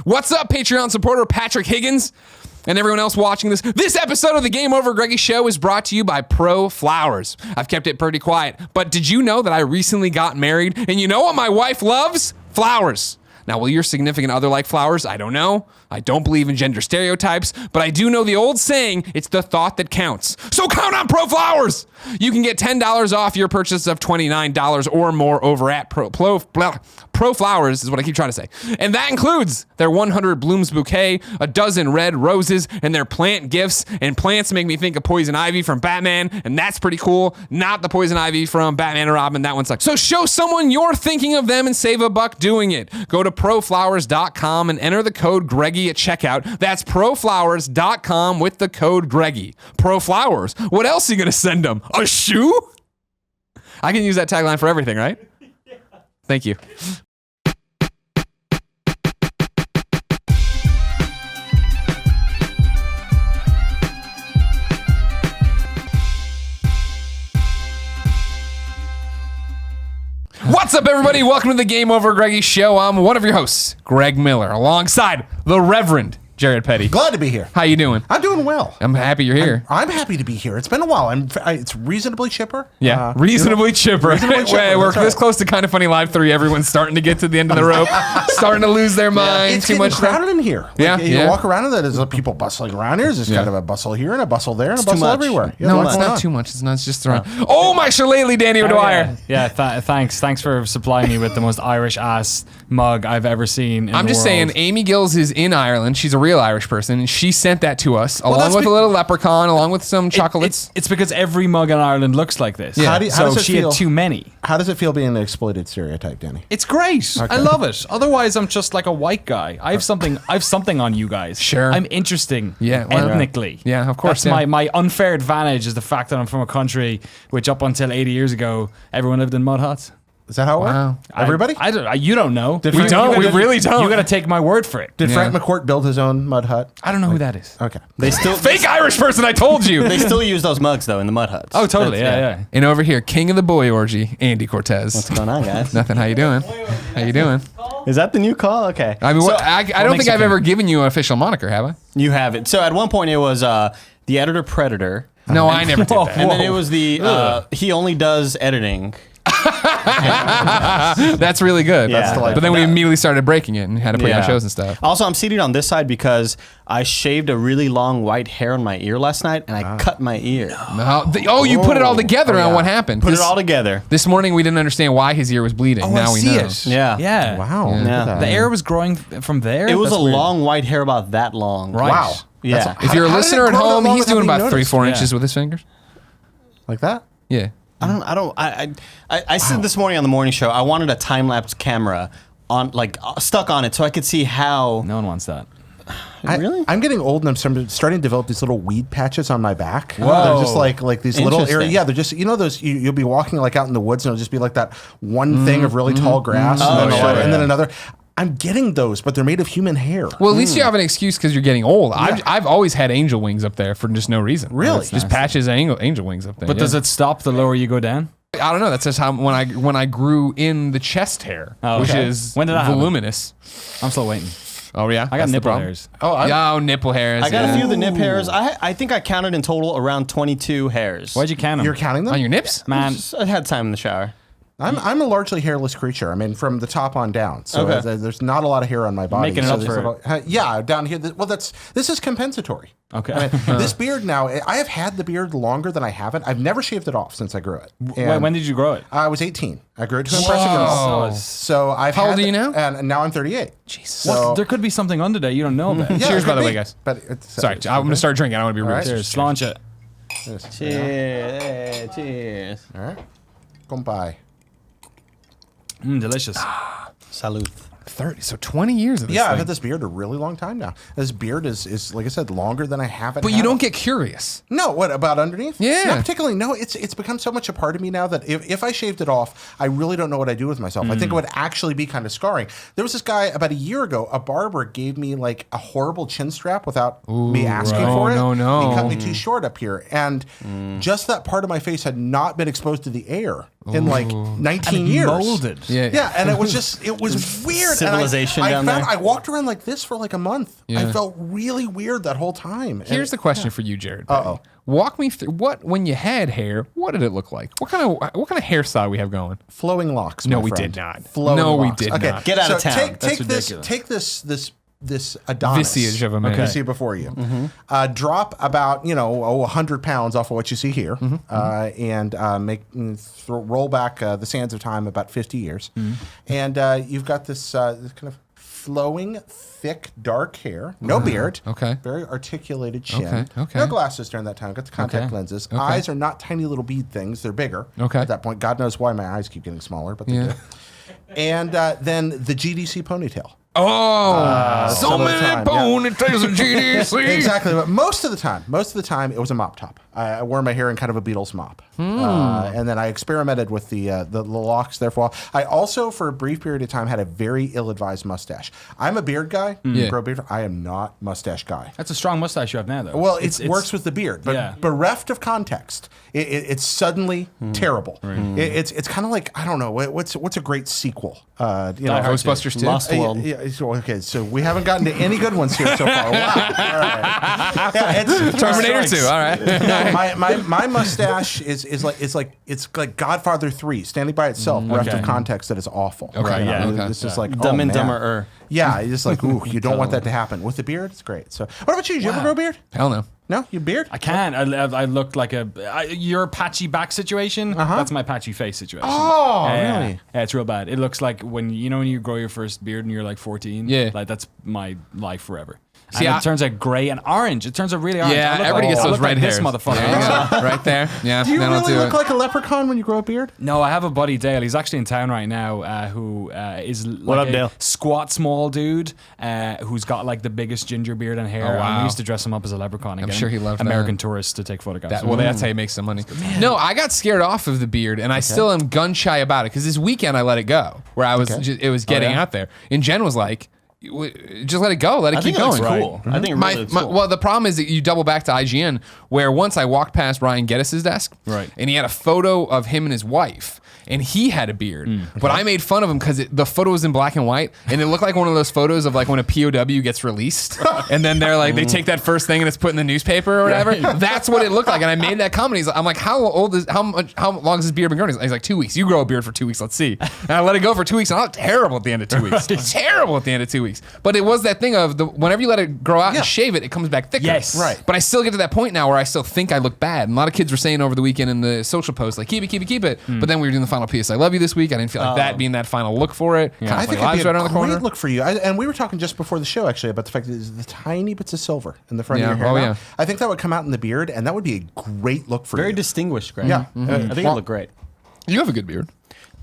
What's up, Patreon supporter Patrick Higgins and everyone else watching this? This episode of the Game Over Greggy Show is brought to you by Pro Flowers. I've kept it pretty quiet, but did you know that I recently got married? And you know what my wife loves? Flowers. Now, will your significant other like flowers? I don't know. I don't believe in gender stereotypes, but I do know the old saying, it's the thought that counts. So count on Pro Flowers! You can get $10 off your purchase of $29 or more over at Pro Flowers, is what I keep trying to say. And that includes their 100 blooms bouquet, a dozen red roses, and their plant gifts. And plants make me think of Poison Ivy from Batman, and that's pretty cool. Not the Poison Ivy from Batman and Robin, that one sucks. So show someone you're thinking of them and save a buck doing it. Go to proflowers.com and enter the code Greggy at checkout. That's proflowers.com with the code Greggy. Pro Flowers. What else are you going to send them? A shoe? I can use that tagline for everything, right? Yeah. Thank you. What's up, everybody? Welcome to the Game Over Greggy Show. I'm one of your hosts, Greg Miller, alongside the Reverend Jared Petty. Glad to be here. How you doing? I'm doing well. I'm happy you're here. I'm happy to be here. It's been a while. It's reasonably chipper. Yeah, reasonably chipper. Reasonably chipper. We're this close to Kind of Funny Live 3. Everyone's starting to get to the end of the rope, starting to lose their mind. It's too much crowded in here. You walk around and there's people bustling around here. There's kind of a bustle here and a bustle there and a bustle everywhere. No, it's not too much. It's just thrown. Oh, my shillelagh, Danny O'Dwyer. Yeah, thanks for supplying me with the most Irish ass mug I've ever seen in I'm the just world. saying, Amy Gills is in Ireland. She's a real Irish person, and she sent that to us, along with a little leprechaun, along with some chocolates. It's because every mug in Ireland looks like this. Yeah. How does it she feel? had too many. How does it feel being an exploited stereotype, Danny? It's great. I love it. Otherwise, I'm just like a white guy. I have something on you guys. Sure. I'm interesting. Yeah, well, ethnically. Yeah, of course. That's my unfair advantage is the fact that I'm from a country which up until 80 years ago, everyone lived in mud huts. Is that how it Wow. worked? Everybody? You don't know. We really don't. You got to take my word for it. Did Frank McCourt build his own mud hut? I don't know who that is. Okay. They still Fake Irish person, I told you. they still use those mugs though in the mud huts. Oh, totally. Yeah. And over here, king of the boy orgy, Andy Cortez. What's going on, guys? Nothing. How you doing? How you doing? Is that the new call? Okay. I mean, I don't think makes I've you ever given you an official moniker, have I? You have it. So at one point it was the editor predator. No, I never did that. And then it was the he only does editing. That's really good. Yeah. That's But then we immediately started breaking it and had to put you on Yeah. shows and stuff. Also, I'm seated on this side because I shaved a really long white hair on my ear last night and I cut my ear. You put it all together on what happened. Put it all together. This morning we didn't understand why his ear was bleeding. Now we know. Yeah. Yeah. Wow. Yeah. Look at that. The air was growing from there. It was That's a weird. long white hair about that long. Right. Wow. Yeah. If you're a How did listener it at grow that home, long he's without doing being about noticed? 3-4 Yeah. inches with his fingers. Like that? Yeah. I said this morning on the morning show, I wanted a time lapse camera on stuck on it so I could see how. No one wants that. Really? I'm getting old and I'm starting to develop these little weed patches on my back. Whoa. They're just like these little areas. Interesting. Yeah, they're just, those, you'll be walking like out in the woods and it'll just be like that one thing of really tall grass and then another. I'm getting those, but they're made of human hair. Well, at least you have an excuse because you're getting old. I've always had angel wings up there for just no reason. Really? Just patches of angel wings up there. But does it stop the lower you go down? I don't know. That's just how when I grew in the chest hair, which is When did that happen? voluminous. I'm still waiting. Oh yeah, I got nipple hairs. Nipple hairs. I got a few of the nip hairs. I think I counted in total around 22 hairs. Why'd you count them? You're counting them? on your nips. Man, I had time in the shower. I'm a largely hairless creature. I mean, from the top on down. So Okay. there's not a lot of hair on my body. Making it so up these for it. yeah, down here. This is compensatory. Okay. I mean, this beard now, I have had the beard longer than I haven't. I've never shaved it off since I grew it. when did you grow it? I was 18. I grew it to impress a girl. So I've How old had are you now? And now I'm 38. Jesus. So, There could be something under there you don't know about. yeah, Cheers, it by could the way, be, guys. But it's, Sorry, I'm gonna start drinking. I don't want to be rude. right. Cheers. Launch it. Cheers. Hey, cheers. All right. Goodbye. Delicious. Salud. 30. So 20 years of this. Yeah, I've thing. had this beard a really long time now. This beard is like I said, longer than I have it. But you don't get curious. No, what about underneath? Yeah. Not particularly. No, it's become so much a part of me now that if I shaved it off, I really don't know what I'd do with myself. I think it would actually be kind of scarring. There was this guy about a year ago, a barber gave me like a horrible chin strap without me asking right. for it. No. He cut me too short up here. And just that part of my face had not been exposed to the air in like 19 years. Molded. Yeah, and it was weird. Civilization and down there. I walked around like this for like a month. Yeah. I felt really weird that whole time. Here's the question for you, Jared. Uh-oh. Walk me through when you had hair. What did it look like? What kind of hairstyle we have going? Flowing locks. No, my we friend. did not. Flowing No, we locks. did okay. not. Get out of so town. Take this Adonis Visage of a man. You see before you. Drop about 100 pounds off of what you see here, and roll back the sands of time about 50 years, and you've got this kind of flowing, thick, dark hair, no beard, Okay. very articulated chin, Okay. no glasses during that time. Got the contact lenses. Eyes are not tiny little bead things; they're bigger. Okay. At that point, God knows why my eyes keep getting smaller, but they do. And then the GDC ponytail. Oh, so some of the many time, ponytails in GDC. Exactly, but most of the time, it was a mop top. I wore my hair in kind of a Beatles mop, and then I experimented with the locks. Therefore, I also, for a brief period of time, had a very ill-advised mustache. I'm a beard guy, grow a beard. I am not mustache guy. That's a strong mustache you have now, though. Well, it works with the beard, but bereft of context, it's suddenly terrible. It's kind of like, I don't know, what's a great sequel? Ghostbusters 2. Lost World. Okay, so we haven't gotten to any good ones here so far. Wow. All right. Yeah, it's Terminator 2. All right. No, my mustache is like Godfather 3, standing by itself, bereft of context that is awful. Okay, This is like Dumb and man. Dumber. Yeah, it's just like, ooh, you don't want that to happen. With the beard, it's great. So, what about you? Did you ever grow a beard? Hell no. No, you beard? I can't. I look like your patchy back situation. That's my patchy face situation. Oh, really? Yeah, it's real bad. It looks like when you grow your first beard and you're like 14. Yeah. Like that's my life forever. See, and it turns out gray and orange. It turns out really orange. Yeah, I look everybody like, gets I those look red like hairs. This motherfucker. There you go. Right there. Yeah. Do you that'll really do look it. like a leprechaun when you grow a beard? No, I have a buddy, Dale. He's actually in town right now who is like What up, a Dale? squat, small dude who's got like the biggest ginger beard and hair. Oh, wow. And we used to dress him up as a leprechaun. And I'm get sure him he loved American that. tourists to take photographs. Well, that's how you make some money. No, I got scared off of the beard, and I still am gun shy about it because this weekend I let it go, where I was it was getting out there, and Jen was like, "Just let it go, let it I keep think it looks going." cool. I think it really looks cool. Well, the problem is that you double back to IGN, where once I walked past Ryan Gettys' desk, Right. and he had a photo of him and his wife. And he had a beard, but I made fun of him because the photo was in black and white, and it looked like one of those photos of like when a POW gets released, and then they're like they take that first thing and it's put in the newspaper or whatever. That's what it looked like, and I made that comment. I'm like, how long has this beard been growing? He's like 2 weeks. You grow a beard for 2 weeks. Let's see. And I let it go for 2 weeks, and I looked terrible at the end of 2 weeks. Terrible at the end of 2 weeks. But it was that thing of whenever you let it grow out and shave it, it comes back thicker. Yes. Right. But I still get to that point now where I still think I look bad. And a lot of kids were saying over the weekend in the social post, like, keep it. But then we were doing the final piece. I love you this week. I didn't feel like that being that final look for it. Kind I of think like it'd lives be right a around the corner. great look for you. And we were talking just before the show, actually, about the fact that there's the tiny bits of silver in the front of your hair. Oh, now. yeah. I think that would come out in the beard, and that would be a great look for Very you. distinguished, Greg. Yeah. I think it look great. You have a good beard.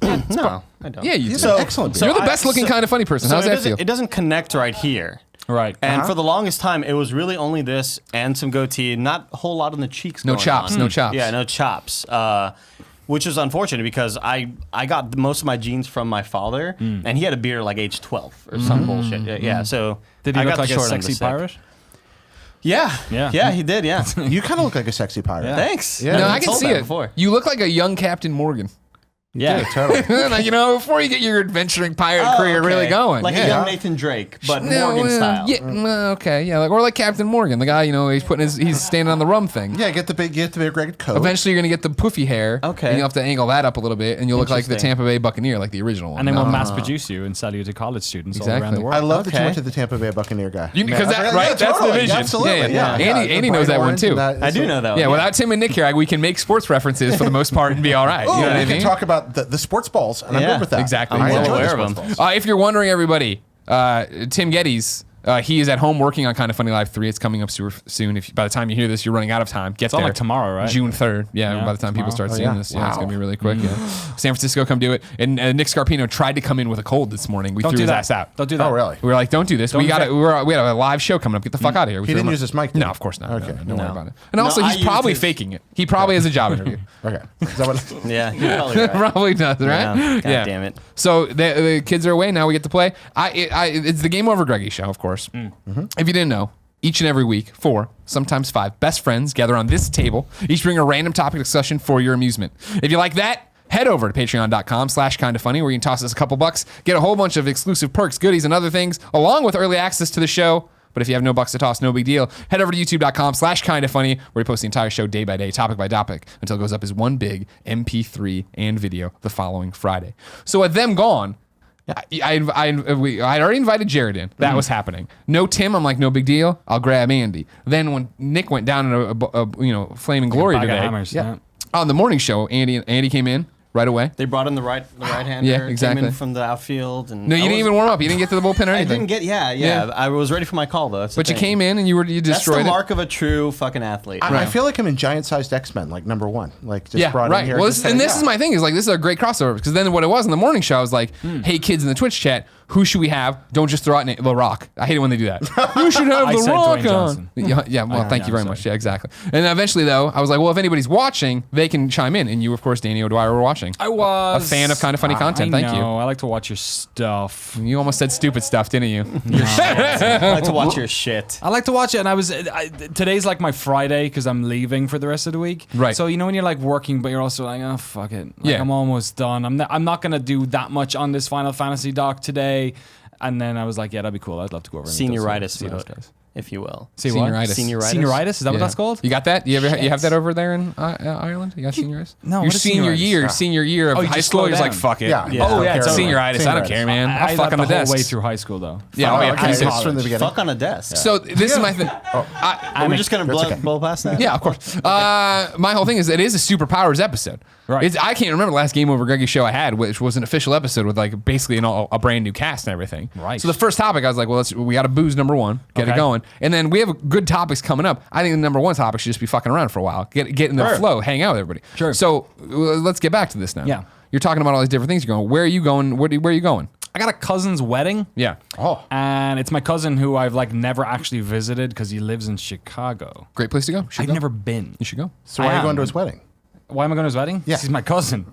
No, I don't. Yeah, you do. So- excellent beard. You're the best looking kind of funny person. How's it that doesn't- feel? It doesn't connect right here. Right. And for the longest time, it was really only this and some goatee, not a whole lot on the cheeks. No going chops, on. no chops. Yeah, no chops. Which is unfortunate because I got most of my genes from my father, and he had a beard like age 12 or some bullshit. Yeah, so Did he I look got the like a short end of the sexy stick. pirate? Yeah, Yeah. yeah, he did. Yeah, You kind of look like a sexy pirate. thanks. Yeah. No, I've I been can told see that it. before. You look like a young Captain Morgan. Yeah, Totally. Like, before you get your adventuring pirate Oh, career really okay. going. like yeah. a young Nathan Drake, but No, Morgan style. Yeah, okay, yeah, or like Captain Morgan, the guy, he's standing on the rum thing. Yeah, get the big ragged coat. Eventually, you're gonna get the poofy hair. Okay. And you'll have to angle that up a little bit, and you'll look like the Interesting. Tampa Bay Buccaneer, like the original one. And then we'll mass produce you and sell you to college students all around Exactly. the world. I love that you Okay. went to the Tampa Bay Buccaneer guy. Because Yeah, that, right? yeah, That's totally. the vision. Absolutely. Yeah. The Andy bright knows that one orange too. and that- I do know that. Yeah, one. without Tim and Nick here, we can make sports references for the most part and be all right. Oh, You know what I we can mean? talk about the sports balls, and I'm Yeah, good with that. exactly. I I'm well enjoy the aware of sports them. balls. If you're wondering, everybody, Tim Gettys, he is at home working on Kind of Funny Live 3. It's coming up super soon. If by the time you hear this, you're running out of time. Get It's on there. like tomorrow, right? June 3rd. Yeah, by the time people start seeing yeah. this, it's gonna be really quick. Yeah. San Francisco, come do it. And Nick Scarpino tried to come in with a cold this morning. We Don't threw do his that. ass out. Don't do that. Oh, really? We were like, don't do this. We have a live show coming up. Get the fuck out of here. We He threw didn't him use out. his mic, did No, he? of course not. Okay. No, don't worry No. about it. And No, also, I he's used probably his- faking it. He probably has a job interview. Okay. Is that what? Yeah, you're probably right. Probably does, right? Yeah. God damn it. So the kids are away now. We get to play. It's the Game Over Greggy show, of course. If you didn't know, each and every week, 4, sometimes 5 best friends gather on this table. Each bring a random topic discussion for your amusement. If you like that, head over to patreon.com/kindafunny where you can toss us a couple bucks, get a whole bunch of exclusive perks, goodies, and other things, along with early access to the show. But if you have no bucks to toss, no big deal. Head over to youtube.com/kindafunny where we post the entire show day by day, topic by topic, until it goes up as one big MP3 and video the following Friday. So with them gone, I already invited Jared in. That was happening. No Tim. I'm like, no big deal. I'll grab Andy. Then when Nick went down in a flaming glory Bag of today, hammers, yeah. on the morning show, Andy came in right away. They brought in the right-hander. Yeah, exactly. Came in from the outfield. And No, you didn't even warm up. You didn't get to the bullpen or I anything. didn't get. Yeah. Yeah. I was ready for my call though. That's the But you thing. came in and you That's destroyed the it. mark of a true fucking athlete. I feel like I'm in giant-sized X-Men, like number 1. Like just brought in here. Well, just this is my thing. Is like this is a great crossover because then what it was in the morning show, I was like, "Hey kids in the Twitch chat, who should we have? Don't just throw out The Rock. I hate it when they do that. You should have I The said Rock Dwayne on." Johnson. Yeah. Well, thank you very I'm much. sorry. Yeah, exactly. And eventually, though, I was like, well, if anybody's watching, they can chime in. And you, of course, Danny O'Dwyer, were watching. I was a fan of Kind of Funny content. Thank you. I like to watch your stuff. You almost said stupid stuff, didn't you? I like to watch your shit. I like to watch it, and today's like my Friday because I'm leaving for the rest of the week. Right. So you know when you're like working, but you're also like, oh fuck it, like, Yeah. I'm almost done. I'm not gonna do that much on this Final Fantasy doc today. And then I was like, yeah, that'd be cool. I'd love to go over and meet those Senioritis guys. mode, if you will. See what? Senioritis. Senioritis? Is that what Yeah. that's called? You got that? You Shit. have that over there in Ireland? You got senioritis? No, Your what is senior year of Oh, you high just school, slow you're just like, down. fuck it. Yeah. Oh, yeah, It's totally. senioritis. I don't care, man. I'll I fuck left on the the whole desk. way through high school though. Yeah, oh, yeah, okay, please do. just from the beginning. Fuck on a desk. So this is my thing. Are we just gonna blow past that? Yeah, of course. My whole thing is it is a superpowers episode. Right. I can't remember the last GameOverGreggy show I had, which was an official episode with like basically a brand new cast and everything. Right. So the first topic, I was like, well, we got to booze number one, get it Okay. going, and then we have good topics coming up. I think the number one topic should just be fucking around for a while, get in the Sure. flow, hang out with everybody. Sure. So let's get back to this now. Yeah. You're talking about all these different things. You're going. Where are you going? Where are you going? I got a cousin's wedding. Yeah. Oh, And it's my cousin who I've like never actually visited because he lives in Chicago. Great place to go. Should I've go. never been. You should go. so why I are you am. going to his wedding? Why am I going to his wedding? Yeah. He's my cousin.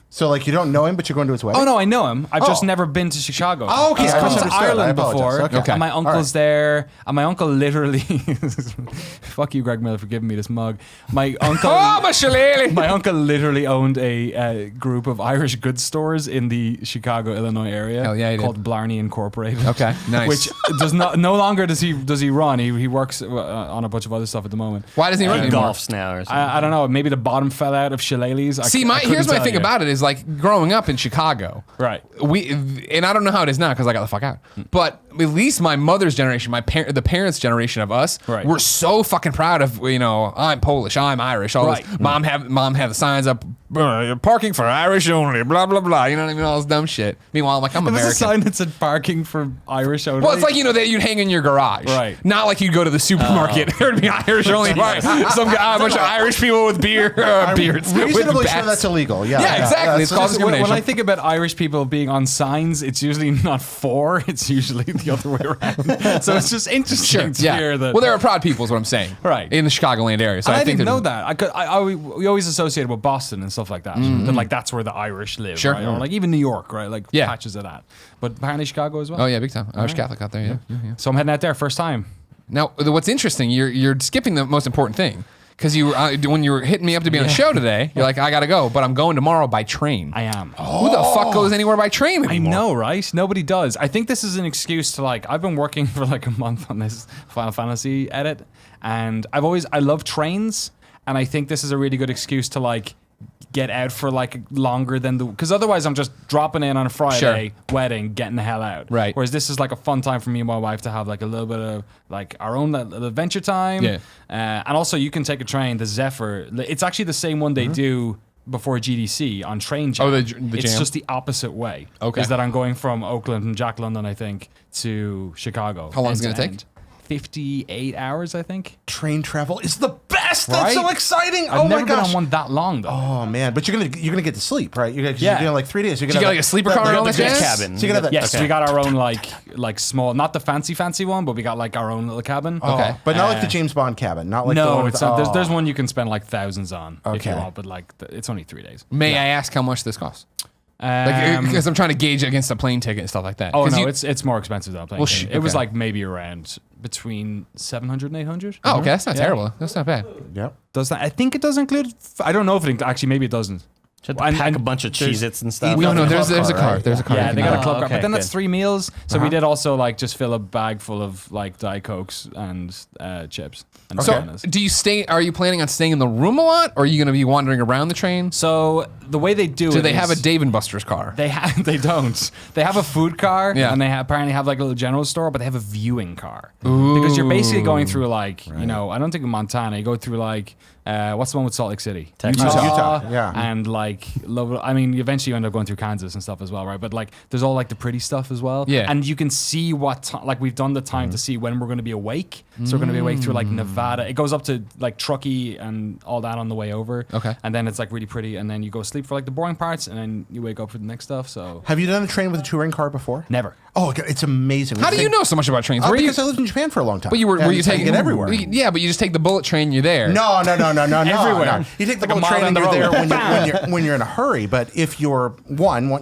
So like you don't know him, but you're going to his wedding? Oh no, I know him. I've just Oh. never been to Chicago. Oh, okay. He's I come to misunderstood. I Ireland apologize. before. Okay. And my All uncle's right. there. And my uncle literally fuck you, Greg Miller, for giving me this mug. My uncle Oh, my shillelagh. my uncle literally owned a group of Irish goods stores in the Chicago, Illinois area. Hell yeah, he did. called Blarney Incorporated. Okay, nice. Which no longer does he run. He works on a bunch of other stuff at the moment. Why doesn't he run He anymore? golfs now or something. I don't know. Maybe the bottom fell out of shillelaghs. See, here's my thing about it is like growing up in Chicago. Right. And I don't know how it is now because I got the fuck out. But at least my mother's generation, the parents' generation of us, Right. were so fucking proud of I'm Polish, I'm Irish. All Right. this. Mom had the signs up, parking for Irish only, blah blah blah. You know what I mean? All this dumb shit. Meanwhile, I'm like, I'm There was a American. sign that said parking for Irish only. Well, it's like that you'd hang in your garage, Right. Not like you'd go to the supermarket. There'd be Irish only. Some guy, a bunch of Irish people with beards. with Reasonably sure bats. that's illegal. Yeah, Yeah, exactly. It's So called just- discrimination. When I think about Irish people being on signs, it's usually not for, it's usually the other way around. So it's just interesting to hear that. Well, there are proud people, is what I'm saying. Right. In the Chicagoland area. So And I think didn't they're- know that. We always associated with Boston and stuff like that. That, like that's where the Irish live, Sure. right? Or like even New York, right? Like Yeah. patches of that. But apparently Chicago as well. Oh yeah, big time. Irish Catholic out there. Yeah. So I'm heading out there first time. Now, what's interesting, you're skipping the most important thing because when you were hitting me up to be on the show today, you're like, I gotta go, but I'm going tomorrow by train. I am. Who the fuck goes anywhere by train I anymore? know, right? Nobody does. I think this is an excuse to like. I've been working for like a month on this Final Fantasy edit, and I love trains, and I think this is a really good excuse to like get out for like longer than because otherwise I'm just dropping in on a Friday, wedding, getting the hell out. Right. Whereas this is like a fun time for me and my wife to have like a little bit of like our own little adventure time. Yeah. And also you can take a train, the Zephyr. It's actually the same one they do before GDC on Train Jam. Oh, the It's jam? just the opposite way. Okay. Is that I'm going from Oakland and Jack London, I think, to Chicago. How long is it end gonna to take? end. 58 hours, I think. train travel is the best. Right? That's so exciting. I've Oh never my been gosh. on one that long though. Oh man, but you're gonna get to sleep, right? You're Yeah. doing like 3 days. You're Did gonna you get have like a sleeper car and all that goods jazz? cabin. So you're gonna have that. Yes, we got our own like small, not the fancy one, but we got like our own little cabin. Oh, Okay. but not like the James Bond cabin. Not like the No, one it's with, not, oh. there's one you can spend like thousands on if you Okay. want, but like it's only 3 days. May I ask how much this costs? Because I'm trying to gauge against a plane ticket and stuff like that. Oh 'Cause no, you- it's more expensive than a plane Well, ticket. okay. It was like maybe around between 700 and 800. Oh, okay, that's not Yeah. terrible. That's not bad. Yep. Does that? I think it does include. I don't know if it actually maybe it doesn't. Just have to pack a bunch of Cheez-Its and stuff. No, there's a car. There's a car. Yeah, they got a club car. okay, But then that's good. 3 meals. So we did also like just fill a bag full of like Diet Cokes and chips. And So, bananas. are you planning on staying in the room a lot, or are you going to be wandering around the train? So the way they do it Do they have a is- Dave and Buster's car? They don't. They have a food car, Yeah. and they apparently have like a little general store, but they have a viewing car because you're basically going through like I don't think in Montana. You go through like what's the one with Salt Lake City, Texas. Utah, yeah. and like eventually you end up going through Kansas and stuff as well, right? But like there's all like the pretty stuff as well, Yeah. And you can see like we've done the time to see when we're going to be awake, so we're going to be awake through like Nevada. It goes up to like Truckee and all that on the way over, Okay. and then it's like really pretty, and then you go sleep for like the boring parts, and then you wake up for the next stuff. So Have you done a train with a touring car before? never. Oh, it's amazing. How do you know so much about trains? Oh, Were you? because I lived in Japan for a long time. But were And you so taking it everywhere? Yeah, but you just take the bullet train. You're there. No. Everywhere. No. You take the Like a bullet mile train and down you're the there road. when you're in a hurry. But if you're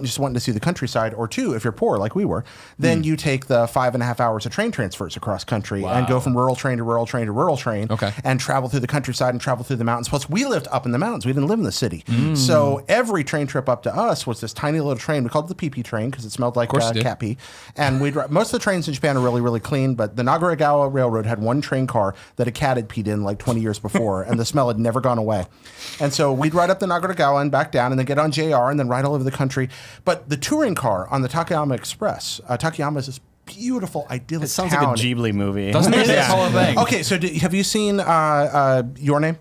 just wanting to see the countryside, or 2, if you're poor like we were, then you take the 5.5 hours of train transfers across country and go from rural train to rural train to rural train, Okay. and travel through the countryside and travel through the mountains. Plus, we lived up in the mountains. We didn't live in the city, so every train trip up to us was this tiny little train. We called it the pee-pee train because it smelled like course it did. cat pee. And most of the trains in Japan are really, really clean. But the Nagoragawa Railroad had one train car that a cat had peed in like 20 years before, and the smell had never gone away. And so we'd ride up the Nagoragawa and back down, and then get on JR and then ride all over the country. But the touring car on the Takayama Express, Takayama is this beautiful, idyllic It sounds town. like a Ghibli movie. Doesn't it? This whole thing. Okay, so have you seen Your Name?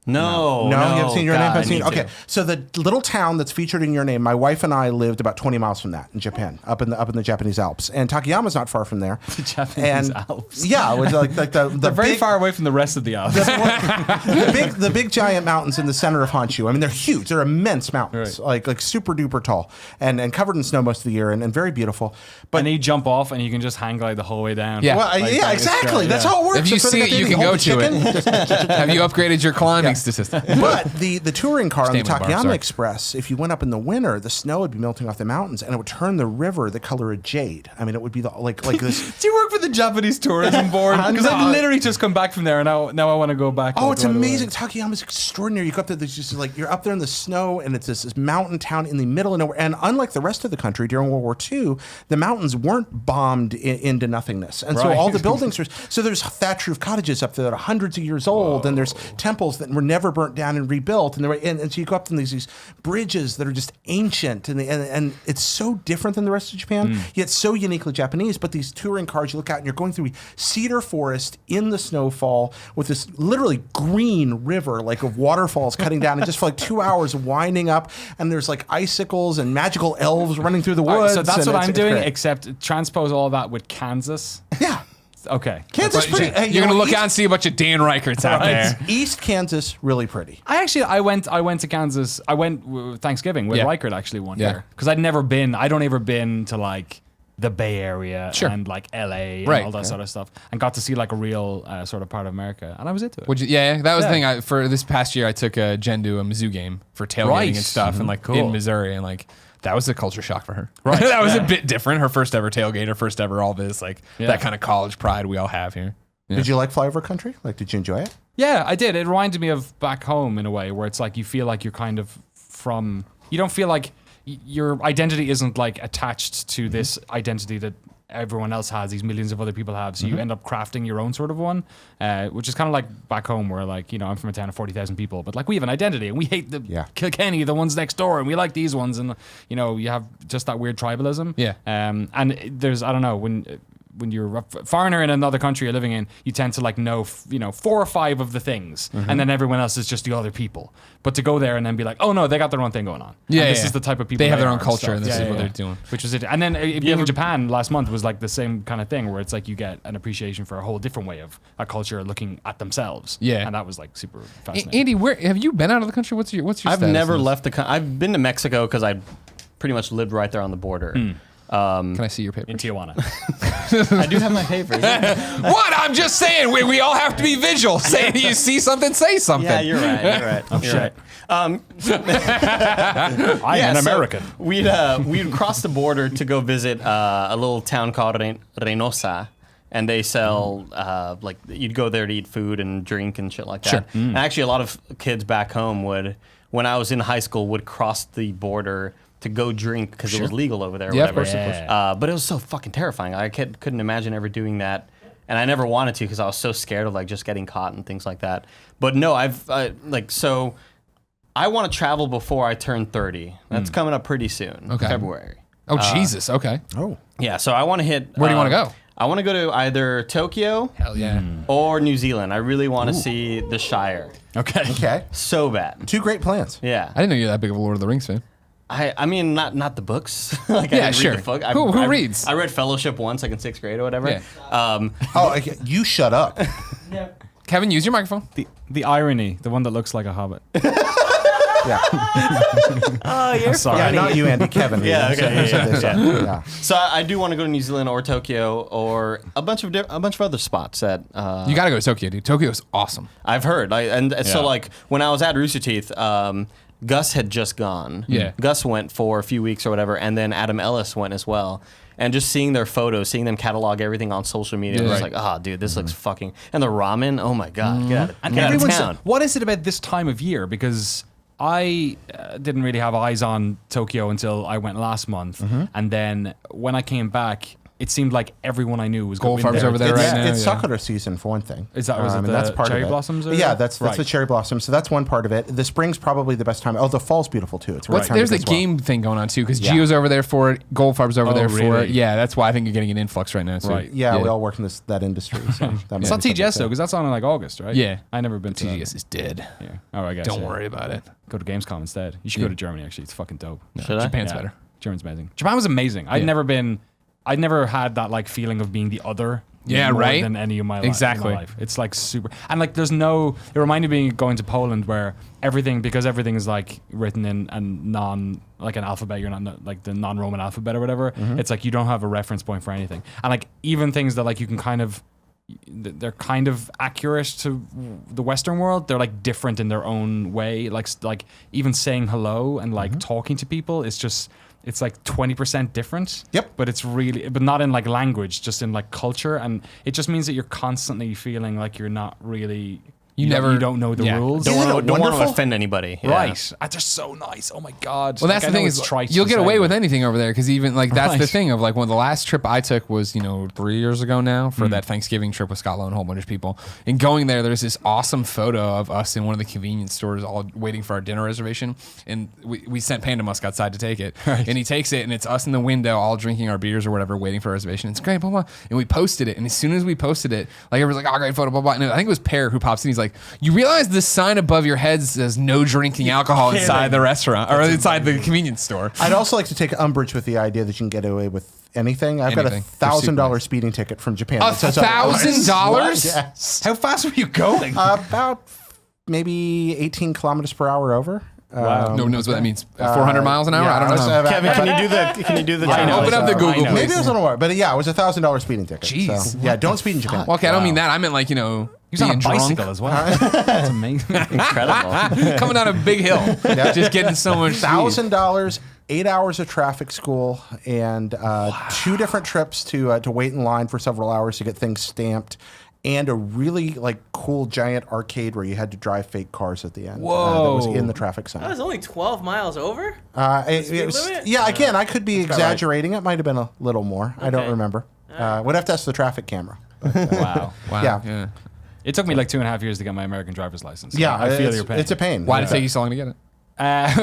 No, You haven't seen Your Name? God, Haven't I seen- need to. Okay, so the little town that's featured in Your Name, my wife and I lived about 20 miles from that in Japan, up in the Japanese Alps, and Takayama's not far from there. The Japanese Alps. Yeah, with like the They're very big, far away from the rest of the Alps. the big giant mountains in the center of Honshu. I mean, they're huge. They're immense mountains, like super duper tall, and covered in snow most of the year, and very beautiful. But And then you jump off and you can just hang glide the whole way down. Yeah. well, Like, yeah, it's exactly. great, That's yeah. how it works. If you That's where they see it, got you the- can hold go the to chicken. Have you upgraded your climbing statistic? But the touring car on the Stanley bar, Takayama sorry. Express, if you went up in the winter, the snow would be melting off the mountains, and it would turn the river the color of jade. I mean, it would be like this. Do you work for the Japanese tourism board? Because No. I've literally just come back from there, and now I want to go back. Oh, like, it's right away. amazing. Takayama's extraordinary. You go up there, there's just like you're up there in the snow, and it's this mountain town in the middle of nowhere. And unlike the rest of the country during World War II, the mountains weren't bombed into nothingness, and so Right. all the buildings are. So there's thatch roof cottages up there that are hundreds of years old, and there's temples that were never burnt down and rebuilt, and so you go up to these bridges that are just ancient, and it's so different than the rest of Japan, yet so uniquely Japanese. But these touring cars, you look out and you're going through cedar forest in the snowfall with this literally green river, like of waterfalls cutting down, and just for like 2 hours winding up, and there's like icicles and magical elves running through the All right, woods. so that's and what it's- I'm it's doing, great. except transpose all that with Kansas. Yeah. Okay. Kansas But pretty. you're gonna look out and see a bunch of Dan Reicherts out there. East Kansas, really pretty. I went to Kansas. I went Thanksgiving with Yeah. Reichert actually one Yeah. year because I'd never been. I don't ever been to like the Bay Area Sure. and like LA and Right. all that sort of stuff, and got to see like a real sort of part of America, and I was into it. Would you, yeah, that was the Yeah. thing. For this past year, I took Jen to a Mizzou game for tailgating Right. and stuff, and like Cool. in Missouri, and like that was a culture shock for her. Right. That was a bit different. Her first ever tailgate, her first ever all this, like Yeah. that kind of college pride we all have here. Yeah. Did you like flyover country? Like, did you enjoy it? Yeah, I did. It reminded me of back home in a way where it's like you feel like you're kind of from. You don't feel like your identity isn't like attached to this identity that everyone else has, these millions of other people have. So you end up crafting your own sort of one, which is kind of like back home where like, I'm from a town of 40,000 people, but like we have an identity and we hate the Kilkenny, the ones next door, and we like these ones. And, you have just that weird tribalism. Yeah. And there's, I don't know, when you're a foreigner in another country you're living in, you tend to like know, 4 or 5 of the things, and then everyone else is just the other people. But to go there and then be like, oh no, they got their own thing going on. Yeah, And this yeah. is the type of people They have their are own and culture, stuff. and this is what they're doing. Which was it. And then being in Japan last month was like the same kind of thing where it's like you get an appreciation for a whole different way of a culture looking at themselves. Yeah. And that was like super fascinating. Andy, where have you been out of the country? What's your I've status never on this? left the. I've been to Mexico because I pretty much lived right there on the border. Can I see your paper? in Tijuana. I do have my papers. What? I'm just saying, we all have to be visual. Saying you see something, say something. Yeah, you're right. You're right. Oh, You're shit. right. I'm Yeah, an so American. We'd cross the border to go visit a little town called Reynosa, and they sell like you'd go there to eat food and drink and shit like that. Sure. And actually, a lot of kids back home when I was in high school, would cross the border to go drink because it was legal over there. Or Yeah, of whatever. course, of course. But it was so fucking terrifying. I couldn't imagine ever doing that. And I never wanted to because I was so scared of like just getting caught and things like that. But no, so I want to travel before I turn 30. That's coming up pretty soon. Okay. February. Oh, Jesus. Okay. Oh. Yeah, so I want to hit. Where do you wanna go? I want to go to either Tokyo Hell yeah. or New Zealand. I really want to see the Shire. Okay. Okay. So bad. 2 great plans. Yeah. I didn't know you were that big of a Lord of the Rings fan. I mean, not the books. Like, I Yeah, didn't sure. Read the book. Who reads? I read Fellowship once, like in 6th grade or whatever. Yeah. Oh, okay. You shut up. Kevin, use your microphone. The irony, the one that looks like a hobbit. Yeah. Oh, you're sorry. Yeah, not you, Andy. Kevin. Yeah, Who okay, said yeah, this. yeah. Yeah. So I do want to go to New Zealand or Tokyo or a bunch of other spots that You got to go to Tokyo, dude. Tokyo's awesome. I've heard. So Yeah. like when I was at Rooster Teeth, Gus had just gone. Yeah. Gus went for a few weeks or whatever, and then Adam Ellis went as well. And just seeing their photos, seeing them catalog everything on social media, Yeah. I was Right. like, oh, dude, this looks fucking. And the ramen, oh my god, get out of, And get out of everyone's town. what is it about this time of year? Because I didn't really have eyes on Tokyo until I went last month, and then when I came back, it seemed like everyone I knew was going Goldfarb's there. over there It's, right now. it's yeah. sakura season for one thing. Is that- was it and the that's part cherry of it. blossoms or- Yeah, that's Right. the cherry blossoms. So that's one part of it. The spring's probably the best time. Oh, the fall's beautiful too. It's a great time There's to a go as well. game thing going on too, because Yeah. Gio's over there for it, Goldfarb's over Oh, there for it. really? Yeah, that's why I think you're getting an influx right now. So, Right. Yeah, we all work in that industry. So that It's might not be something TGS to- though, because that's on in like August, right? Yeah. I never been to that. TGS is dead. Yeah. Oh, I guess. Don't yeah. worry about it. Go to Gamescom instead. You should go to Germany. Actually, it's fucking dope. Should I? Japan's Yeah. better. Germany's amazing. Japan was amazing. I'd never had that like feeling of being the other. Yeah, more right? Than any of my Exactly. life. It's like super, and like there's no. It reminded me of going to Poland where everything is like written in an alphabet. You're not like the non-Roman alphabet or whatever. It's like you don't have a reference point for anything, and like even things that like you can they're kind of accurate to the Western world. They're like different in their own way. Like even saying hello and like talking to people is just. It's like 20% different. Yep. But it's really, but not in like language, just in like culture. And it just means that you're constantly feeling like you're not really, you don't know the rules. Isn't it Don't want to wonderful? offend anybody. Yeah. Right. They're so nice. Oh my God. Well, that's Like, the I thing know is it's trite you'll to get say, away with but- anything over there because even like that's the Right. thing of like when the last trip I took was 3 years ago now for that Thanksgiving trip with Scott Lowe and a whole bunch of people. And going there's this awesome photo of us in one of the convenience stores all waiting for our dinner reservation, and we sent Panda Musk outside to take it, and he takes it and it's us in the window all drinking our beers or whatever waiting for our reservation. It's great, blah blah. And we posted it, and as soon as we posted it, like everyone's like, oh, great photo, blah blah. And I think it was Pear who pops in. He's like, you realize this sign above your head says no drinking alcohol inside the restaurant or inside the convenience store. I'd also like to take umbrage with the idea that you can get away with anything. I've got Anything. a They're $1,000 super speeding ticket from Japan. $1,000? that says otherwise. Yes. How fast were you going? About maybe 18 kilometers per hour over. Wow. No one knows what that means. 400 miles an hour? yeah, I don't I was, know. Kevin, can you do the? I know. Open up the Google. I know. Maybe it was a little more, but yeah, it was a $1,000 speeding ticket. Jeez. So, yeah, don't speed in Japan. Well, okay, I don't mean that. I meant like, He was being on a drunk. bicycle as well. That's amazing. Incredible. Coming down a big hill. Just getting so much speed. $1,000, 8 hours of traffic school, and 2 different trips to wait in line for several hours to get things stamped, and a really like cool giant arcade where you had to drive fake cars at the end. That was in the traffic That center. was only 12 miles over. It was, limit? yeah, again, I could be exaggerating. It might have been a little more. I don't Okay. remember. Would have to ask the traffic camera. Wow. Wow. Yeah. It took me like 2.5 years to get my American driver's license. Yeah, I feel it's, your pain. it's a pain. Why did it take you so long to get it?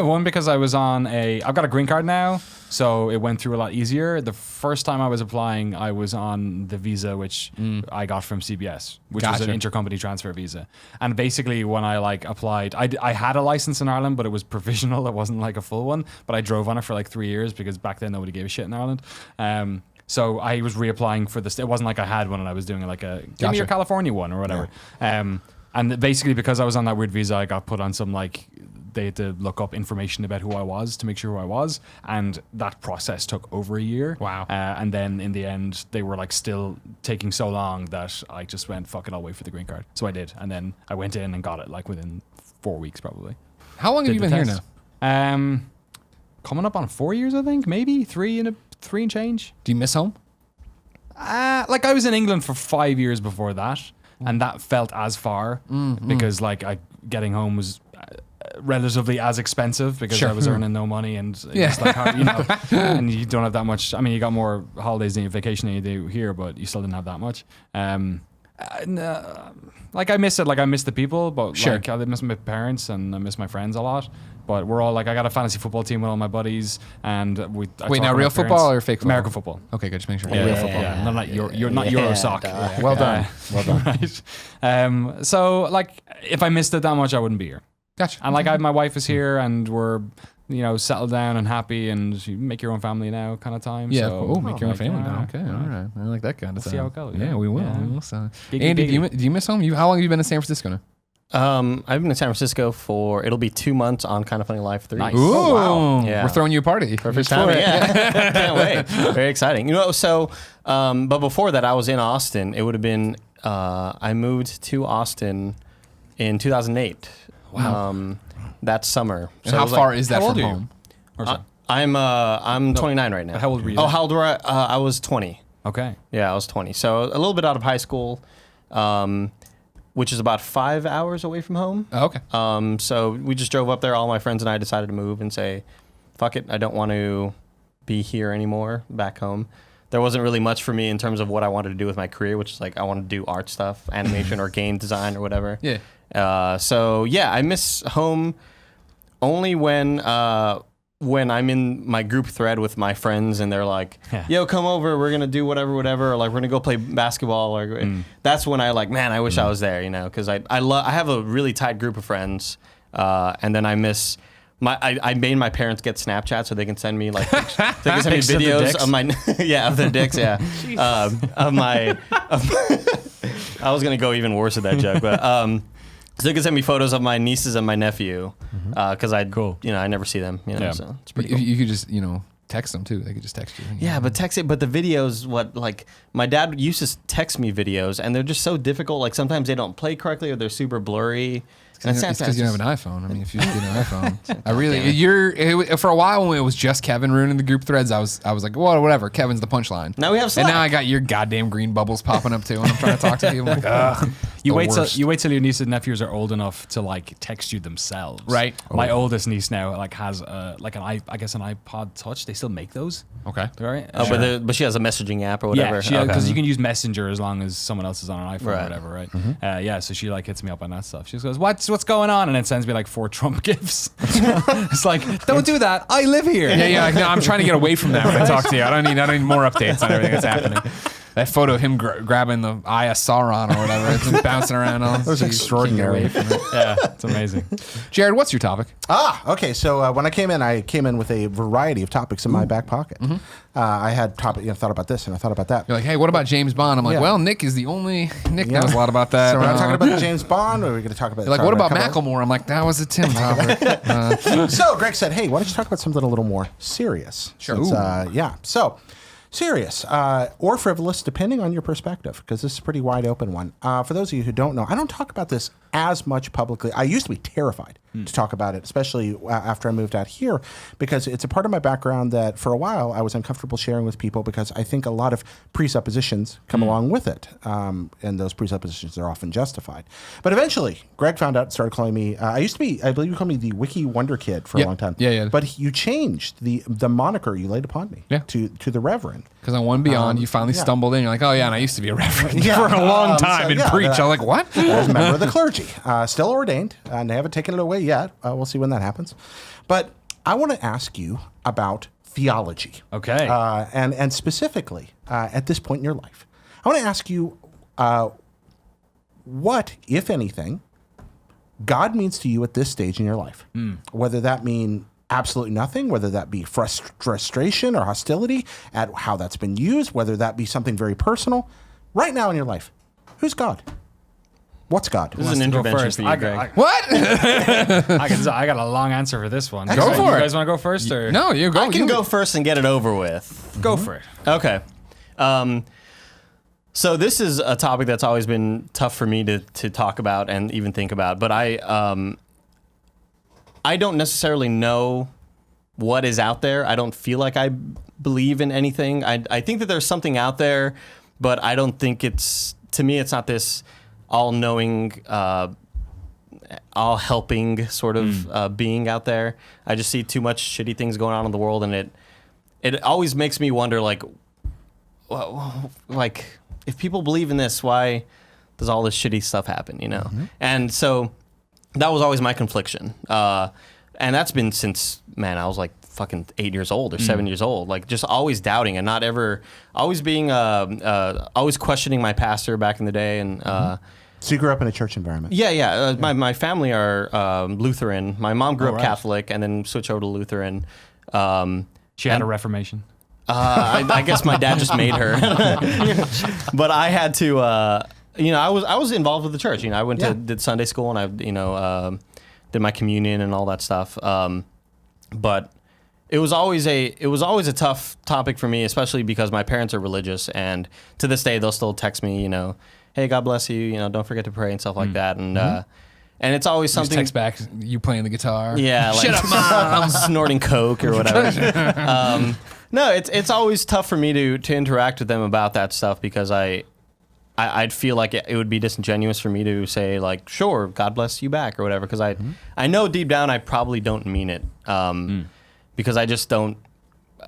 One, because I was I've got a green card now, so it went through a lot easier. The first time I was applying, I was on the visa, which I got from CBS, which was Gotcha. an intercompany transfer visa. And basically, when I like applied, I had a license in Ireland, but it was provisional. It wasn't like a full one. But I drove on it for like 3 years because back then nobody gave a shit in Ireland. So I was reapplying for this. It wasn't like I had one and I was doing like a give me your Gotcha. California one or whatever. And basically, because I was on that weird visa, I got put on some like they had to look up information about who I was to make sure who I was, and that process took over a year. Wow. And then in the end, they were like still taking so long that I just went, fuck it, I'll wait for the green card. So I did, and then I went in and got it like within 4 weeks probably. How long have you Did been the here now? test. Coming up on 4 years, I think, maybe three and change. Do you miss home? Like I was in England for 5 years before that, and that felt as far because like getting home was relatively as expensive because I was earning no money and it's like how, and you don't have that much. I mean, you got more holidays than you vacation than you do here, but you still didn't have that much. Like I miss it. Like I miss the people, but like I miss my parents and I miss my friends a lot. But we're all like, I got a fantasy football team with all my buddies, and we. Wait, now real football or fake football? American football. Okay, good. Just make sure. Real football. Yeah. Not not Euro soccer. Well done. Well done. Right. So like, if I missed it that much, I wouldn't be here. Gotcha. And like, my wife is here, and we're settled down and happy, and you make your own family now, kind of time. Yeah. So Make your own family now. Okay. All right. I like that kind of We'll see how it goes. Yeah, we will. Yeah. We will. So, Biggie, Andy, biggie. do you miss home? How long have you been in San Francisco now? I've been in San Francisco for it'll be 2 months on Kind of Funny Life 3. Nice. Ooh, wow. Yeah. We're throwing you a party. Perfect timing. Yeah, can't wait. Very exciting. So, but before that, I was in Austin. It would have been I moved to Austin in 2008. Wow. That summer. And how far is that how old from are you? home? Or so? I'm 29 right now. How old were you? Oh, how old were I? I was 20. Okay. Yeah, I was 20. So a little bit out of high school, which is about 5 hours away from home. Oh, okay. So we just drove up there. All my friends and I decided to move and say, fuck it, I don't want to be here anymore back home. There wasn't really much for me in terms of what I wanted to do with my career, which is like I wanted to do art stuff, animation or game design or whatever. Yeah. So yeah, I miss home only when I'm in my group thread with my friends and they're like, yo, come over, we're going to do whatever, or like, we're going to go play basketball. Or that's when I like, man, I wish I was there, because I have a really tight group of friends. And then I miss I made my parents get Snapchat so they can send me like, they can send me videos of my, of their dicks. Yeah. I was going to go even worse with that joke, but, so they can send me photos of my nieces and my nephew, because I never see them. So it's pretty cool. You could just text them too. They could just text you. Yeah, but but the videos, my dad used to text me videos, and they're just so difficult. Like sometimes they don't play correctly or they're super blurry. And it's because you don't have an iPhone. I mean, if you just get an iPhone, for a while when it was just Kevin ruining the group threads, I was like, well, whatever. Kevin's the punchline. Now we have Slack. And now I got your goddamn green bubbles popping up too when I'm trying to talk to people. I'm like, ugh. You wait till your nieces and nephews are old enough to like text you themselves. Right. My oldest niece now like has like an iPod Touch. They still make those. Okay. Right. But she has a messaging app or whatever. Yeah, because you can use Messenger as long as someone else is on an iPhone or whatever, right? So she like hits me up on that stuff. She just goes, "What's going on?" And it sends me like 4 Trump gifs. It's like, don't do that. I live here. Yeah. Like, no, I'm trying to get away from that when I talk to you. I don't need more updates on everything that's happening. That photo of him grabbing the Eye of Sauron or whatever, it's been bouncing around. That was extraordinary. Yeah, it's amazing. Jared, what's your topic? Okay. So when I came in with a variety of topics in my back pocket. I had thought about this and I thought about that. You're like, hey, what about James Bond? I'm like, well, Nick knows a lot about that. So we're not talking about James Bond, or we're going to talk about. You're like, what about Macklemore? I'm like, that was a Tim topic. So Greg said, hey, why don't you talk about something a little more serious? Sure. So serious or frivolous, depending on your perspective, because this is a pretty wide open one. For those of you who don't know, I don't talk about this as much publicly. I used to be terrified to talk about it, especially after I moved out here, because it's a part of my background that for a while I was uncomfortable sharing with people, because I think a lot of presuppositions come along with it, and those presuppositions are often justified. But eventually, Greg found out and started calling me, I believe you called me the Wiki Wonder Kid for a long time. Yeah. But you changed the moniker you laid upon me to the Reverend. Because on One Beyond, you finally stumbled in. You're like, oh, yeah, and I used to be a reverend for a long time and preach. I was like, what? I was a member of the clergy, still ordained, and they haven't taken it away yet. We'll see when that happens. But I want to ask you about theology. Okay. And specifically, at this point in your life, I want to ask you what, if anything, God means to you at this stage in your life. Whether that mean absolutely nothing, whether that be frustration or hostility at how that's been used, whether that be something very personal. Right now in your life, who's God? What's God? This is an intervention for you, Greg. What? I got a long answer for this one. Go for it. You guys want to go first? Or? No, you go. I can go first and get it over with. Go for it. Okay. So this is a topic that's always been tough for me to talk about and even think about, but I don't necessarily know what is out there. I don't feel like I believe in anything. I think that there's something out there, but I don't think to me, it's not this all-knowing all helping sort of being out there. I just see too much shitty things going on in the world, and it always makes me wonder, like if people believe in this, why does all this shitty stuff happen, you know? Mm-hmm. And so that was always my confliction. And that's been since, man, I was like fucking 8 years old or 7 years old, like just always doubting and not ever, always being, always questioning my pastor back in the day. And, So you grew up in a church environment? yeah. My family are Lutheran. My mom grew up Catholic and then switched over to Lutheran. She had a Reformation. I guess my dad just made her. But I had to, I was involved with the church. You know, I went to did Sunday school and I, did my communion and all that stuff. But it was always a tough topic for me, especially because my parents are religious, and to this day they'll still text me, hey, God bless you, don't forget to pray and stuff like that. And and it's always something. Just text back you playing the guitar. Yeah, like, shut up, mom. Snorting coke or whatever. No, it's always tough for me to interact with them about that stuff because I'd feel like it would be disingenuous for me to say, like, sure, God bless you back or whatever, because I know deep down I probably don't mean it, because I just don't.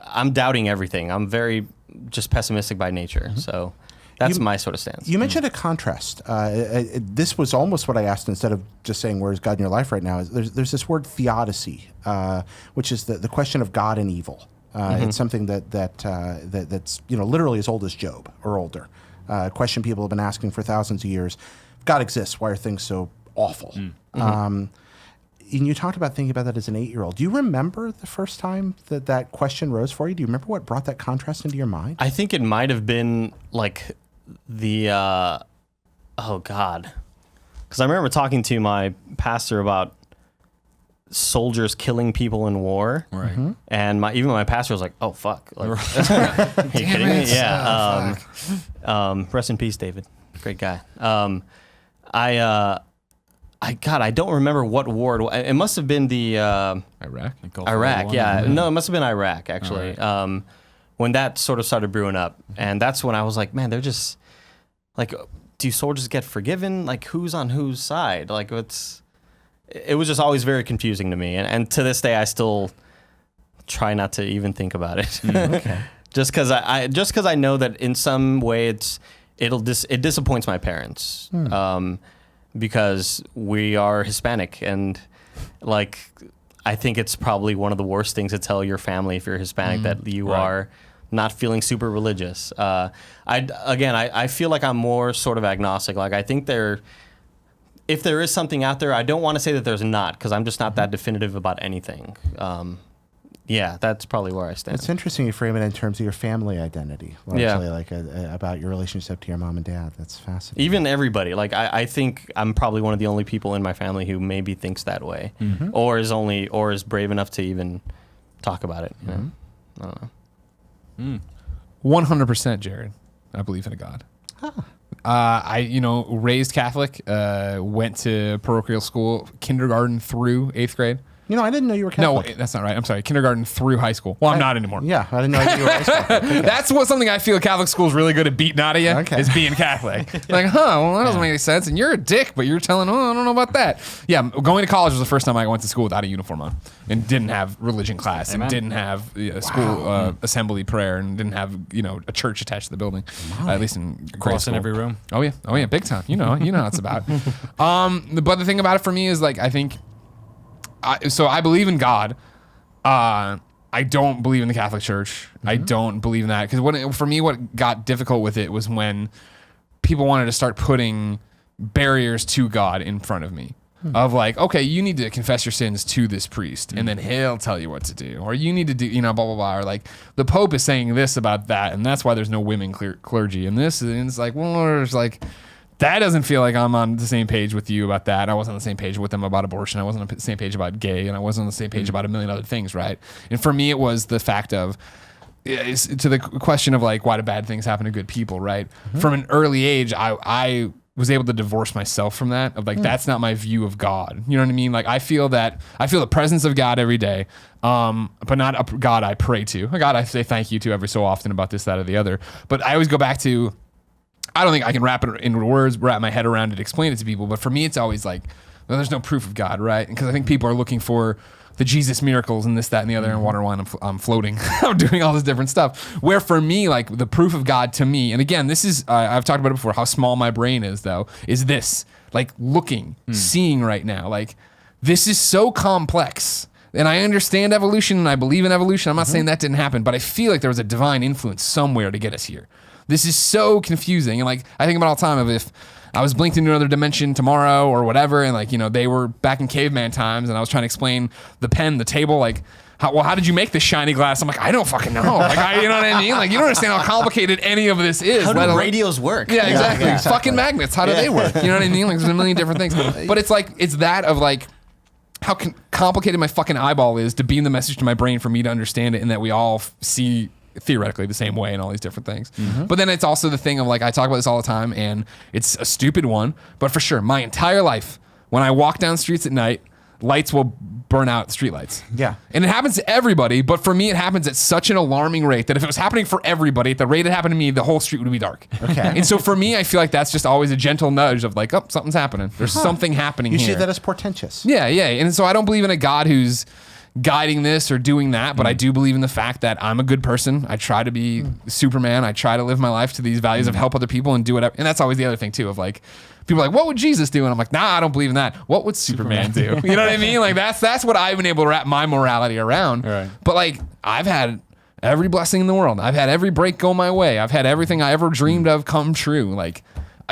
I'm doubting everything. I'm very just pessimistic by nature. So that's my sort of stance. You mentioned a contrast. This was almost what I asked instead of just saying, where's God in your life right now? There's this word theodicy, which is the question of God and evil. It's something that's literally as old as Job or older. A question people have been asking for thousands of years. If God exists, why are things so awful? And you talked about thinking about that as an 8-year-old. Do you remember the first time that question rose for you? Do you remember what brought that contrast into your mind? I think it might have been like the, oh God. Because I remember talking to my pastor about soldiers killing people in war. Right. And even my pastor was like, oh, fuck. Like, are you kidding me? Yeah. Rest in peace, David. Great guy. I don't remember what war it must have been the Iraq. Iraq, yeah. No, it must have been Iraq, actually. Right. When that sort of started brewing up. And that's when I was like, man, they're just, like, do soldiers get forgiven? Like, who's on whose side? Like, it was just always very confusing to me. And to this day, I still try not to even think about it. Okay. Just because I know that in some way it disappoints my parents. Because we are Hispanic, and like I think it's probably one of the worst things to tell your family if you're Hispanic that you are not feeling super religious. I feel like I'm more sort of agnostic. Like I think if there is something out there, I don't want to say that there's not, because I'm just not that definitive about anything. Yeah, that's probably where I stand. It's interesting you frame it in terms of your family identity, largely, like about your relationship to your mom and dad. That's fascinating. Even everybody, like I think I'm probably one of the only people in my family who maybe thinks that way, or is brave enough to even talk about it. You know? I don't know. 100%, Jared. I believe in a God. I raised Catholic, went to parochial school, kindergarten through 8th grade. I didn't know you were Catholic. No, that's not right. I'm sorry. Kindergarten through high school. Well, I'm not anymore. Yeah, I didn't know you were Catholic. Okay. That's something I feel Catholic school is really good at beating out of you, is being Catholic. Like, well, that doesn't make any sense. And you're a dick, but you're telling, I don't know about that. Yeah, going to college was the first time I went to school without a uniform on and didn't have religion class and didn't have school assembly prayer and didn't have, a church attached to the building, at least in grade Cross school. in every room. Oh, yeah, big time. You know how it's about. But the thing about it for me is, like, I think... So I believe in God. I don't believe in the Catholic Church. I don't believe in that, because for me, what got difficult with it was when people wanted to start putting barriers to God in front of me. Of like, okay, you need to confess your sins to this priest, and then he'll tell you what to do, or you need to do, blah blah blah, or like the Pope is saying this about that, and that's why there's no women clergy, and this, and it's like, well, there's like. That doesn't feel like I'm on the same page with you about that. I wasn't on the same page with them about abortion. I wasn't on the same page about gay, and I wasn't on the same page about a million other things, right? And for me, it was the fact of, to the question of like, why do bad things happen to good people, right? From an early age, I was able to divorce myself from that, of like, that's not my view of God. You know what I mean? Like, I feel the presence of God every day, but not a God I pray to. A God I say thank you to every so often about this, that, or the other. But I always go back to, I don't think I can wrap it into words, wrap my head around it, explain it to people. But for me, it's always like well, there's no proof of God, right? Because I think people are looking for the Jesus miracles and this, that, and the other, and water, wine, I'm floating. I'm doing all this different stuff. Where for me, like the proof of God to me, and again, this is, I've talked about it before, how small my brain is though, is this, like looking, seeing right now. Like this is so complex. And I understand evolution and I believe in evolution. I'm not saying that didn't happen, but I feel like there was a divine influence somewhere to get us here. This is so confusing. And like, I think about all the time of if I was blinked into another dimension tomorrow or whatever, and like, you know, they were back in caveman times and I was trying to explain the pen, the table, like, how did you make this shiny glass? I'm like, I don't fucking know. Like, you know what I mean? Like, you don't understand how complicated any of this is. How do radios work? Yeah, exactly. Yeah, exactly. Fucking magnets. How do they work? You know what I mean? Like, there's a million different things. But it's like, it's that of like, how complicated my fucking eyeball is to beam the message to my brain for me to understand it, and that we all see theoretically the same way and all these different things. But then it's also the thing of like, I talk about this all the time and it's a stupid one, but for sure, my entire life, when I walk down streets at night, lights will burn out street lights. Yeah. And it happens to everybody, but for me, it happens at such an alarming rate that if it was happening for everybody at the rate it happened to me, the whole street would be dark. Okay. And so for me, I feel like that's just always a gentle nudge of like, oh, something's happening. There's something happening You here. see that as portentous. Yeah. And so I don't believe in a God who's guiding this or doing that, but I do believe in the fact that I'm a good person. I try to be Superman. I try to live my life to these values of help other people and do whatever. And that's always the other thing too of like, people are like, what would Jesus do? And I'm like, nah, I don't believe in that. What would Superman do? You know what I mean? Like that's what I've been able to wrap my morality around. Right. But like, I've had every blessing in the world. I've had every break go my way. I've had everything I ever dreamed of come true. Like,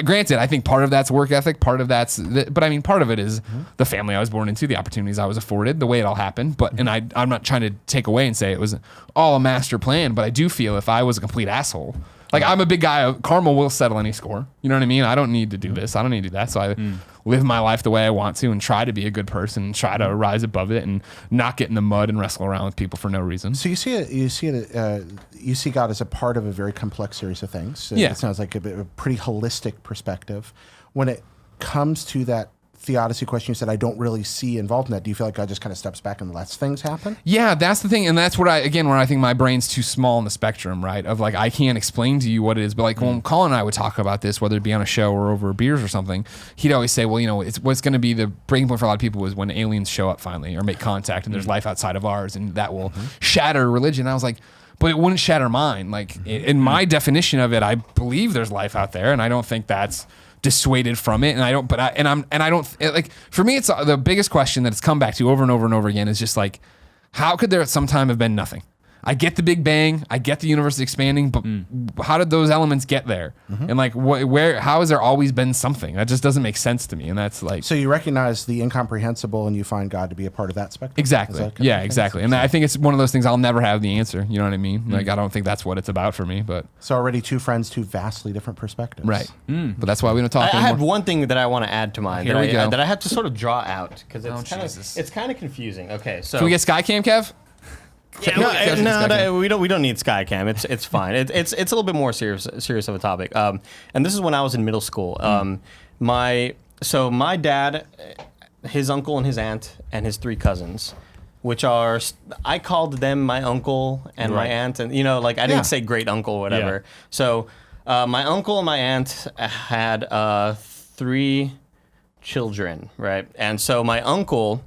granted, I think part of that's work ethic, part of that's, but I mean, part of it is the family I was born into, the opportunities I was afforded, the way it all happened. But, and I'm not trying to take away and say it was all a master plan, but I do feel if I was a complete asshole, like I'm a big guy, karma will settle any score. You know what I mean? I don't need to do this. I don't need to do that. So I live my life the way I want to and try to be a good person and try to rise above it and not get in the mud and wrestle around with people for no reason. So you see God as a part of a very complex series of things. Yeah. It sounds like a pretty holistic perspective. When it comes to that theodicy question, you said I don't really see involved in that. Do you feel like God just kind of steps back and lets things happen? Yeah, that's the thing. And that's what where I think my brain's too small in the spectrum, right? Of like, I can't explain to you what it is. But like when Colin and I would talk about this, whether it be on a show or over beers or something, he'd always say, well, you know, it's what's going to be the breaking point for a lot of people is when aliens show up finally or make contact and there's life outside of ours and that will shatter religion. And I was like, but it wouldn't shatter mine. Like in my definition of it, I believe there's life out there and I don't think that's dissuaded from it, and I don't. Like for me, it's the biggest question that it's come back to over and over and over again is just like, how could there at some time have been nothing? I get the Big Bang, I get the universe expanding, but how did those elements get there? And like, how has there always been something? That just doesn't make sense to me. And that's like, so you recognize the incomprehensible, and you find God to be a part of that spectrum. Exactly. Yeah, exactly. And I think it's one of those things I'll never have the answer. You know what I mean? Like, I don't think that's what it's about for me. But so already two friends, two vastly different perspectives. Right. But that's why we don't talk I anymore. have one thing that I want to add to mine Here we go. that I have to sort of draw out because Jesus. it's kind of confusing. Okay, so Can we get Skycam, Kev? No, we don't need Skycam. It's fine. It's a little bit more serious of a topic. And this is when I was in middle school. My dad, his uncle and his aunt and his three cousins, which are I called them my uncle and my aunt, and I didn't say great uncle or whatever. Yeah. So my uncle and my aunt had 3 children, right? And so my uncle.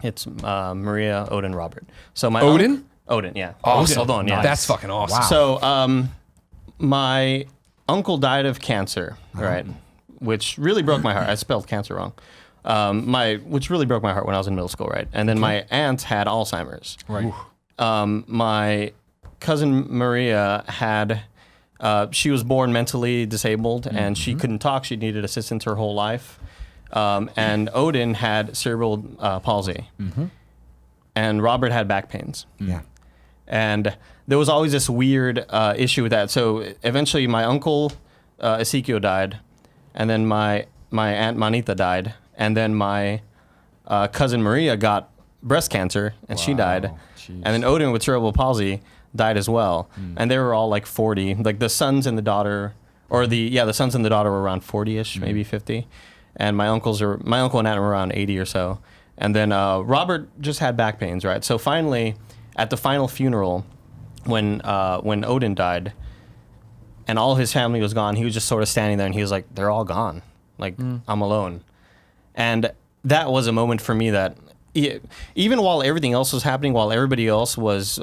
It's Maria, Odin, Robert. So my Odin? Odin, yeah. Awesome. Hold on, yeah. That's fucking awesome. Wow. So my uncle died of cancer, right? Which really broke my heart. I spelled cancer wrong. Which really broke my heart when I was in middle school, right? And then my aunt had Alzheimer's. Right. My cousin Maria had. She was born mentally disabled, and she couldn't talk. She needed assistance her whole life. And Odin had cerebral palsy, and Robert had back pains. Yeah. And there was always this weird issue with that. So eventually, my uncle Ezekiel died, and then my aunt Manita died, and then my cousin Maria got breast cancer, and she died. Jeez. And then Odin with cerebral palsy died as well, and they were all like 40. Like the sons and the daughter, the sons and the daughter were around 40ish, maybe 50. And my uncle and aunt were around 80 or so. And then Robert just had back pains, right? So finally, at the final funeral, when Odin died, and all his family was gone, he was just sort of standing there, and he was like, "They're all gone. Like I'm alone." And that was a moment for me that even while everything else was happening, while everybody else was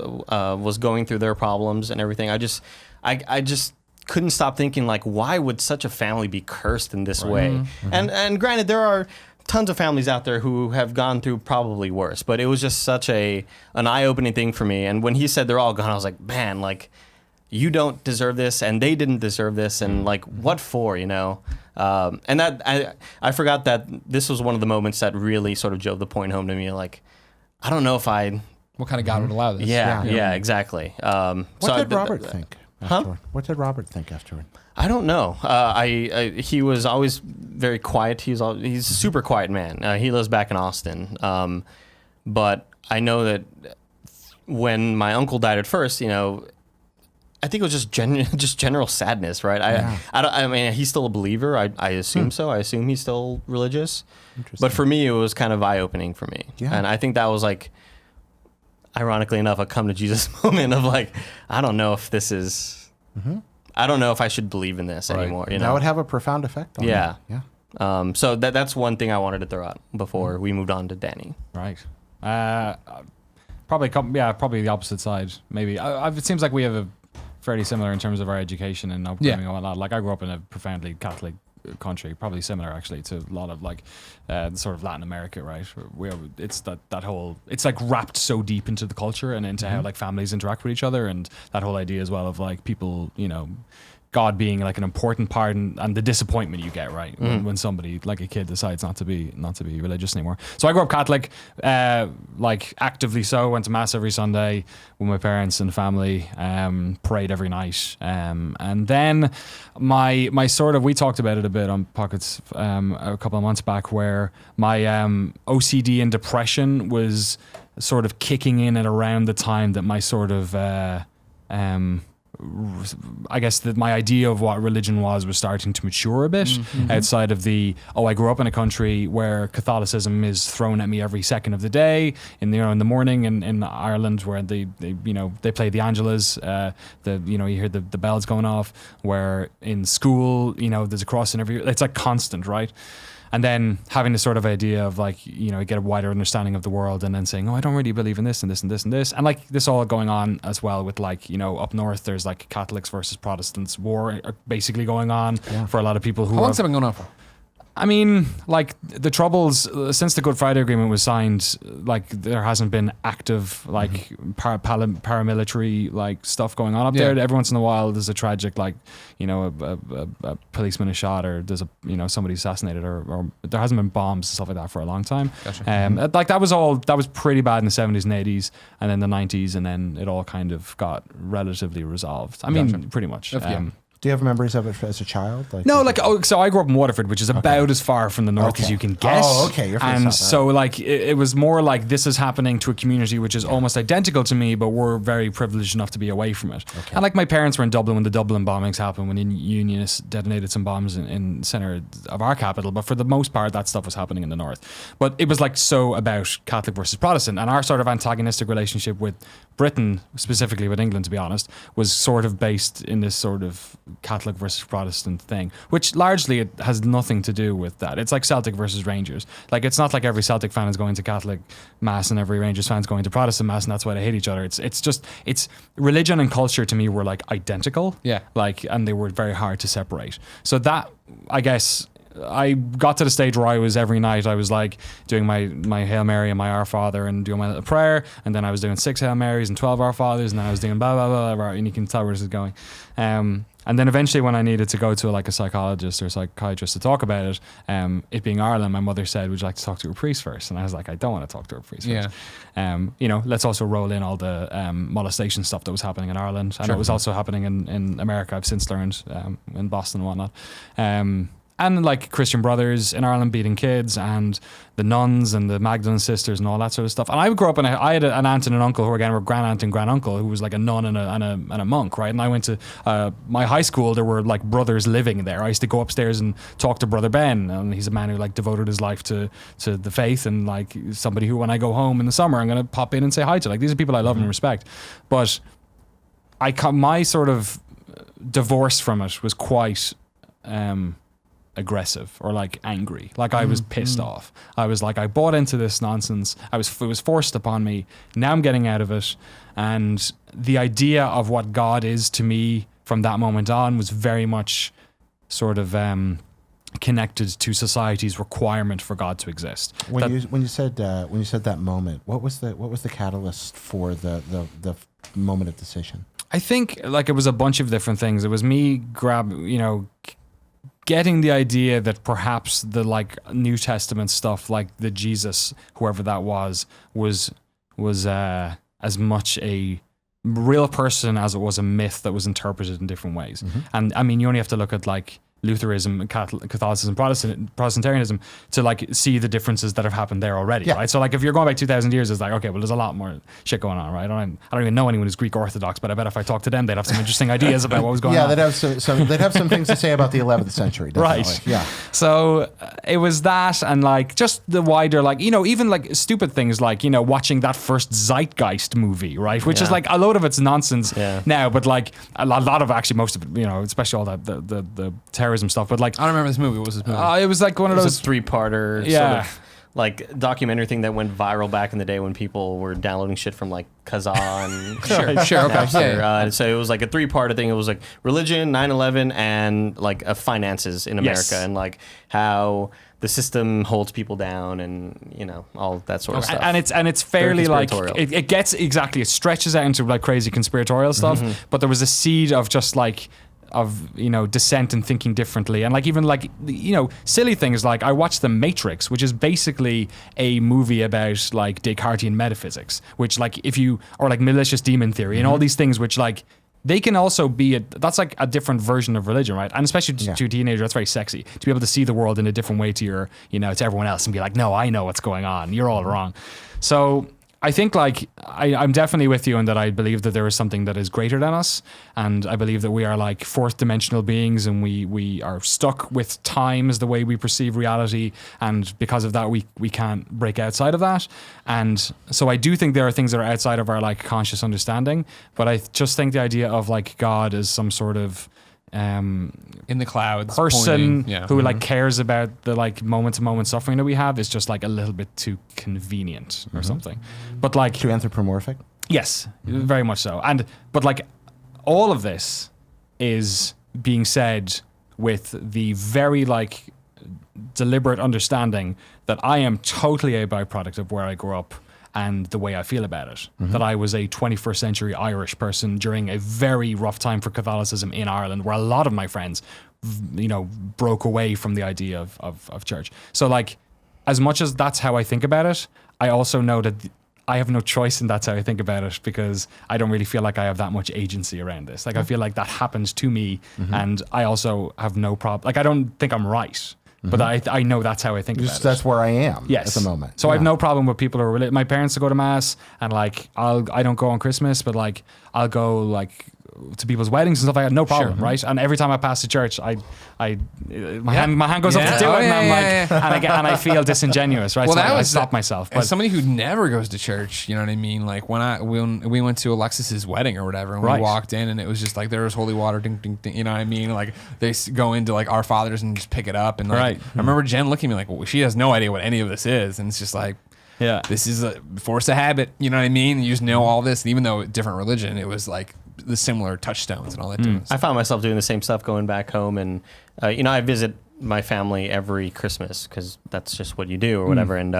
going through their problems and everything, I just couldn't stop thinking, like, why would such a family be cursed in this way? And granted, there are tons of families out there who have gone through probably worse, but it was just such an eye-opening thing for me. And when he said they're all gone, I was like, man, like, you don't deserve this, and they didn't deserve this, and like, what for, you know? And that I forgot that this was one of the moments that really sort of drove the point home to me. Like, I don't know if what kind of God would allow this? Yeah, exactly. What did Robert think? Afterward? What did Robert think afterward? I don't know. He was always very quiet. He's a super quiet man. He lives back in Austin. But I know that when my uncle died at first, you know, I think it was just general sadness, right? I mean, he's still a believer. I assume so. I assume he's still religious. But for me, it was kind of eye-opening for me. Yeah. And I think that was like, ironically enough, a come to Jesus moment of like, I don't know if this is, I don't know if I should believe in this anymore. You know, that would have a profound effect on you. Yeah. So that's one thing I wanted to throw out before we moved on to Danny. Right. Probably the opposite side. Maybe it seems like we have a fairly similar in terms of our education and upbringing and whatnot. Like, I grew up in a profoundly Catholic country, probably similar actually to a lot of like sort of Latin America, right? Where it's that whole, it's like wrapped so deep into the culture and into how like families interact with each other, and that whole idea as well of like people, you know, God being like an important part, and the disappointment you get, right, when somebody like a kid decides not to be religious anymore. So I grew up Catholic, like actively so. Went to mass every Sunday with my parents and family, prayed every night, and then my sort of, we talked about it a bit on Pockets a couple of months back, where my OCD and depression was sort of kicking in at around the time that my sort of I guess that my idea of what religion was starting to mature a bit, outside of I grew up in a country where Catholicism is thrown at me every second of the day, in the morning in Ireland, where they play the Angelas, you hear the bells going off, where in school, there's a cross in every, it's like constant, right? And then having this sort of idea of like, get a wider understanding of the world, and then saying, I don't really believe in this and this and this and this. And like this all going on as well with like, up north, there's like Catholics versus Protestants war basically going on for a lot of people who How long's that been going on for? I mean, like the Troubles, since the Good Friday Agreement was signed, like there hasn't been active like paramilitary like stuff going on up there. Every once in a while there's a tragic like, a policeman is shot, or there's somebody assassinated, or there hasn't been bombs and stuff like that for a long time. Gotcha. Like that was pretty bad in the 70s and 80s, and then the 90s, and then it all kind of got relatively resolved. I mean, pretty much. Do you have memories of it as a child? So I grew up in Waterford, which is about as far from the north as you can get. Oh, okay. You're and so like it was more like this is happening to a community which is almost identical to me, but we're very privileged enough to be away from it. Okay. And like my parents were in Dublin when the Dublin bombings happened, when the Unionists detonated some bombs in the centre of our capital. But for the most part, that stuff was happening in the north. But it was like so about Catholic versus Protestant, and our sort of antagonistic relationship with Britain, specifically with England, to be honest, was sort of based in this sort of Catholic versus Protestant thing, which largely it has nothing to do with that. It's like Celtic versus Rangers. Like, it's not like every Celtic fan is going to Catholic mass and every Rangers fan is going to Protestant mass, and that's why they hate each other. It's religion and culture to me were like identical. Yeah. Like, and they were very hard to separate. So that, I guess, I got to the stage where I was every night I was like doing my Hail Mary and my Our Father and doing my little prayer, and then I was doing 6 Hail Marys and 12 Our Fathers, and then I was doing blah blah blah, blah, and you can tell where this is going. And then eventually when I needed to go to like a psychologist or a psychiatrist to talk about it, it being Ireland, my mother said, would you like to talk to a priest first? And I was like, I don't want to talk to a priest first. Let's also roll in all the molestation stuff that was happening in Ireland. And it was also happening in America, I've since learned, in Boston and whatnot. And like Christian Brothers in Ireland beating kids, and the nuns and the Magdalene sisters and all that sort of stuff. And I grew up and I had an aunt and an uncle who again were grand aunt and grand uncle, who was like a nun and a monk, right? And I went to my high school. There were like brothers living there. I used to go upstairs and talk to Brother Ben, and he's a man who like devoted his life to the faith, and like somebody who when I go home in the summer I'm gonna pop in and say hi to. Like, these are people I love and respect. But my sort of divorce from it was quite aggressive or like angry. Like I was pissed off. I was like, I bought into this nonsense. It was forced upon me. Now I'm getting out of it. And the idea of what God is to me from that moment on was very much sort of connected to society's requirement for God to exist. When you said that moment, what was the catalyst for the moment of decision? I think like it was a bunch of different things. It was me getting the idea that perhaps the like New Testament stuff, like the Jesus, whoever that was as much a real person as it was a myth that was interpreted in different ways. And I mean, you only have to look at like Lutheranism, Catholicism, Protestantarism to like see the differences that have happened there already, right? So like if you're going back 2,000 years, it's like, okay, well there's a lot more shit going on, right? I don't even know anyone who's Greek Orthodox, but I bet if I talked to them, they'd have some interesting ideas about what was going on. Yeah, they'd have some things to say about the 11th century, definitely. Right. Yeah. So it was that, and like just the wider, like, even like stupid things like, watching that first Zeitgeist movie, right? Which is like a load of it's nonsense now, but like a lot of actually most of it, especially all that the terrorism stuff. But like, I don't remember this movie. What was this movie? it was like one of those a 3-parter sort of like documentary thing that went viral back in the day when people were downloading shit from like Kazaa and Sure, okay. Napster. So it was like a 3-parter thing. It was like religion, 9/11, and like finances in America, and like how the system holds people down, and all that sort of stuff. And it's fairly like it stretches out into like crazy conspiratorial stuff. But there was a seed of just like dissent and thinking differently, and like even like silly things like I watched The Matrix, which is basically a movie about like Descartesian metaphysics, which like or like malicious demon theory and all these things, which like they can also be that's like a different version of religion, right? And especially to a teenager, that's very sexy to be able to see the world in a different way to your to everyone else and be like, no, I know what's going on, you're all wrong. So I think like I'm definitely with you in that I believe that there is something that is greater than us, and I believe that we are like fourth dimensional beings, and we are stuck with time as the way we perceive reality, and because of that we can't break outside of that. And so I do think there are things that are outside of our like conscious understanding, but I just think the idea of like God as some sort of in the clouds person who like cares about the like moment to moment suffering that we have is just like a little bit too convenient or something. But like Too anthropomorphic? Yes, very much so. But like all of this is being said with the very like deliberate understanding that I am totally a byproduct of where I grew up and the way I feel about it. That I was a 21st century Irish person during a very rough time for Catholicism in Ireland, where a lot of my friends, broke away from the idea of church. So like, as much as that's how I think about it, I also know that I have no choice in that's how I think about it, because I don't really feel like I have that much agency around this. Like I feel like that happens to me, and I also have no problem. Like I don't think I'm right. But I know that's how I think about it. That's where I am at the moment. So I have no problem with people who are religious. My parents go to mass, and like I don't go on Christmas, but like I'll go like to people's weddings and stuff. I had no problem, right? And every time I pass the church, my hand goes up to do it, and I'm like, and I feel disingenuous, right? Well, so I stop myself. But as somebody who never goes to church, you know what I mean? Like when we went to Alexis's wedding or whatever, and we walked in, and it was just like there was holy water, ding ding ding. You know what I mean? Like they go into like Our Fathers and just pick it up, and like I remember Jen looking at me like, well, she has no idea what any of this is, and it's just like. Yeah, this is a force of habit. You know what I mean? You just know all this, and even though different religion, it was like the similar touchstones and all that. I found myself doing the same stuff going back home, and I visit my family every Christmas because that's just what you do or whatever. And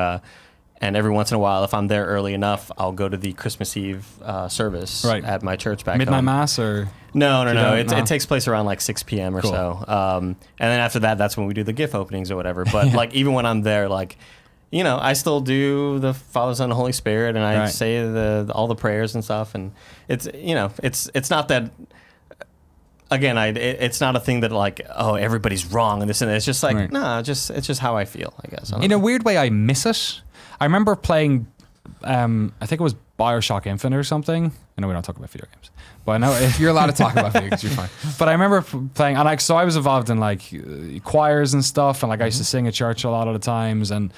every once in a while, if I'm there early enough, I'll go to the Christmas Eve service at my church back midnight home. mass or no. It takes place around like 6 p.m. or so, and then after that, that's when we do the gift openings or whatever. But like even when I'm there, like. I still do the Father, Son, and Holy Spirit, and I say all the prayers and stuff, and it's it's not that. Again, it's not a thing that like everybody's wrong and this and that. It's just like it's just how I feel, I guess. In a weird way, I miss it. I remember playing, I think it was BioShock Infinite or something. I know we don't talk about video games, but I know you're allowed to talk about video games. You're fine. But I remember playing, and so I was involved in like choirs and stuff, and like I used to sing at church a lot of the times, and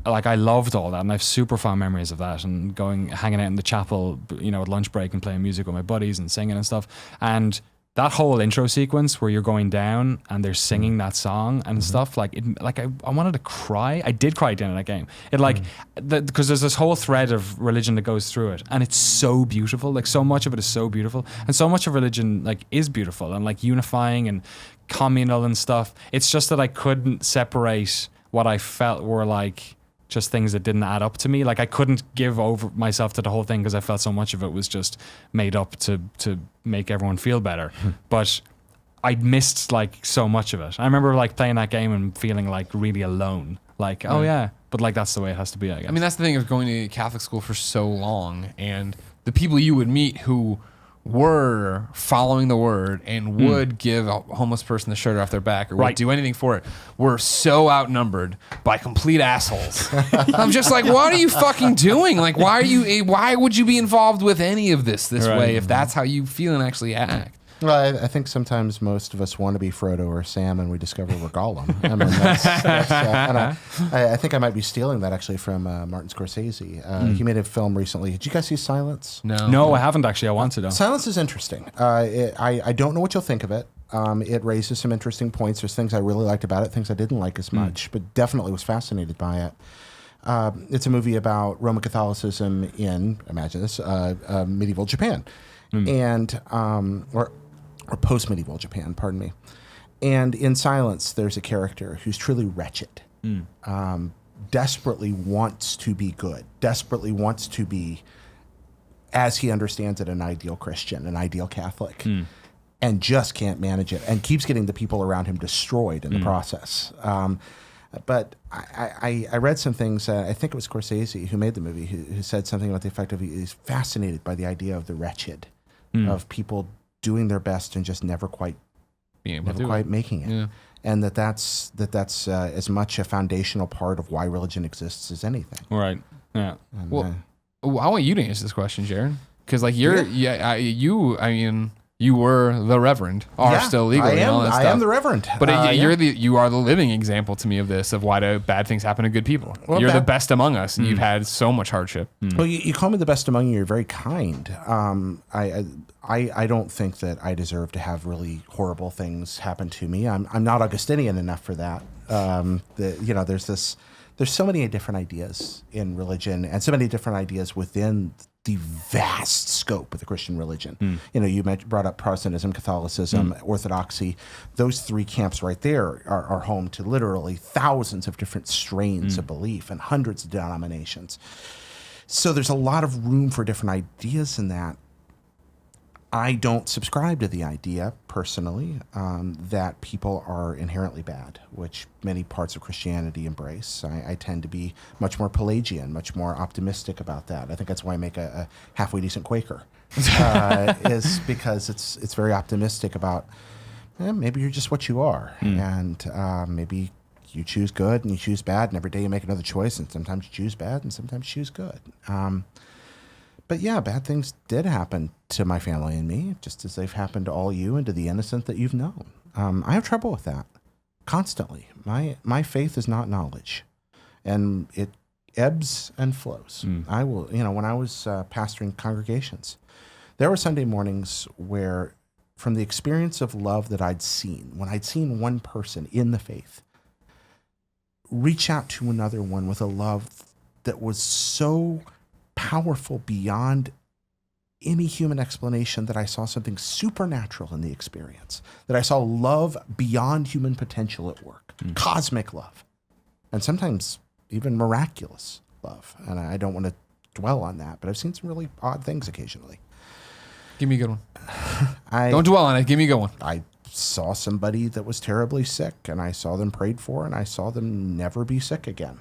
like I loved all that, and I have super fond memories of that, and hanging out in the chapel, at lunch break and playing music with my buddies and singing and stuff. And that whole intro sequence where you're going down and they're singing that song and stuff, like I wanted to cry. I did cry at the end of that game. It because there's this whole thread of religion that goes through it, and it's so beautiful. Like so much of it is so beautiful, and so much of religion like is beautiful and like unifying and communal and stuff. It's just that I couldn't separate what I felt were like just things that didn't add up to me. Like I couldn't give over myself to the whole thing because I felt so much of it was just made up to make everyone feel better. But I missed like so much of it. I remember like playing that game and feeling like really alone. Like, oh yeah, but like that's the way it has to be, I guess. I mean, that's the thing of going to Catholic school for so long, and the people you would meet who were following the word and would give a homeless person the shirt off their back or would do anything for it were so outnumbered by complete assholes. I'm just like, what are you fucking doing? Like, why would you be involved with any of this way if that's how you feel and actually act? Well, I think sometimes most of us want to be Frodo or Sam, and we discover we're Gollum. I mean, and I think I might be stealing that actually from Martin Scorsese. He made a film recently. Did you guys see Silence? No, I haven't actually. I want to though. Silence is interesting. I don't know what you'll think of it. It raises some interesting points. There's things I really liked about it, things I didn't like as much, but definitely was fascinated by it. It's a movie about Roman Catholicism in, imagine this, medieval Japan, and or post-medieval Japan, pardon me. And in Silence, there's a character who's truly wretched, desperately wants to be good, desperately wants to be, as he understands it, an ideal Christian, an ideal Catholic, and just can't manage it, and keeps getting the people around him destroyed in the process. But I read some things, I think it was Scorsese who made the movie, who said something about the effect of he's fascinated by the idea of the wretched, of people doing their best and just never quite making it. Yeah. And that's as much a foundational part of why religion exists as anything. Right. Yeah. And, well, I want you to answer this question, Jared, because like you were the Reverend, still legally and all that stuff. I am the Reverend. But you are the living example to me of this, of why do bad things happen to good people. Well, you're the best among us, and you've had so much hardship. Well, you call me the best among you. You're very kind. I don't think that I deserve to have really horrible things happen to me. I'm not Augustinian enough for that. There's so many different ideas in religion, and so many different ideas within the vast scope of the Christian religion. You brought up Protestantism, Catholicism, Orthodoxy. Those three camps right there are home to literally thousands of different strains of belief and hundreds of denominations. So there's a lot of room for different ideas in that. I don't subscribe to the idea, personally, that people are inherently bad, which many parts of Christianity embrace. I tend to be much more Pelagian, much more optimistic about that. I think that's why I make a halfway decent Quaker, is because it's very optimistic about maybe you're just what you are, and maybe you choose good and you choose bad, and every day you make another choice, and sometimes you choose bad and sometimes you choose good. But yeah, bad things did happen to my family and me, just as they've happened to all you and to the innocent that you've known. I have trouble with that constantly. My faith is not knowledge, and it ebbs and flows. I will, when I was pastoring congregations, there were Sunday mornings where, from the experience of love that I'd seen, when I'd seen one person in the faith reach out to another one with a love that was so powerful beyond any human explanation, that I saw something supernatural in the experience, that I saw love beyond human potential at work, cosmic love, and sometimes even miraculous love. And I don't want to dwell on that, but I've seen some really odd things occasionally. Give me a good one. Don't dwell on it. Give me a good one. I saw somebody that was terribly sick, and I saw them prayed for, and I saw them never be sick again.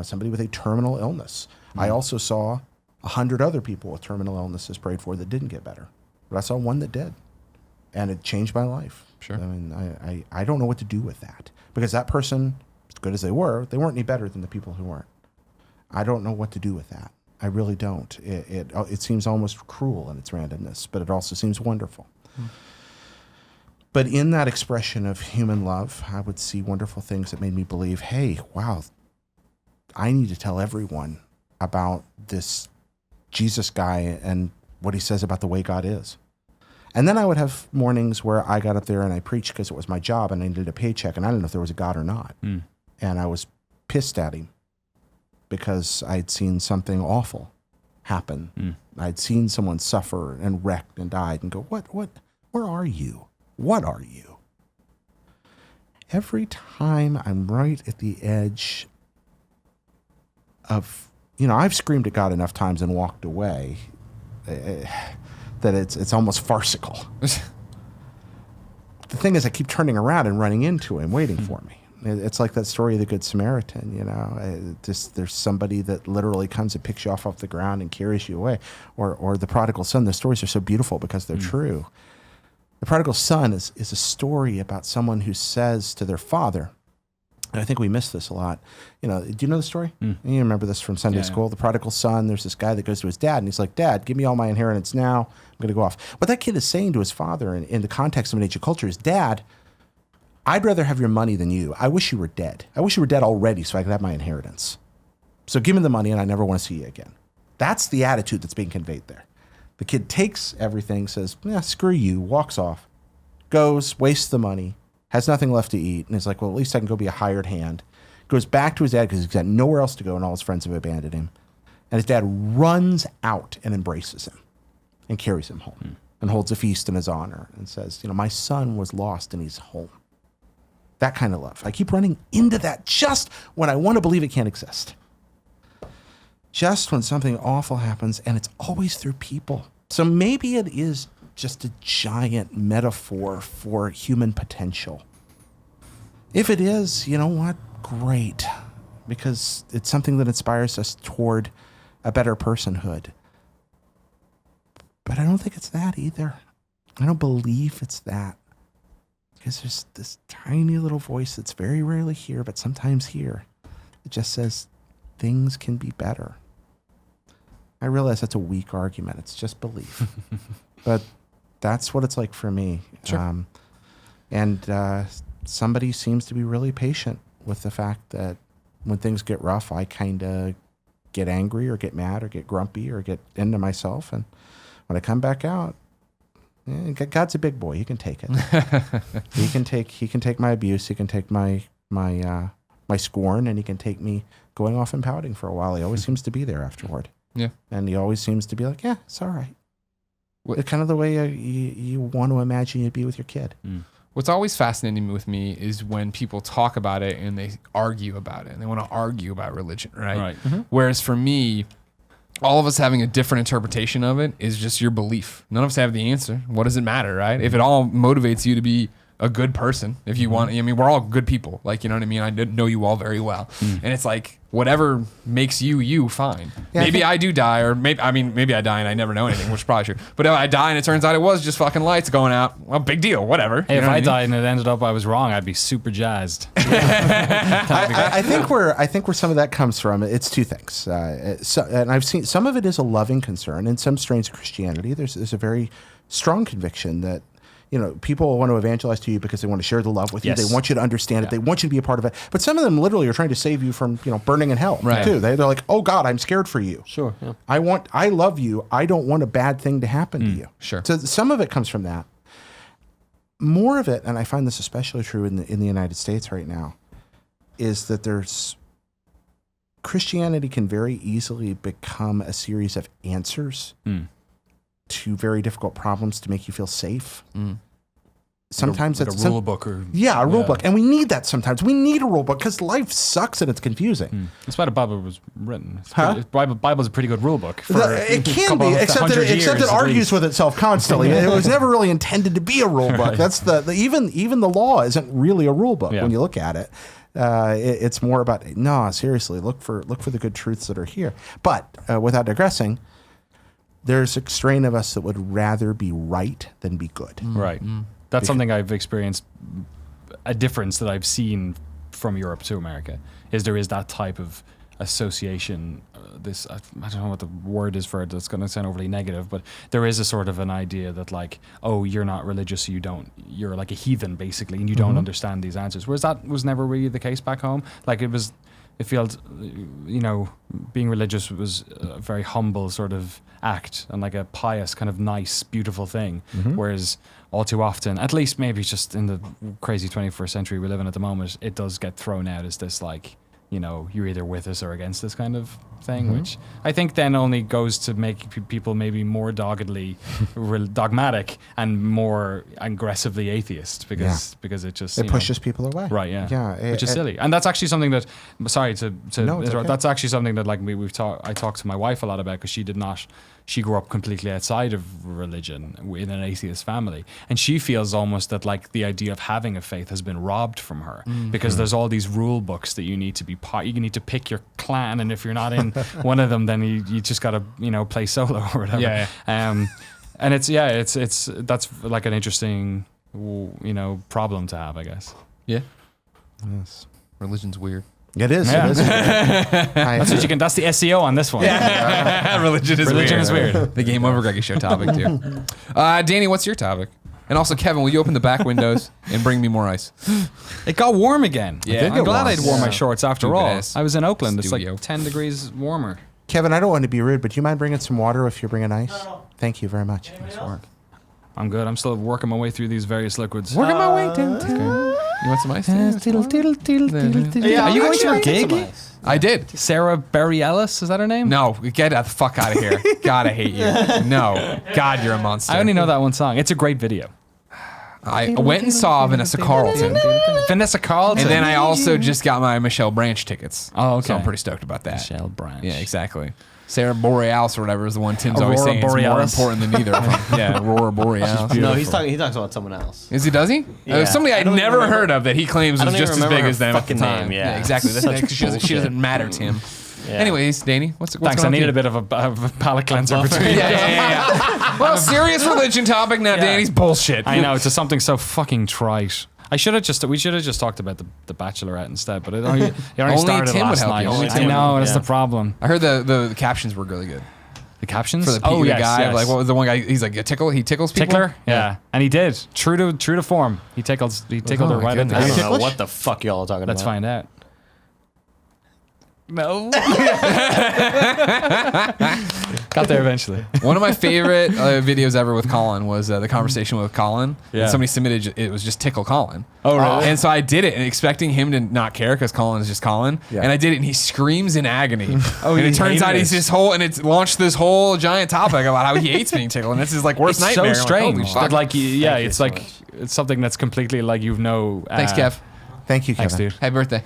Somebody with a terminal illness. I also saw 100 other people with terminal illnesses prayed for that didn't get better. But I saw one that did, and it changed my life. Sure. I mean, I don't know what to do with that, because that person, as good as they weren't any better than the people who weren't. I don't know what to do with that. I really don't. It seems almost cruel in its randomness, but it also seems wonderful. But in that expression of human love, I would see wonderful things that made me believe, hey, wow, I need to tell everyone about this Jesus guy and what he says about the way God is. And then I would have mornings where I got up there and I preached because it was my job and I needed a paycheck and I didn't know if there was a God or not. And I was pissed at him because I'd seen something awful happen. I'd seen someone suffer and wrecked and died and go, where are you? What are you? Every time I'm right at the edge of, I've screamed at God enough times and walked away that it's almost farcical. The thing is, I keep turning around and running into him, waiting for me. It's like that story of the Good Samaritan, there's somebody that literally comes and picks you off the ground and carries you away. Or the prodigal son. The stories are so beautiful because they're true. The prodigal son is a story about someone who says to their father, and I think we miss this a lot. Do you know the story? You remember this from Sunday school? The prodigal son, there's this guy that goes to his dad, and he's like, Dad, give me all my inheritance now. I'm going to go off. What that kid is saying to his father in the context of an ancient culture is, Dad, I'd rather have your money than you. I wish you were dead. I wish you were dead already so I could have my inheritance. So give me the money, and I never want to see you again. That's the attitude that's being conveyed there. The kid takes everything, says, screw you, walks off, goes, wastes the money, has nothing left to eat, and is like, well, at least I can go be a hired hand. Goes back to his dad because he's got nowhere else to go and all his friends have abandoned him. And his dad runs out and embraces him and carries him home and holds a feast in his honor and says, my son was lost and he's home. That kind of love. I keep running into that just when I want to believe it can't exist. Just when something awful happens, and it's always through people. So maybe it is just a giant metaphor for human potential. If it is, you know what? Great. Because it's something that inspires us toward a better personhood. But I don't think it's that either. I don't believe it's that. Because there's this tiny little voice that's very rarely here, but sometimes here. It just says, things can be better. I realize that's a weak argument. It's just belief. But that's what it's like for me. Sure. Somebody seems to be really patient with the fact that when things get rough, I kind of get angry or get mad or get grumpy or get into myself. And when I come back out, God's a big boy. He can take it. He can take my abuse. He can take my scorn, and he can take me going off and pouting for a while. He always seems to be there afterward. Yeah. And he always seems to be like, yeah, it's all right. It's kind of the way you want to imagine you'd be with your kid. What's always fascinating with me is when people talk about it and they argue about it, and they want to argue about religion, right? Whereas for me, all of us having a different interpretation of it is just your belief. None of us have the answer. What does it matter, right? If it all motivates you to be a good person, if you want, we're all good people. Like, you know what I mean? I know you all very well. And it's like, whatever makes you, fine. Yeah, maybe I do die, or maybe I die and I never know anything, which is probably true. But if I die and it turns out it was just fucking lights going out, well, big deal, whatever. Hey, if I died and it ended up I was wrong, I'd be super jazzed. I think where some of that comes from, it's two things. And I've seen some of it is a loving concern. In some strains of Christianity, there's a very strong conviction that, people want to evangelize to you because they want to share the love with you. Yes. They want you to understand it. They want you to be a part of it. But some of them literally are trying to save you from, burning in hell too. They're like, oh God, I'm scared for you. Sure. Yeah. I love you. I don't want a bad thing to happen to you. Sure. So some of it comes from that. More of it, and I find this especially true in the United States right now, is that Christianity can very easily become a series of answers to very difficult problems to make you feel safe. Sometimes like it's a rule book or a rule book, and we need that sometimes. We need a rule book because life sucks and it's confusing. That's why the Bible was written. Huh? Bible's a pretty good rule book. It can be, except it argues with itself constantly. It was never really intended to be a rule book. That's even the law isn't really a rule book when you look at it. It's more about seriously, look for the good truths that are here. But without digressing, there's a strain of us that would rather be right than be good. Right. That's something I've experienced, a difference that I've seen from Europe to America, is there is that type of association, I don't know what the word is for it, that's going to sound overly negative, but there is a sort of an idea that like, oh, you're not religious, so you're like a heathen basically, and you don't understand these answers. Whereas that was never really the case back home. Like it was it feels, being religious was a very humble sort of act and like a pious kind of nice, beautiful thing. Whereas all too often, at least maybe just in the crazy 21st century we live in at the moment, it does get thrown out as this like, you're either with us or against this kind of thing, which I think then only goes to make people maybe more doggedly dogmatic and more aggressively atheist because it just It pushes people away. right, yeah, Yeah, which is silly. And that's actually something that, sorry to No, it's interrupt, okay. that's actually something that like I talked to my wife a lot about because she grew up completely outside of religion in an atheist family, and she feels almost that like the idea of having a faith has been robbed from her because there's all these rule books that you need to be part. You need to pick your clan, and if you're not in one of them, then you just gotta play solo or whatever. Yeah. And it's that's like an interesting problem to have, I guess. Yeah. Yes. Religion's weird. It is. Yeah. It is. That's what you can. That's the SEO on this one. Religion is Religion weird. is weird. The Game Over Greggy show topic too. Danny, what's your topic? And also, Kevin, will you open the back windows and bring me more ice? It got warm again. Yeah. I'm glad I'd worn my Yeah. shorts after Stupid all. ass I was in Oakland. It's studio. like 10 degrees warmer. Kevin, I don't want to be rude, but do you mind bringing some water if you're bringing ice? No. Thank you very much. Anybody else? I'm good. I'm still working my way through these various liquids. Working my way downtown. You want some ice? Yeah, Are you going to a gig? I did. Sarah Barry Ellis, is that her name? No, get the fuck out of here. God, I hate you. No. God, you're a monster. I only know that one song. It's a great video. I went and saw Vanessa Carlton. Vanessa Carlton. And then I also just got my Michelle Branch tickets. Oh, okay. So I'm pretty stoked about that. Michelle Branch. Yeah, exactly. Sarah Borealis or whatever is the one Tim's always Aurora saying is more Borealis. important than either of them. Yeah, Aurora Borealis. No, he talks about someone else. Is he? Does he? Yeah. Somebody I I'd don't never even remember- heard of that he claims I was don't even just as remember big her as them at the fucking time. name, yeah. exactly. That's Such she doesn't matter to him. Yeah. Anyways, Danny, what's Thanks. going I on needed with a bit of a palate cleanser between. yeah. Well, serious religion topic now. Yeah. Danny's bullshit. I know, it's just something so fucking trite. We should have just talked about the Bachelorette instead, but it only started Tim would last help night. you. Only I Tim know, would, that's yeah. the problem. I heard the captions were really good The captions for the guy. Like, what was the one guy? He's like a tickle. He tickles people. Tickler? Yeah. And he did. True to form. He tickled Oh, her my right in goodness. there. I don't know what the fuck y'all are talking Let's about. find out. No. Got there eventually. One of my favorite videos ever with Colin was the conversation with Colin. Yeah. And somebody submitted it was just tickle Colin. Oh, really? And so I did it, and expecting him to not care because Colin is just Colin. Yeah. And I did it, and he screams in agony. Oh, and he it turns hated out he's it. this whole, and it's launched this whole giant topic about how he hates being tickled, and this is like worst It's nightmare. so I'm strange. Like, holy But fuck. like, yeah, Thank you it's so like much. it's something that's completely like Thanks, Kev. Thank you, Kevin. Thanks, dude. Happy birthday.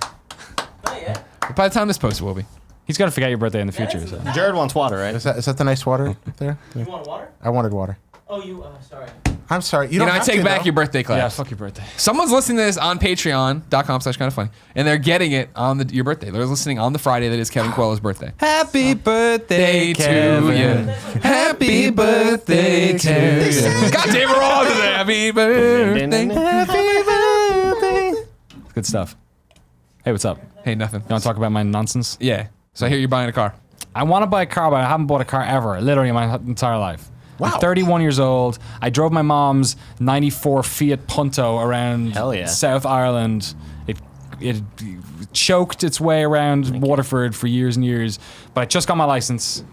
Not yet. By the time this post will be. He's got to forget your birthday in the future. So. Jared wants water, right? Is that the nice water there? You want water? I wanted water. Oh, you. Sorry. I'm sorry. You know, I take back your birthday class. Yeah, fuck your birthday. Someone's listening to this on patreon.com/kindafunny, and they're getting it on your birthday. They're listening on the Friday that is Kevin Coelho's birthday. Happy birthday, you. Happy birthday to you. God damn, we're all today. Happy birthday. Happy birthday. Good stuff. Hey, what's up? Hey, nothing. You want to talk about my nonsense? Yeah. So I hear you're buying a car. I want to buy a car, but I haven't bought a car ever, literally my entire life. Wow. I'm 31 years old. I drove my mom's 94 Fiat Punto around Hell yeah. South Ireland. It choked its way around Waterford for years and years, but I just got my license,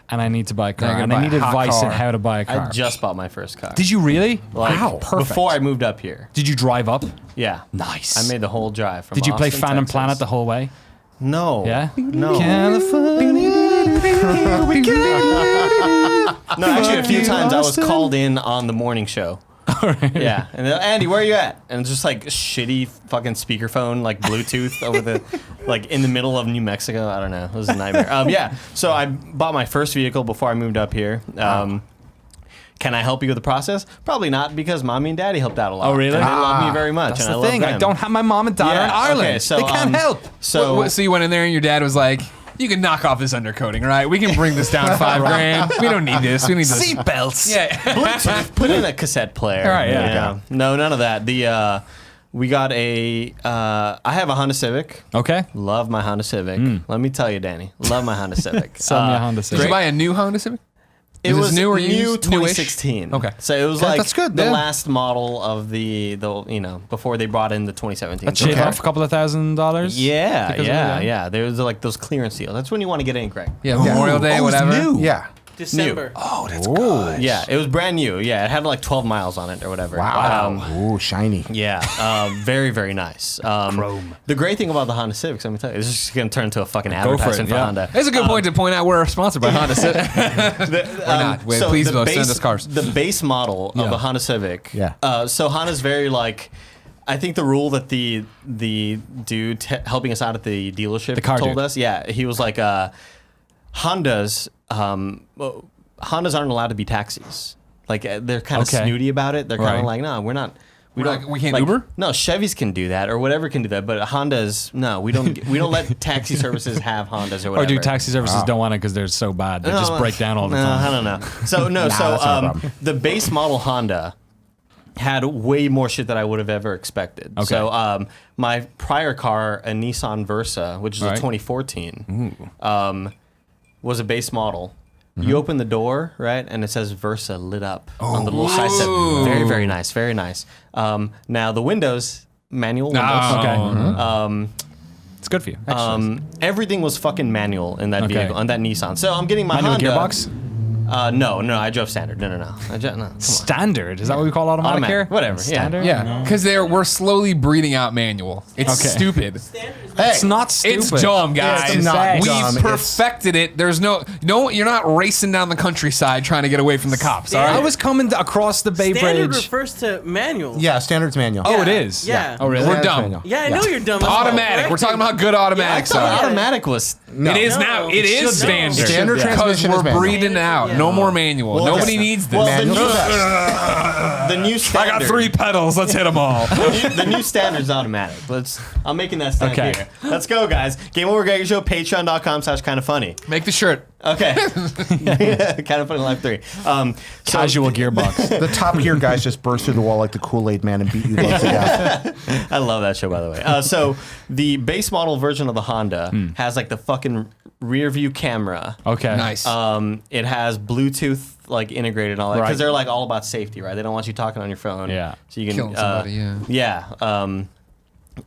and I need to buy a car. you're And gonna I buy need a hot advice on car. how to buy a car. I just bought my first car. Did you really? Like, wow, perfect. before I moved up here. Did you drive up? Yeah. Nice. I made the whole drive from Did you play Austin, Phantom Texas. Planet the whole way? No. Yeah. No. California. No, actually, a few times I was called in on the morning show. Yeah, and they're, Andy, where are you at? And it's just like shitty fucking speakerphone, like Bluetooth over the, like in the middle of New Mexico. I don't know. It was a nightmare. Yeah, so I bought my first vehicle before I moved up here. Can I help you with the process? Probably not, because mommy and daddy helped out a lot. Oh, really? And they love me very much. That's and the I love thing. I them. don't have my mom and dad are in Ireland. Okay, so, they can't help. So So you went in there and your dad was like, you can knock off this undercoating, right? We can bring this down $5,000. We don't need this. We need this. Seatbelts. Yeah. Bluetooth, put in a cassette player. All right, yeah. No, none of that. We got a. I have a Honda Civic. Okay. Love my Honda Civic. Let me tell you, Danny. Love my Honda Civic. Sell me a Honda Did Civic. you buy a new Honda Civic? It Is this was new or new used? Newish? 2016. Okay. So it was Yeah, like that's good, the yeah. last model of the before they brought in the 2017. That shaved Okay. off a couple of $1,000. Yeah, because of that? yeah. There's like those clearance deals. That's when you want to get in, Greg. Yeah, Memorial Day, Oh, it's whatever. new. Yeah. December. Oh, that's good. Yeah, it was brand new. Yeah, it had like 12 miles on it or whatever. Wow. Ooh, shiny. Yeah, very, very nice. Chrome. The great thing about the Honda Civics, let me tell you, this is just going to turn into a fucking for it, advertisement for yeah. Honda. It's a good point to point out we're sponsored by Honda. not. Wait, please the don't send base- us cars. The base model of the Honda Civic. Yeah. So Honda's very like, I think the rule that the dude helping us out at the dealership The car told dude. us, yeah, he was like, Hondas aren't allowed to be taxis. Like they're kind of Okay. snooty about it. They're kind Right. of like, no, we're not. We can't Uber? No, Chevys can do that, or whatever can do that, but Hondas, no, we don't. We don't let taxi services have Hondas or whatever. Or do taxi services don't want it because they're so bad. They just break down all the no, time. I don't know. So that's not a problem. the base model Honda had way more shit that I would have ever expected. Okay. So my prior car, a Nissan Versa, which is Right. a 2014, was a base model. You open the door, right, and it says Versa lit up on the little side step. Very, very nice, very nice. Now the windows, manual windows. Okay. It's good for you. Everything was fucking manual in that Okay. vehicle, on that Nissan. So I'm getting my Manual Honda. gearbox? No, I drove standard. No. No, come on. Standard. Is that what we call automatic here? Whatever, yeah. Standard? Yeah, because we're slowly breeding out manual. It's Okay. stupid. Standard is It's not stupid. It's dumb, guys. It's not We've dumb. perfected it. There's no, you're not racing down the countryside trying to get away from the cops. All I right. was coming across the Bay Standard Bridge. refers to manual. Yeah, standard's manual. Oh, it is? Yeah. Oh, really? We're Standard's dumb. manual. Yeah, I know you're dumb. as well. Automatic. We're talking about how good I automatics thought are. automatic was. No. It is No. now. It It is should be. standard. Standard Because transmission is we're manual. breeding out. No more manual. Well, Nobody yes. needs this. Well, Manual's the best. the new standard. pedals. Let's hit them all. The new standard's automatic. I'm making that stand Okay. here. Let's go, guys. GameOverGreggy Show, patreon.com/kindafunny. Make the shirt. Okay. Kind of funny live 3. So Casual gearbox. The Top Gear guys just burst through the wall like the Kool-Aid man and beat you both to death. I love that show, by the way. So the base model version of the Honda has like the fucking rear view camera. Okay. Nice. It has Bluetooth like integrated and all that because Right. they're like all about safety, right? They don't want you talking on your phone. Yeah. So you can Killing somebody, yeah. Yeah.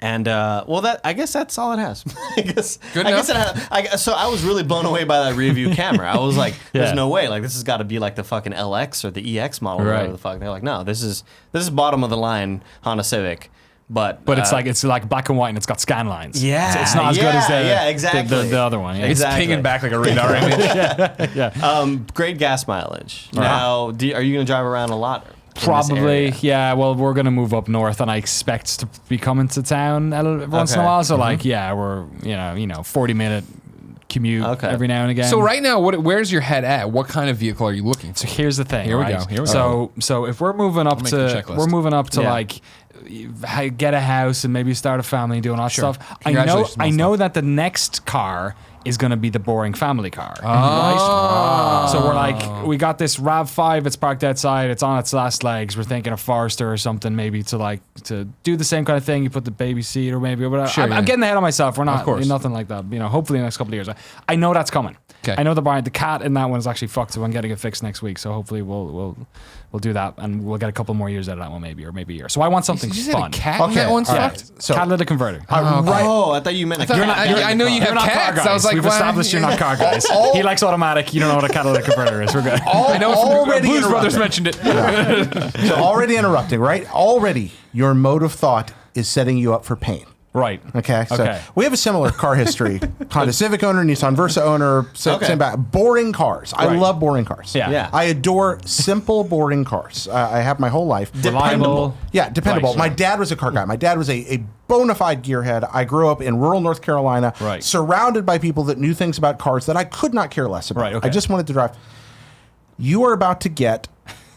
Well, I guess that's all it has. Good I guess enough. it has. So I was really blown away by that rear view camera. I was like, "There's Yeah. no way! Like this has got to be like the fucking LX or the EX model, or Right. whatever the fuck." They're like, "No, this is bottom of the line Honda Civic." But it's like black and white and it's got scan lines. Yeah, It's not as good as yeah, exactly. the other one. Yeah. It's exactly. pinging back like a radar image. Great gas mileage. Now, are you going to drive around a lot? in this Probably, area? yeah. Well, we're gonna move up north, and I expect to be coming to town every once in a Okay. while. So, like, yeah, we're 40-minute commute Okay. every now and again. So right now, where's your head at? What kind of vehicle are you looking for? So here's the thing. Here we right? go, here we go. So if we're moving up make the to checklist. Yeah. like get a house and maybe start a family and doing all that Sure. stuff. Congratulations, I Miles. know that the next car is going to be the boring family car. Oh. Right? So we're like, we got this RAV5. It's parked outside. It's on its last legs. We're thinking of Forester or something, maybe to do the same kind of thing. You put the baby seat or maybe whatever. Sure, I'm yeah. getting ahead of myself. We're not Of course. nothing like that. Hopefully in the next couple of years. I know that's coming. Okay. I know the cat in that one is actually fucked, so I'm getting it fixed next week. So hopefully we'll do that, and we'll get a couple more years out of that one, maybe a year. So I want something Did you say fun. a cat in Okay, that one's all fucked? right. So, Catalytic converter. right. Oh, I thought you meant a cat. I know you have You're not car cats. guys. I was like, we've why- established you're not car guys. He likes automatic. You don't know what a catalytic converter is. We're good. I know Already Blues Brothers interrupted. mentioned it. So already interrupting, right? Already your mode of thought is setting you up for pain. Right. Okay, so Okay. we have a similar car history. Honda Civic owner, Nissan Versa owner, same back. Boring cars. I Right. love boring cars. Yeah. Yeah. I adore simple, boring cars. I have my whole life. Reliable. Yeah, dependable. Right. My dad was a car guy. My dad was a bona fide gearhead. I grew up in rural North Carolina, Right. surrounded by people that knew things about cars that I could not care less about. Right, okay. I just wanted to drive. You are about to get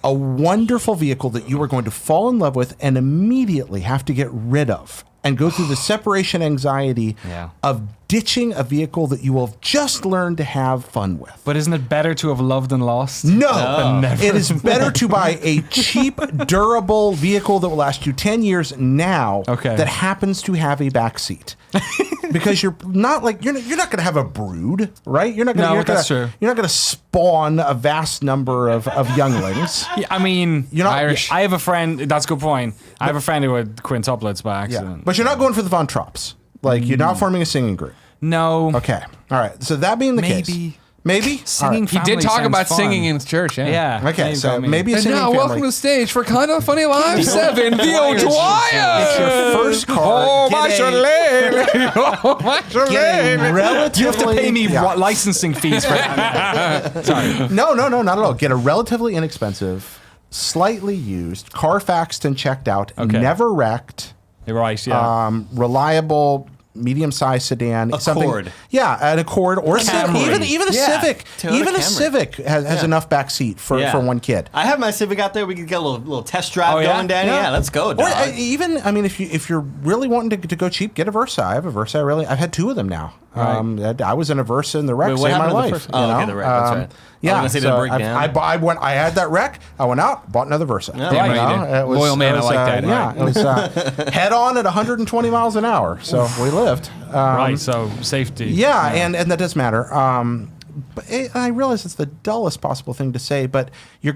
a wonderful vehicle that you are going to fall in love with and immediately have to get rid of and go through the separation anxiety of ditching a vehicle that you will have just learned to have fun with. But isn't it better to have loved and lost? No, it is better to buy a cheap, durable vehicle that will last you 10 years now that happens to have a back seat. Because you're not like you're not going to have a brood, right? You're not going to You're not going to spawn a vast number of younglings. Yeah, I mean, you're not Irish. I have a friend. That's a good point. I have a friend who had quintuplets by accident. Yeah. But you're not going for the Von Trapps. Like you're not forming a singing group. No. Okay. All right. So that being the case, maybe singing. He did talk about singing in church. Yeah. Okay. So maybe a and singing now family. welcome to the stage for Kind of Funny Live 7, the O'Dwyer. It's your first car. Oh, my Charlene. Oh, my Charlene. Relatively. You have to pay me licensing fees for that. Sorry. No, not at all. Get a relatively inexpensive, slightly used, Carfaxed and checked out, never wrecked. You're right. Yeah. Reliable. Medium-sized sedan, Accord. An Accord, or even a Civic. Toyota Even a Camry. Civic has enough back seat for one kid. I have my Civic out there. We could get a little test drive going, Danny. Yeah, let's go, dog. Or if you're really wanting to go cheap, get a Versa. I have a Versa. I've had 2 of them now. Right. I was in a Versa in the wreck Wait, saved my life. the wreck. That's right. Yeah, I was gonna say the breakdown. I had that wreck. I went out, bought another Versa. Yeah, Damn right you did. Loyal man, I like that. Yeah, it was head on at 120 miles an hour. So we lived. Right. So safety. Yeah, and that does matter. But I realize it's the dullest possible thing to say, but you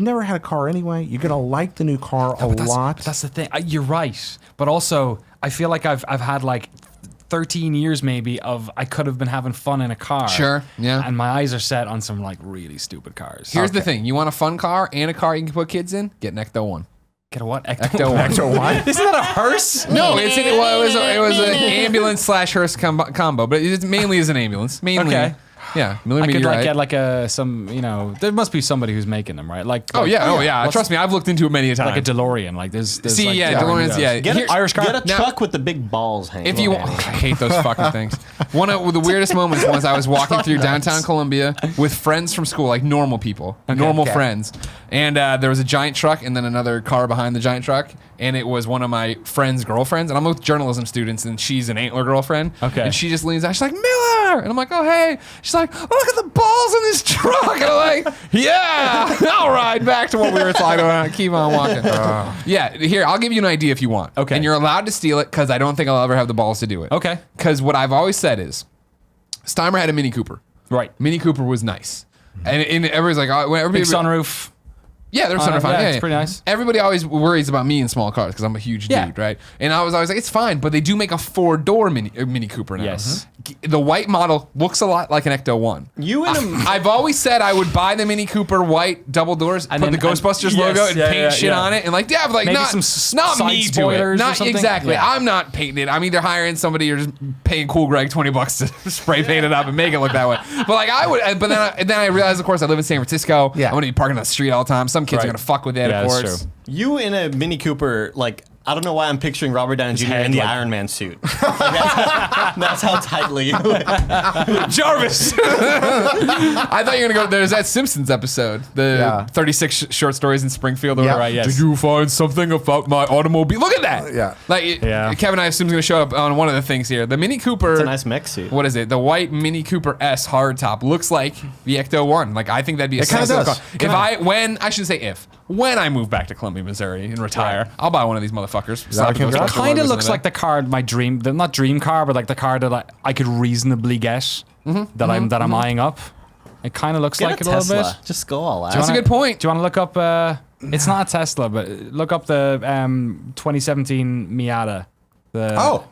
never had a car anyway. You're gonna like the new car a lot. That's the thing. You're right, but also I feel like I've had like 13 years maybe of I could have been having fun in a car. Sure, yeah. And my eyes are set on some like really stupid cars. Here's the thing. You want a fun car and a car you can put kids in? Get an Ecto-1. Get a what? Ecto-1. Ecto-1? Isn't that a hearse? No, it was an ambulance / hearse combo, but it mainly is an ambulance. Mainly. Okay. Yeah, I could get like there must be somebody who's making them, right? Like Trust me, I've looked into it many a time. like a DeLorean. Like there's DeLoreans. Yeah, Get an Irish car. Get a truck with the big balls hanging. If you want, I hate those fucking things. One of the weirdest moments was I was walking through downtown Columbia with friends from school, like normal people, normal friends, and there was a giant truck and then another car behind the giant truck, and it was one of my friend's girlfriends, and I'm with journalism students, and she's an Antler girlfriend, and she just leans out, she's like, Miller, and I'm like, oh hey, she's like, oh, look at the balls in this truck, and I'm like, yeah, all right, back to what we were talking about, keep on walking. Yeah, here, I'll give you an idea if you want, and you're allowed to steal it because I don't think I'll ever have the balls to do it. Okay. Because what I've always said is, Steimer had a Mini Cooper. Right. Mini Cooper was nice. And everybody's like, oh, Big sunroof. Yeah, they're center fine. Yeah, it's pretty nice. Everybody always worries about me in small cars because I'm a huge dude, right? And I was always like, it's fine, but they do make a 4-door Mini Cooper now. Yes. The white model looks a lot like an Ecto-1. I've always said I would buy the Mini Cooper white double doors, and put the Ghostbusters logo and paint shit on it, and like, yeah, but like maybe not some me do it. spoilers Not or something. exactly. Yeah. I'm not painting it. I'm either hiring somebody or just paying Cool Greg $20 to spray paint it up and make it look that way. But like I would, but then I realized, of course, I live in San Francisco. Yeah. I'm gonna be parking on the street all the time. Some kids are gonna fuck with it, of course. That's true. You in a Mini Cooper, like, I don't know why I'm picturing Robert Downey Jr. in the Iron Man suit. That's how tightly. Jarvis. I thought you were gonna go. There's that Simpsons episode, the 36 short stories in Springfield. Yeah. Right, yes. Did you find something about my automobile? Look at that. Yeah. Like Kevin, I assume is gonna show up on one of the things here. The Mini Cooper. It's a nice mech suit. What is it? The white Mini Cooper S hardtop looks like the Ecto-1. Like I think that'd be a kinda sensible does. car. I shouldn't say when I move back to Columbia, Missouri and retire, I'll buy one of these motherfuckers. that Slap what the you Ghostbusters It kind logos of looks on like the car, not dream car, but like the car that I could reasonably get that I'm eyeing up. It kind of looks Get like a it a little Tesla. bit. Just go all out. That's a good point. Do you want to look up? It's not a Tesla, but look up the 2017 Miata. The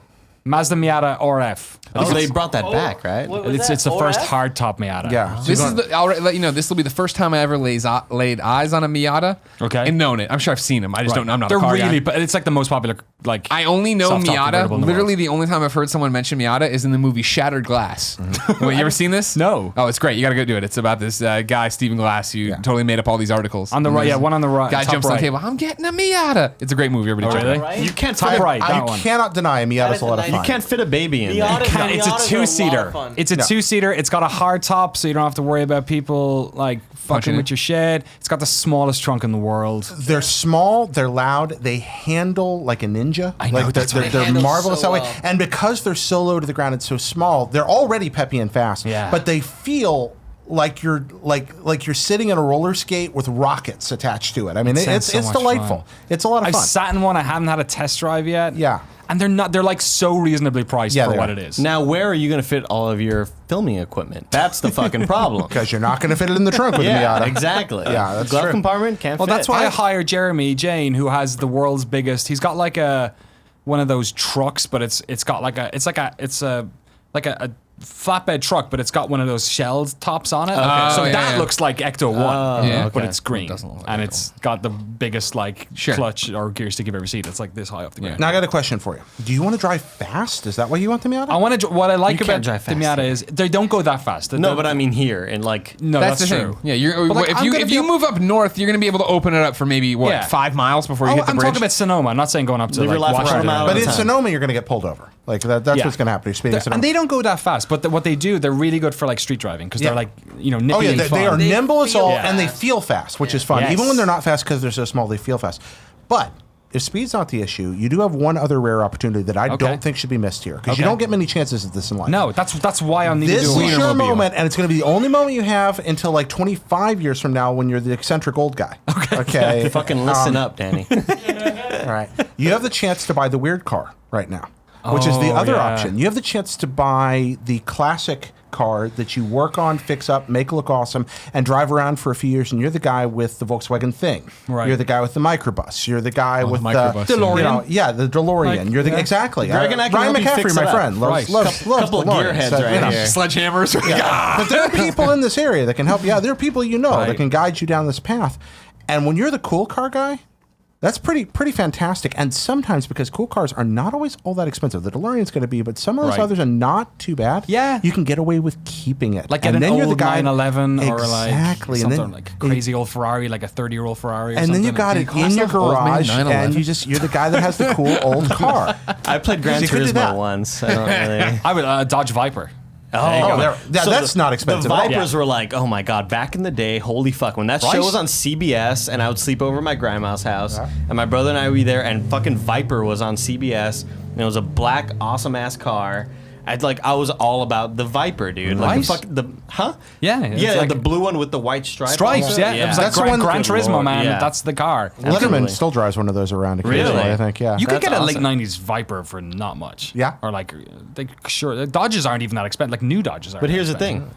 Mazda Miata RF. Oh, they brought that back, right? It's the first hardtop Miata. Yeah. This is I'll let you know, this will be the first time I ever laid eyes on a Miata. Okay. And known it. I'm sure I've seen them. I just don't know. I'm not They're a car really, guy. but it's like the most popular. Like I only know soft-top Miata. convertible in the Literally, world. the only time I've heard someone mention Miata is in the movie Shattered Glass. Wait, you ever seen this? No. Oh, it's great. You got to go do it. It's about this guy, Stephen Glass, who totally made up all these articles. On the right, one on the right. Guy top jumps on right. the table. I'm getting a Miata. It's a great movie. Everybody check it out. Right? You can't Top fit right. That I one. cannot deny Miata's a lot of fun. You can't fit a baby in there. It's a Miatas are two-seater. lot of fun. It's a two-seater. It's got a hard top, so you don't have to worry about people like fucking with your shit. It's got the smallest trunk in the world. They're small, they're loud, they handle like a ninja Ninja. I know, that's what they're handle marvelous so that way. well. And because they're so low to the ground and so small, they're already peppy and fast. Yeah. But they feel like you're sitting in a roller skate with rockets attached to it. I mean, sounds it's so much delightful. fun. It's a lot of I've fun. sat in one. I haven't had a test drive yet. Yeah. And they're like so reasonably priced Yeah, for they what are. it is. Now, where are you going to fit all of your filming equipment? That's the fucking problem. Because you're not going to fit it in the trunk with yeah, the Miata. exactly. Yeah, that's glove true. compartment can't Well, fit. that's why I hired Jeremy Jane, who has the world's biggest. He's got like one of those trucks, but it's got like a flatbed truck, but it's got one of those shelled tops on it. So yeah, that yeah. looks like Ecto 1, Yeah, but okay. it's green. Doesn't look like and Ecto it's got the biggest like Sure. clutch or gear stick you've ever seen. It's like this high off the ground. Now I got a question for you. Do you want to drive fast? Is that why you want the Miata? I want to. What I like You about can't drive the fast Miata here. is they don't go that fast. No, but I mean here and like no, That's that's, the true. thing. Yeah, you're, But, like, if I'm you gonna if you be- move up north, you're going to be able to open it up for maybe what Yeah. 5 miles before you hit the I'm bridge. talking about Sonoma. I'm not saying going up to Live your like life Washington. around a mile but at in a time. Sonoma, you're going to get pulled over. Like that's Yeah. what's going to happen. You're speeding in Sonoma. And they don't go that fast, but what they do, they're really good for like street driving because Yeah. they're like nippy Oh yeah, and they fun. are They nimble as feel all, fast. and they feel fast, which is fun. Yes. Even when they're not fast because they're so small, they feel fast. But if speed's not the issue, you do have one other rare opportunity that I Okay. don't think should be missed here because you Okay. don't get many chances of this in life. No, that's why I need to This do a is your Wienermobile. moment, and it's going to be the only moment you have until like 25 years from now when you're the eccentric old guy. Okay. fucking listen up, Danny. All right. You have the chance to buy the weird car right now, which is the Oh, other yeah. option. You have the chance to buy the classic car that you work on, fix up, make look awesome, and drive around for a few years. And you're the guy with the Volkswagen thing. Right. You're the guy with the microbus. You're the guy with the microbus, yeah. DeLorean. Yeah, the DeLorean. Like, you're the yeah. exactly. Greg and I can Ryan help you McCaffrey, fix my it up. friend, loves Right. loves Couple of DeLoreans. gearheads So, right you know. here. Sledgehammers. But there are people in this area that can help you out. There are people you know that Right. can guide you down this path. And when you're the cool car guy, that's pretty fantastic. And sometimes because cool cars are not always all that expensive, the DeLorean's going to be, but some of those Right. others are not too bad. Yeah. you can get away with keeping it. Like get and an then you're the old guy 911 or like exactly, and something then like a crazy old Ferrari, like a 30-year-old Ferrari. Or and then you something. got it in your old man garage, 911? and you're the guy that has the cool old car. I played Gran You could do that. Turismo once. I don't really. I would Dodge Viper. Oh, that's So not expensive. The at all. Vipers were like, oh my god, back in the day, holy fuck, when that Right? show was on CBS, and I would sleep over at my grandma's house, and my brother and I would be there, and fucking Viper was on CBS, and it was a black, awesome ass car. I was all about the Viper, dude. Like Right. huh? Yeah, it's yeah, like- the blue one with the white stripes. Stripes, yeah. It was like That's the one- Gran Turismo, Lord, man. yeah. That's the car. Letterman Absolutely. still drives one of those around occasionally. Really? I think. Yeah. You could That's get a awesome. late '90s Viper for not much. Yeah. Or like, sure, Dodges aren't even that expensive. Like new Dodges aren't. But here's the that expensive. thing.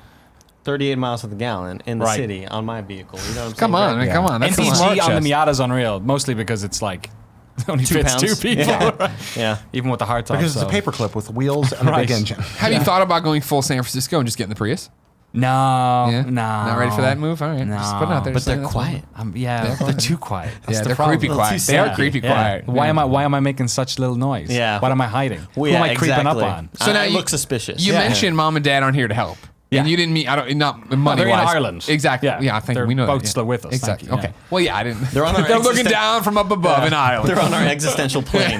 38 miles to the gallon in the Right. city on my vehicle. You know what I'm saying? Come on, Greg? man, come on. That's NTG smart on the chest. Miata is unreal, mostly because it's like it only 2 fits pounds. 2 people, Yeah. Yeah. even with the hard top. Because so. it's a paperclip with wheels and a Right. big engine. Have you thought about going full San Francisco and just getting the Prius? No, Yeah? no, Not ready for that move? All right. Just put it out there. But just saying they're that's fine. quiet. Yeah, they're too quiet. That's Yeah, the they're problem. creepy Too quiet. They are sad. creepy Yeah. quiet. Why Yeah. am I making such little noise? Yeah. What am I hiding? Well, Who am yeah, I creeping up exactly. on? So now I you look suspicious. You Yeah. mentioned mom and dad aren't here to help. And Yeah. you didn't mean not money They're in wise. Ireland. Exactly. Yeah. Yeah, I think They're we know both that. still with us. Thank Exactly. you. Okay. Yeah. Well, yeah, I didn't. They're on our They're looking existen- down from up above in Ireland. They're on our existential plane.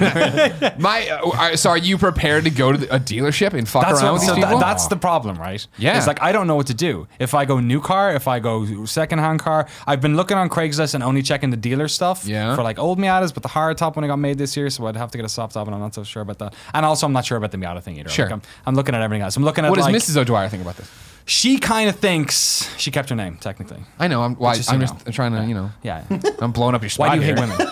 So are you prepared to go to a dealership and fuck around with these people? That's the problem, right? Yeah. It's like I don't know what to do. If I go new car, if I go secondhand car, I've been looking on Craigslist and only checking the dealer stuff Yeah. for like old Miatas, but the hard top when it got made this year, so I'd have to get a soft top, and I'm not so sure about that. And also, I'm not sure about the Miata thing either. Sure. Like, I'm looking at everything else. I'm looking at What does like, Mrs. O'Dwyer think about this? She kind of thinks she kept her name technically. I know. I'm just so I'm you just know. trying to, Yeah. I'm blowing up your spot Why do you here. hate women?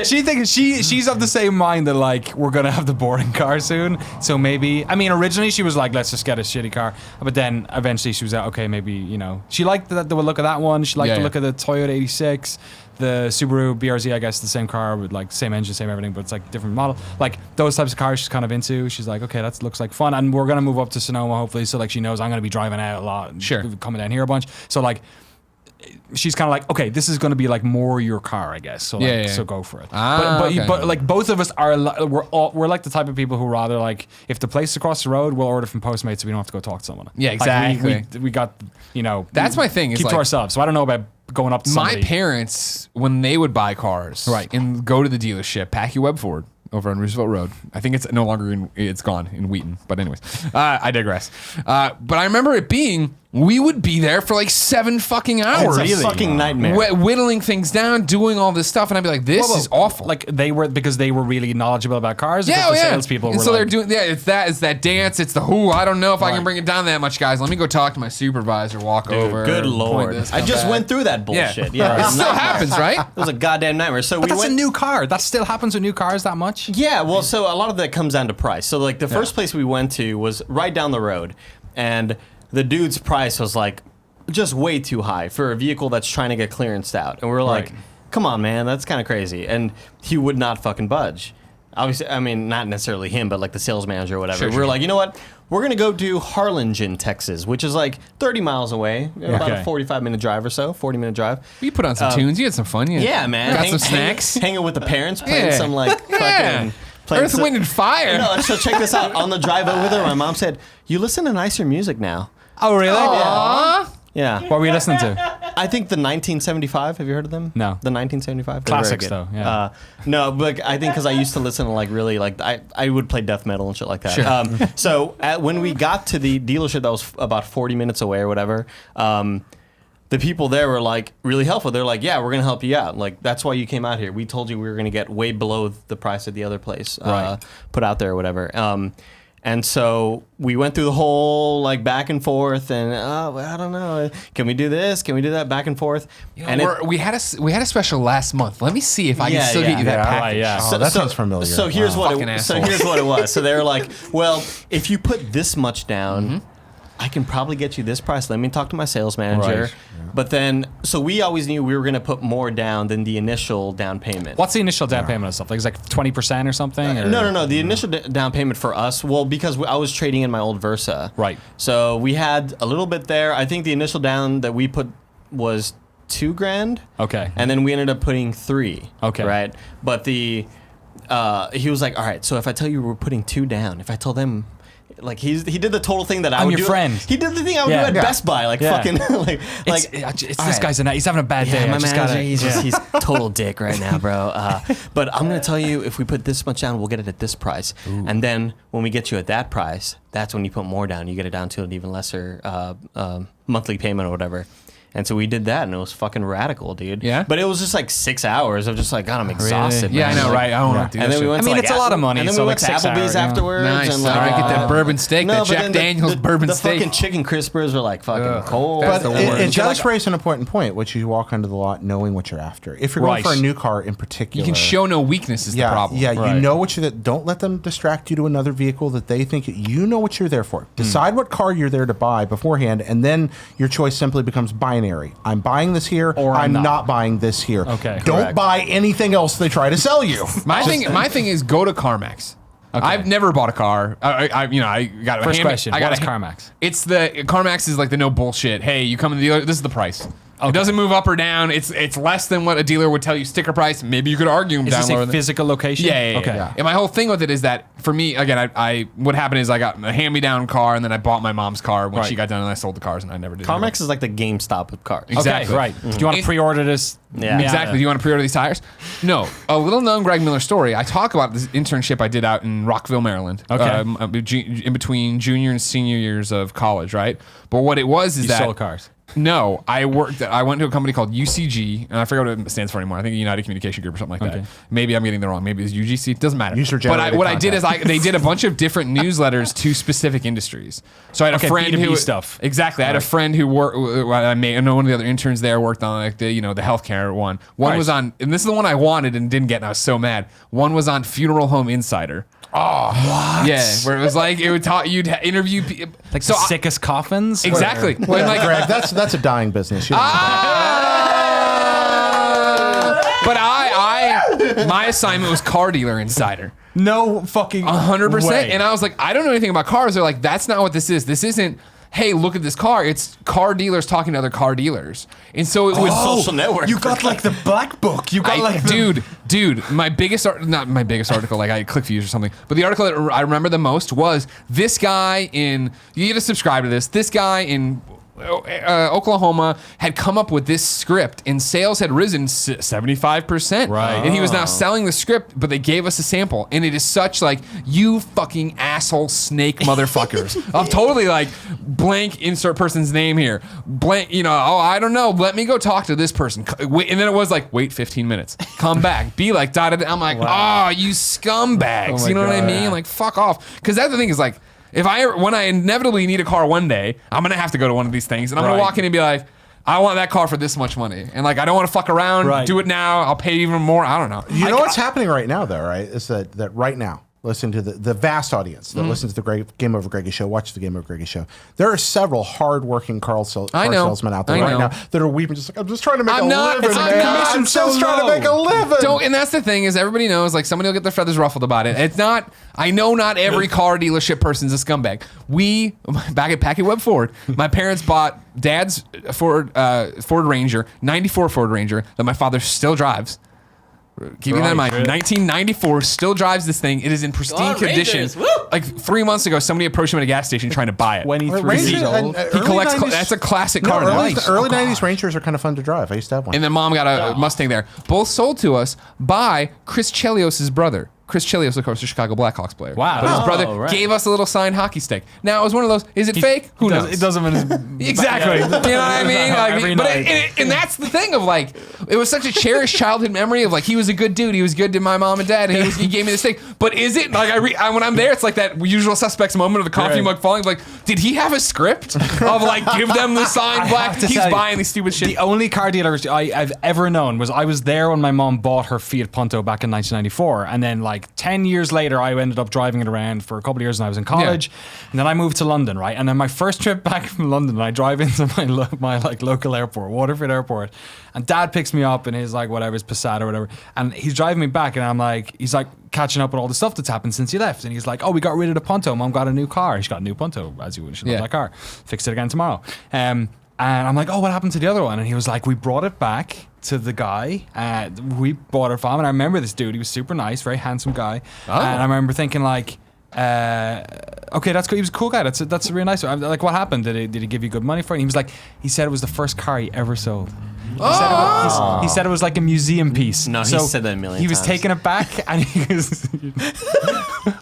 She thinks she's of the same mind that like we're gonna have the boring car soon. So maybe originally she was like, let's just get a shitty car. But then eventually she was like, okay, maybe she liked the look of that one. She liked Yeah, the yeah. look of the Toyota 86. The Subaru BRZ, I guess, the same car with like same engine, same everything, but it's like different model. Like those types of cars she's kind of into. She's like, okay, that looks like fun. And we're gonna move up to Sonoma hopefully, so like she knows I'm gonna be driving out a lot. And Sure. coming down here a bunch. So like she's kind of like, okay, this is going to be like more your car, I guess. So like, Yeah, yeah. so go for it. Ah, but, okay. but like both of us are we're like the type of people who rather like if the place is across the road, we'll order from Postmates so we don't have to go talk to someone. Yeah, Like, exactly. we got That's my thing, is Keep like- to ourselves. So I don't know about going up to My somebody. parents, when they would buy cars, Right. and go to the dealership, Packy Webb Ford over on Roosevelt Road. I think it's no longer it's gone in Wheaton. But anyways, I digress. But I remember it being we would be there for like 7 fucking hours. It's a fucking nightmare. Whittling things down, doing all this stuff, and I'd be like, "This is awful." Like because they were really knowledgeable about cars. Yeah, because the salespeople and were so like, they're doing. Yeah, it's that dance. It's the who. I don't know if I can bring it down that much, guys. Let me go talk to my supervisor. Walk over. Good point lord! this, I come just back. went through that bullshit. Yeah, It it's a still nightmare. happens, right? It was a goddamn nightmare. So but we that's went. a new car. That still happens with new cars that much. Yeah, well, so a lot of that comes down to price. So like the first place we went to was right down the road, and the dude's price was like just way too high for a vehicle that's trying to get clearanced out. And we were like, come on, man, that's kind of crazy. And he would not fucking budge. Obviously, I mean, not necessarily him, but like the sales manager or whatever. Sure, we were sure. like, you know what? We're going to go to Harlingen, Texas, which is like 30 miles away, about a 45-minute drive or so, 40-minute drive. You put on some tunes. You had some fun. Yeah, man. Got some snacks. Hanging with the parents, playing Yeah. some like fucking... playing Earth, some- Wind, and Fire. No, so check this out. On the drive over there, my mom said, "You listen to nicer music now." Oh, really? Aw. Yeah. What were you listening to? I think the 1975. Have you heard of them? No. The 1975. They're very Classics, good. though, yeah. No, but I think because I used to listen to like really like I would play death metal and shit like that. Sure. So when we got to the dealership that was about 40 minutes away or whatever. The people there were like really helpful. They're like, "Yeah, we're gonna help you out. Like that's why you came out here. We told you we were gonna get way below the price of the other place put out there or whatever." And so we went through the whole like back and forth, and I don't know, can we do this? Can we do that? Back and forth. And we had a special last month. Let me see if I can still get you that package. Right, yeah. Oh, that sounds familiar. So here's what Fucking it, so assholes. here's what it was. So they were like, "Well, if you put this much down, I can probably get you this price. Let me talk to my sales manager." Right. But then, so we always knew we were going to put more down than the initial down payment. What's the initial down payment and stuff? Like it's like 20% or something? Or? No. The initial down payment for us, well, because I was trading in my old Versa. Right. So we had a little bit there. I think the initial down that we put was $2,000. Okay. And then we ended up putting $3,000. Okay. Right. But he was like, "All right, so if I tell you we're putting $2,000 down, if I tell them." Like he did the total thing that I I'm would your do. friend. He did the thing I would Yeah. do at Yeah. Best Buy, like Yeah. fucking like It's all this right. guy's he's having a bad day. Yeah, I my just manager, gotta, he's total dick right now, bro. But I'm gonna tell you, if we put this much down, we'll get it at this price. And then when we get you at that price, that's when you put more down. You get it down to an even lesser monthly payment or whatever. And so we did that, and it was fucking radical, dude. Yeah? But it was just like 6 hours of just like, God, I'm exhausted. Yeah, I man. know, Like, right? I don't want to do And that then we shit. went I mean, to like it's a lot of money, And then so we like went to 6 Applebee's hours, yeah. afterwards. Nice. And All right, get that bourbon steak, that but Jack then Daniels bourbon the steak. fucking chicken crispers were like fucking Ugh. cold. That's But the it, worst. it does raise an important point, which you walk onto the lot knowing what you're after. If you're going Right. for a new car in particular, You can show no weakness is the problem. Yeah, Right. you know what you're. Don't let them distract you to another vehicle that they think you know what you're there for. Decide what car you're there to buy beforehand, and then your choice simply becomes binary. I'm buying this here, Or I'm I'm not. not buying this here. Okay. Don't Correct. buy anything else they try to sell you. My thing is go to CarMax. I've never bought a car. I got a First question. I got What is a CarMax? It's the CarMax is like the no bullshit. Hey, you come in the dealer. This is the price. It doesn't move up or down. It's less than what a dealer would tell you sticker price. Maybe you could argue them Is down this lower. a physical location? Yeah. Okay. And my whole thing with it is that for me, again, I what happened is I got a hand-me-down car and then I bought my mom's car when Right. she got done and I sold the cars and I never did. CarMax is like the GameStop of cars. Exactly. Okay, right. Do you want to pre-order this? Yeah. Exactly. Do you want to pre-order these tires? No. A little known Greg Miller story. I talk about this internship I did out in Rockville, Maryland. Okay. In between junior and senior years of college, right? But what it was is You that sold cars. No, I went to a company called UCG, and I forget what it stands for anymore. I think United Communication Group or something like that. Maybe I'm getting the wrong. Maybe it's UGC. It doesn't matter. User-generated What I did is content. they did a bunch of different newsletters to specific industries. So I had a friend B2B who stuff. Exactly. I had a friend who worked. I know one of the other interns there worked on like the healthcare one. One Right. was on, and this is the one I wanted and didn't get, and I was so mad. One was on Funeral Home Insider. Oh, what? Yeah, where it was like it would talk. You'd interview people. Like the sickest coffins? Exactly. Or- When, like, Greg, that's a dying business. You don't But my assignment was car dealer insider. No fucking 100%. way. And I was like, I don't know anything about cars. They're like, that's not what this is. This isn't, hey, look at this car. It's car dealers talking to other car dealers. And so it was social network. You got like the black book. You got like the... Dude, my biggest not my biggest article, like I had ClickViews or something, but the article that I remember the most was this guy in, you get to subscribe to this guy in Oklahoma had come up with this script, and sales had risen 75%. Right. And he was now selling the script, but they gave us a sample, and it is such like, you fucking asshole snake motherfuckers. I'm totally like, blank insert person's name here. Blank, I don't know. Let me go talk to this person. Wait, and then it was like, wait 15 minutes. Come back. Be like, I'm like, oh, you scumbags. Oh You know what I God, mean? yeah. Like, fuck off. Because that's the thing is like, when I inevitably need a car one day, I'm gonna have to go to one of these things, and I'm gonna Right. walk in and be like, I want that car for this much money, and like I don't want to fuck around. Right. Do it now. I'll pay even more. I don't know. You know what's happening right now, though, right? Is that right now, listen to the vast audience that listens to the Game Over Greggy show, watch the Game Over Greggy show. There are several hardworking car salesmen out there I right know. now that are weeping, just like, I'm just trying to make I'm a not- living, I'm man. not- I'm just trying to make a living. And that's the thing is everybody knows like somebody will get their feathers ruffled about it. It's not. I know not every car dealership person's a scumbag. We back at Packet Web Ford, my parents bought Dad's Ford Ranger, '94 Ford Ranger that my father still drives. Keeping that in mind, 1994 still drives this thing. It is in pristine God, condition. Rangers, woo! Like 3 months ago, somebody approached him at a gas station trying to buy it. 23 Ranger years and, old. uh, He early collects. 90s That's a classic car. No, now. early 90s Rangers are kind of fun to drive. I used to have one. And then mom got a Mustang there. Both sold to us by Chris Chelios' brother. Chris Chelios, of course, the Chicago Blackhawks player. Wow. But his Oh, brother right. gave us a little signed hockey stick. Now, it was one of those, is it fake? Who knows? It doesn't mean Exactly. You know what I mean? Like, Every but night. and that's the thing of like, it was such a cherished childhood memory of like, he was a good dude. He was good to my mom and dad, and he gave me this thing. But is it like when I'm there, it's like that usual suspects moment of the coffee Right. mug falling. Like, did he have a script of like give them the signed black? have to He's tell you, buying these stupid shit. The only car dealer I've ever known was I was there when my mom bought her Fiat Punto back in 1994, and then like 10 years later, I ended up driving it around for a couple of years when I was in college, and then I moved to London, right? And then my first trip back from London, I drive into my like local airport, Waterford Airport, and Dad picks me up in his like whatever, his Passat or whatever, and he's driving me back, and I'm like, he's like catching up with all the stuff that's happened since you left, and he's like, oh, we got rid of the Punto, Mom got a new car. She got a new Punto, as you would, she loved that car. Fixed it again tomorrow. And I'm like, oh, what happened to the other one? And he was like, we brought it back to the guy. We bought it from him. And I remember this dude. He was super nice, very handsome guy. And I remember thinking like, okay, that's cool. He was a cool guy. That's a really nice one. I'm like, what happened? Did he give you good money for it? And he was like, he said it was the first car he ever sold. He said it was like a museum piece. No, he said that a million He was times. taking it back, and he was.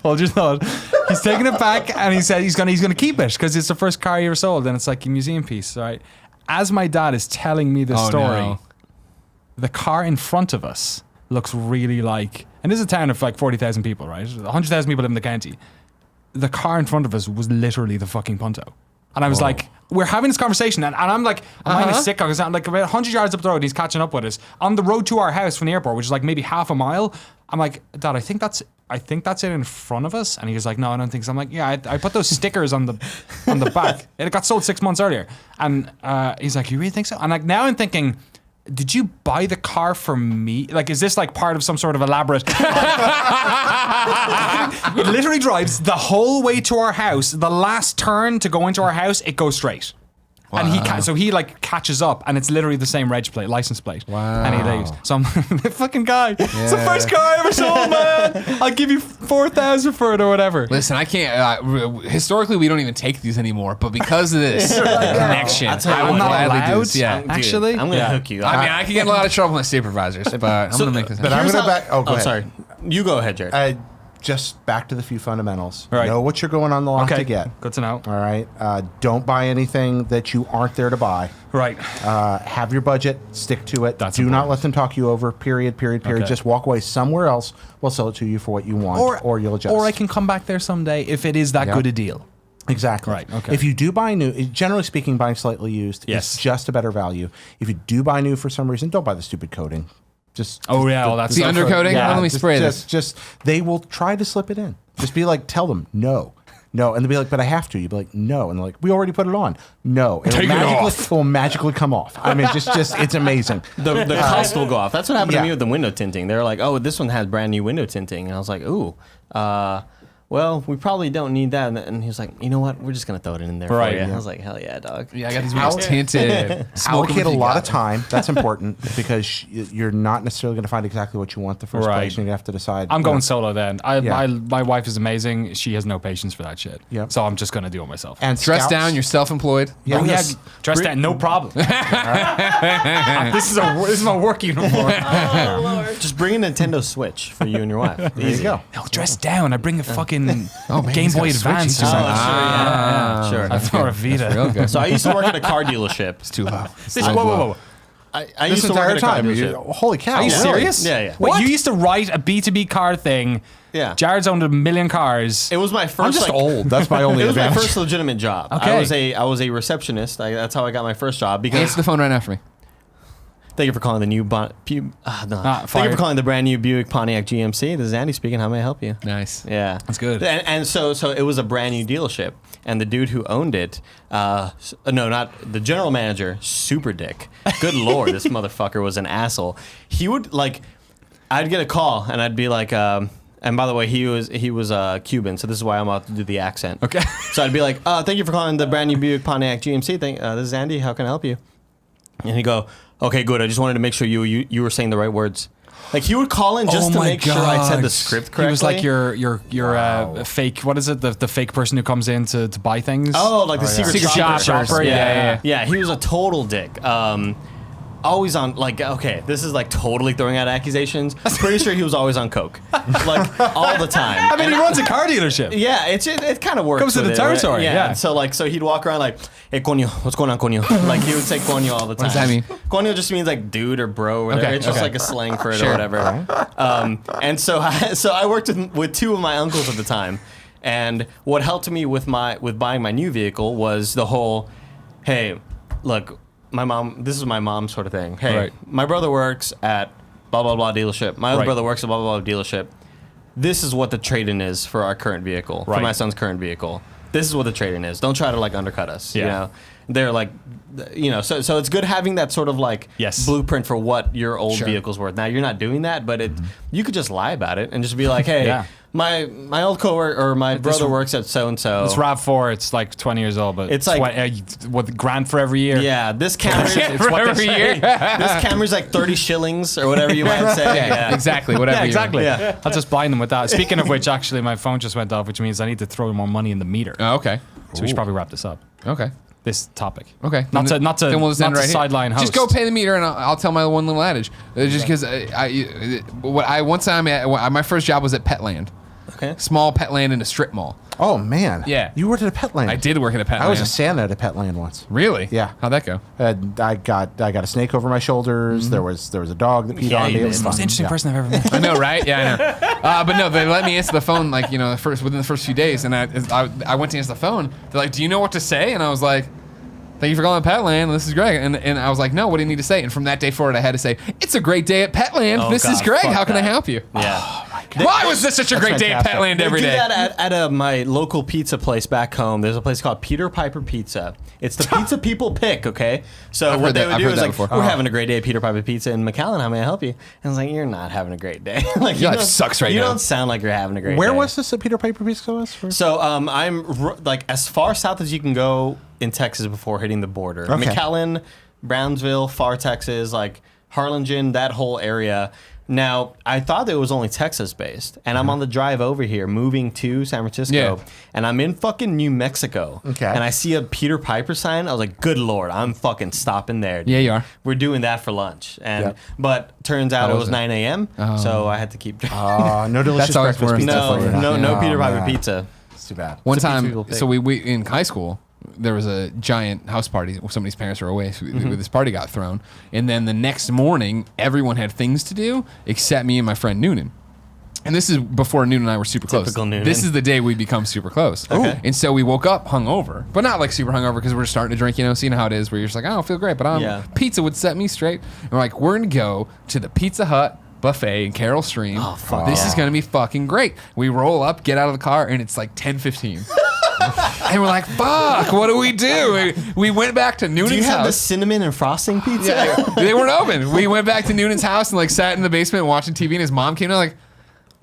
Hold your thought. He's taking it back, and he said he's gonna keep it because it's the first car he ever sold, and it's like a museum piece, right? As my dad is telling me this story, no. the car in front of us looks really like, and this is a town of like 40,000 people, right? 100,000 people live in the county. The car in front of us was literally the fucking Punto. And I was like, we're having this conversation, and I'm like, I'm kind of sick because I'm like about 100 yards up the road, he's catching up with us. On the road to our house from the airport, which is like maybe half a mile, I'm like, Dad, I think that's it in front of us. And he was like, no, I don't think so. I'm like, yeah, I put those stickers on the back. It got sold 6 months earlier. And he's like, you really think so? And like now I'm thinking, did you buy the car for me? Like, is this like part of some sort of elaborate? It literally drives the whole way to our house. The last turn to go into our house, it goes straight. And he like catches up, and it's literally the same reg plate, license plate. Wow. And he leaves. So I'm the fucking guy. It's the first car I ever sold, man. I'll give you 4,000 for it or whatever. Listen, I can't. Historically, we don't even take these anymore, but because of this connection, I'll tell you I will what, I'm not gladly do allowed. this. Yeah. Dude, Actually, I'm gonna hook you. I mean, I can get in a lot of trouble with supervisors, but I'm gonna make this. But I'm Here's going to how- back. Oh, go ahead. sorry. You go ahead, Jared. Just back to the few fundamentals. Right. Know what you're going on the lot okay, to get. good to know. All right. Don't buy anything that you aren't there to buy. Right. Have your budget. Stick to it. That's Do not important. let them talk you over. Period. Okay. Just walk away somewhere else. We'll sell it to you for what you want, or you'll adjust. Or I can come back there someday if it is that good a deal. Exactly. Right, okay. If you do buy new, generally speaking, buying slightly used Yes. is just a better value. If you do buy new for some reason, don't buy the stupid coating. Oh, yeah, well, that's The undercoating? Let me spray this. Just they will try to slip it in. Just be like, tell them no, and they'll be like, but I have to. You'd be like, no, and they're like, we already put it on. No, Take it off. It will magically come off. I mean, just it's amazing. the cost will go off. That's what happened yeah. to me with the window tinting. They were like, oh, this one has brand new window tinting. And I was like, ooh. well, we probably don't need that. And he was like, you know what? We're just going to throw it in there Right, for you. yeah. I was like, hell yeah, dog. Yeah, I got these windows tinted. Allocate a lot of time. That's important because you're not necessarily going to find exactly what you want the first Right. place. And you have to decide. I'm going solo then. Yeah. My wife is amazing. She has no patience for that shit. Yep. So I'm just going to do it myself. And Dress scouts- down, you're self-employed. Yeah, Oh, yeah, yes. dress down, no problem. this is my work uniform. Oh, Lord. Just bring a Nintendo Switch for you and your wife. There you go. No, dress down. I bring a fucking man, Game he's got Boy a Switch. Advance or He's something. Oh, sure. I throw a Vita. Real good. So I used to work at a car dealership. It's too low. Whoa. I This used to work entire at a car time. dealership. Holy cow. Are you really? serious? Yeah, yeah. Wait, What? you used to write a B2B car thing. Yeah. Jared's owned a million cars. It was my first. I'm just like, old. That's my only It was my advantage. first legitimate job. Okay. I was a receptionist. That's how I got my first job. Because Answer the phone right now for me. thank you for calling the new thank you fired. for calling the brand new Buick Pontiac GMC. This is Andy speaking. How may I help you? Nice. Yeah, That's good. And so it was a brand new dealership, and the dude who owned it, no, not the general manager, super dick. Good lord, this motherfucker was an asshole. He would like, I'd get a call, and I'd be like, and by the way, he was Cuban, so this is why I'm about to do the accent. Okay. So I'd be like, thank you for calling the brand new Buick Pontiac GMC. This is Andy. How can I help you? And he'd go, okay, good. I just wanted to make sure you were saying the right words. Like he would call in just to make sure I said the script correctly. He was like your fake. What is it? The fake person who comes in to buy things. Oh, like the secret shopper. shopper. Yeah. Yeah, he was a total dick. Always on, like, okay, this is like totally throwing out accusations. I'm pretty sure he was always on coke, like all the time. I mean, he runs a car dealership. Yeah, it kind of works. Comes to with the it, territory, Right? yeah. So he'd walk around like, hey, coño, what's going on, coño? Like he would say coño all the time. does that mean? Coño just means like dude or bro or whatever. Okay, It's just okay. like a slang for it Sure. or whatever. And so I worked with two of my uncles at the time, and what helped me with buying my new vehicle was the whole, hey, look. This is my mom sort of thing. Hey, Right. my brother works at blah, blah, blah dealership. My other Right. brother works at blah, blah, blah dealership. This is what the trade-in is for our current vehicle, for Right. my son's current vehicle. This is what the trade-in is. Don't try to like undercut us. Yeah. You know, they're like, you know, so it's good having that sort of like Yes. blueprint for what your old Sure. vehicle's worth. Now you're not doing that, but you could just lie about it and just be like, hey, Yeah. my old coworker or my brother works at so and so. It's RAV4. It's like 20 years old, but It's like- what grand for every year. Yeah, this camera. It's what they every say. year. This camera's like 30 shillings or whatever you might say. Yeah, exactly. Whatever. Yeah, you- exactly. Yeah. I'll just blind them with that. Speaking of which, actually, my phone just went off, which means I need to throw more money in the meter. Oh, okay. So we should probably wrap this up. Okay. This topic. Okay. Not to Then we'll just not end to right here. sideline host. Just go pay the meter, and I'll tell my one little adage. Just because one time my first job was at Petland, Okay. small Petland in a strip mall. Oh, man. Yeah. You worked at a Petland. I did work at a Petland. I was a Santa at a Petland once. Really? Yeah. How'd that go? I got a snake over my shoulders. There was a dog that peed Yeah, on you me. It did. was the most fun. interesting Yeah. person I've ever met. I know, right? Yeah, I know. But no, they let me answer the phone like within the first few days, and I went to answer the phone. They're like, "Do you know what to say?" And I was like, "Thank you for calling Petland. This is Greg." And I was like, "No, what do you need to say?" And from that day forward, I had to say, "It's a great day at Petland. Oh, this is God, Greg. fuck How can I that. help you?" Yeah. Why was this such a great day at fantastic. Petland They every do day? that at my local pizza place back home. There's a place called Peter Piper Pizza. It's the pizza people pick, okay? So I've what heard they that- would I've do heard is that like, before. we're having a great day at Peter Piper Pizza in McAllen. How may I help you? And I was like, you're not having a great day. Like Your life don't- sucks right you now. don't sound like you're having a great Where day. was this at Peter Piper Pizza was? So I'm like as far south as you can go in Texas before hitting the border. Okay. McAllen, Brownsville, far Texas, like Harlingen, that whole area. Now, I thought it was only Texas based, and I'm on the drive over here moving to San Francisco, Yeah. and I'm in fucking New Mexico. Okay. And I see a Peter Piper sign. I was like, good Lord, I'm fucking stopping there. dude. Yeah, you are. We're doing that for lunch. And Yep. but turns out How it was was it? 9 a.m., Oh. so I had to keep No delicious That's always breakfast worse. pizza No, for you. no Oh, Peter Piper man. pizza. It's too bad. One It's a pizza time, people pick. so we in high school, there was a giant house party. Somebody's parents were away, so this party got thrown. And then the next morning, everyone had things to do except me and my friend Noonan. And this is before Noonan and I were super close. Typical Noonan. This is the day we become super close. Okay. And so we woke up hungover, but not like super hungover because we're starting to drink, so you know how it is where you're just like, I don't feel great, but Yeah. pizza would set me straight. And we're like, we're going to go to the Pizza Hut buffet in Carroll Stream. Oh, fuck This yeah. is going to be fucking great. We roll up, get out of the car, and it's like 10:15. And we're like, fuck, what do we do? We went back to Noonan's Do you have the house. cinnamon and frosting pizza? They weren't open. We went back to Noonan's house and like sat in the basement watching TV, and his mom came in like,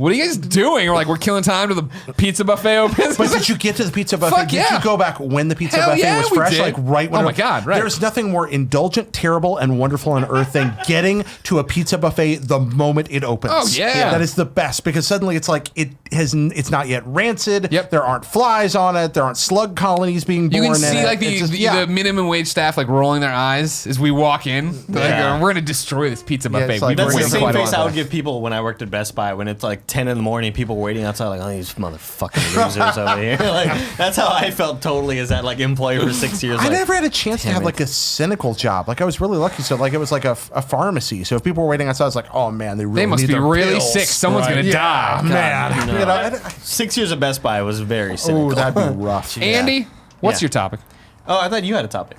what are you guys doing? We're like, we're killing time to the pizza buffet opens. But did you get to the pizza buffet? Fuck Did yeah. you go back when the pizza Hell buffet yeah, was we fresh? did. Like right when Oh my God, right. There's nothing more indulgent, terrible, and wonderful on earth than getting to a pizza buffet the moment it opens. Oh, yeah. That is the best because suddenly it's like it's not yet rancid. Yep. There aren't flies on it. There aren't slug colonies being born You can in see it. like It's just- the minimum wage staff like rolling their eyes as we walk in. They're Yeah. like, we're gonna destroy this pizza buffet. it's like- We've been That's the waiting same quite a face I while. would give people when I worked at Best Buy when it's like 10 in the morning, people waiting outside like, oh, these motherfucking losers over here. Like, that's how I felt totally as that like employee for 6 years. I like, never had a chance to have damn like a cynical job. Like I was really lucky. So like it was like a pharmacy. So if people were waiting outside, I was like, oh man, they really They must need be their really pills. sick. Someone's gonna Yeah, die. man. no. You know, 6 years of Best Buy was very cynical. oh, that'd be rough. Andy, what's Yeah. your topic? Oh, I thought you had a topic.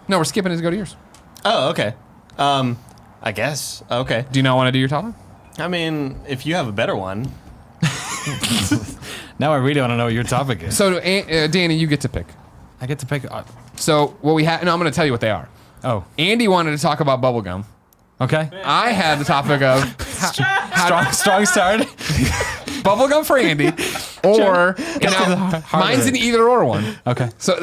No, we're skipping it to go to yours. Oh, okay. I guess. Okay. Do you not want to do your topic? I mean, if you have a better one. Now I really want to know what your topic is. So, Danny, you get to pick. I get to pick. So, what we have, no, I'm going to tell you what they are. Oh, Andy wanted to talk about bubblegum. okay. I had the topic of Strong start. bubblegum for Andy, or hard mine's of an it. either or one. Okay. So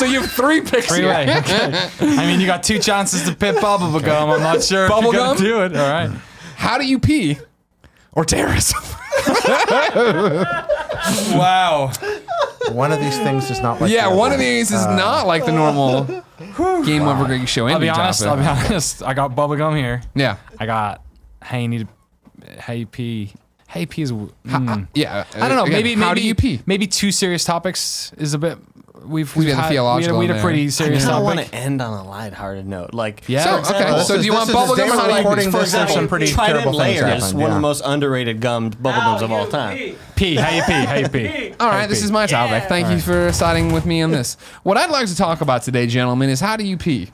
you have 3 picks Three here. way. Okay. I mean, you got 2 chances to pick bubble gum. I'm not sure if you're Bubblegum? gonna do it. All right. How do you pee or terrorism? Wow. One of these things is not like Yeah, the one other. of these is not like the normal Game Over Greggy show. I'll Andy be honest. topic. I got bubble gum here. Yeah. I got. Hey, you need. Hey, pee. Hey, pee is. Yeah. I don't know. Again, Maybe how do you pee? Maybe 2 serious topics is a bit. We've had the had theological we had in a there. pretty I serious don't want topic. to end on a lighthearted note. Like, Yeah. So, okay. So do you want bubblegum They or were how do you recording pee? this. There's some pretty Trident terrible things Layer is happened, one of yeah. the most underrated gum bubblegums of all time. Pee. How you pee? How you pee? All right, this is my topic. Thank you for siding with me on this. What I'd like to talk about today, gentlemen, is how do you pee?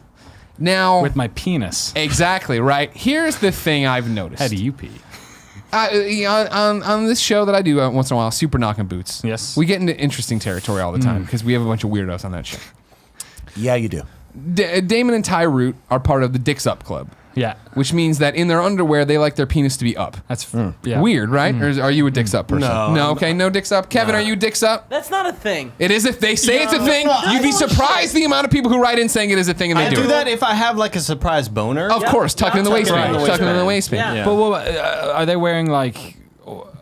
Now, With my penis. exactly right. Here's the thing I've noticed. How do you pee? On this show that I do once in a while, Super Knockin' Boots. Yes. We get into interesting territory all the time because we have a bunch of weirdos on that show. Yeah, you do. Damon and Ty Root are part of the Dicks Up Club, Yeah. which means that in their underwear they like their penis to be up. That's yeah. Weird, right? Or are you a Dicks Up person? No. Okay, no Dicks Up. Kevin, are you Dicks Up? That's not a thing. It is they say it's a thing. You'd be surprised the amount of people who write in saying it is a thing and they I do do it. that if I have like a surprise boner. Of course, tuck it in the Tuck it in waistband. the Tuck it in the waistband. waistband. Yeah. But what, are they wearing like?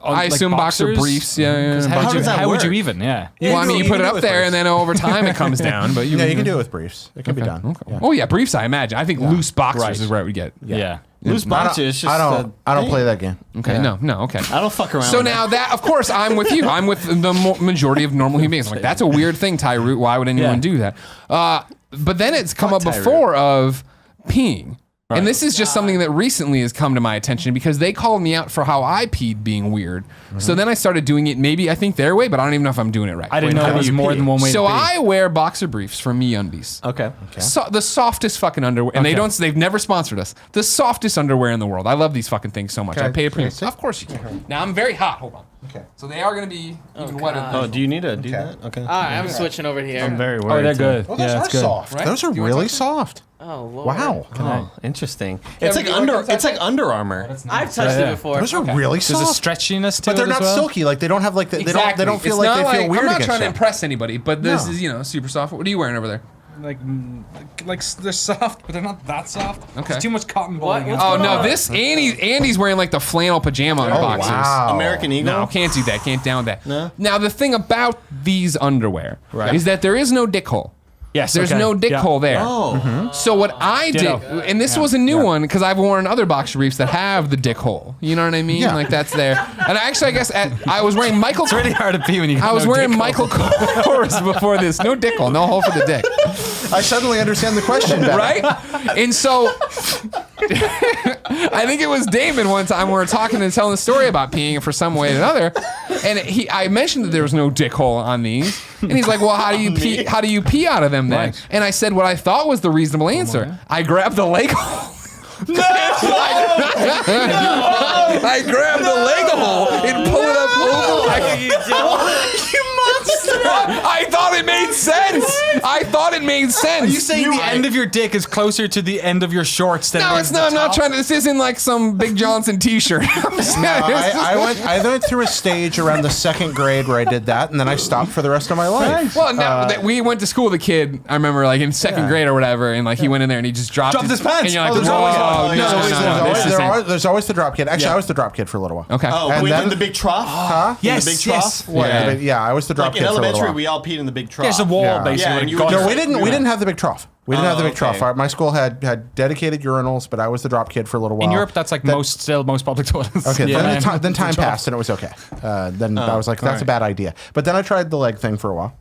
I assume boxer briefs. Yeah. How, How does that would you work? even? Yeah. Well, I mean, you can put it do up with there, briefs. and then over time it comes down. But Yeah, you can do it with briefs. It can be done. Okay. Yeah. Oh yeah, briefs. I imagine. I think loose boxers Right. is where it would get. Yeah. Loose boxers is just. I don't play that game. Okay. Yeah. No. Okay. I don't fuck around. So with now that, of course, I'm with you. I'm with the majority of normal human beings. I'm like, that's a weird thing, Ty Root. Why would anyone Yeah. do that? But then it's come up Ty Root. before of peeing. And this is just something that recently has come to my attention because they called me out for how I peed being weird. So then I started doing it maybe I think their way, but I don't even know if I'm doing it right. I didn't know how there do was you more pee? than one way So to pee. I wear boxer briefs from MeUndies. Okay. So, the softest fucking underwear, and they've never sponsored us. The softest underwear in the world. I love these fucking things so much. Can I I- pay a can I premium. see? Of course you can. Now I'm very hot. Hold on. Okay. So they are going to be even wetter than Oh, do you need to do Okay. that? Okay. All right, I'm switching over here. I'm very Oh, worried. they're good. Well, yeah, those it's are good. soft. Right? Those are Do you want really something? soft. Oh, Lord. Wow. Oh, interesting. It's like do you want to touch it? Under Armour. I've touched Yeah. it before. Those are really There's a soft. stretchiness to But they're it not as well. silky. Like they don't have like they don't feel It's like not they feel weird I'm not against trying to them. impress anybody, but this No. is super soft. What are you wearing over there? Like they're soft, but they're not that soft. Okay. There's too much cotton What? balling. What's Oh going no, on? this Andy's wearing like the flannel pajama boxers. wow. American Eagle. No, can't do that. Can't down that. No? Now the thing about these underwear is that there is no dick hole. Yes, There's okay. no dick Yeah. hole there. Oh. So what I did, Ditto. and this was a new one because I've worn other boxer briefs that have the dick hole. You know what I mean? Yeah. Like that's there. And actually, I guess I was wearing Michael. It's really hard to pee when you. I was no wearing dick Michael Kors before this. No dick hole, no hole for the dick. I suddenly understand the question better. Right? And so I think it was Damon one time we were talking and telling the story about peeing for some way or another. And I mentioned that there was no dick hole on these. And he's like, well, how do you pee? How do you pee out of them then? Right. And I said what I thought was the reasonable answer. I grabbed the leg hole. No! I grabbed the leg hole and pull it up over. I thought it made sense. I thought it made sense. Are you saying the end of your dick is closer to the end of your shorts than No, it it's is not. I'm the not top? trying to. This isn't like some Big Johnson T-shirt. I'm saying, I went through a stage around the second grade where I did that, and then I stopped for the rest of my life. Well, no, we went to school with a kid. I remember, like in second grade or whatever, and like he went in there and he just dropped his pants. And you're like, there's whoa, There's always the drop kid. Actually, I was the drop kid for a little while. Okay. Oh, And we then- in the big trough? Huh? Yes, the big yes. trough? What, Yeah. yeah, I was the drop Like kid in for a little elementary, while. we all peed in the big trough. There's a wall, Yeah. basically. Yeah, and you with a were gun. No, we didn't have the big trough. We didn't have the big okay. trough. My school had dedicated urinals, but I was the drop kid for a little while. In Europe, that's like most public toilets. Okay, Yeah. then time passed and it was okay. Then I was like, that's a bad idea. But then I tried the leg thing for a while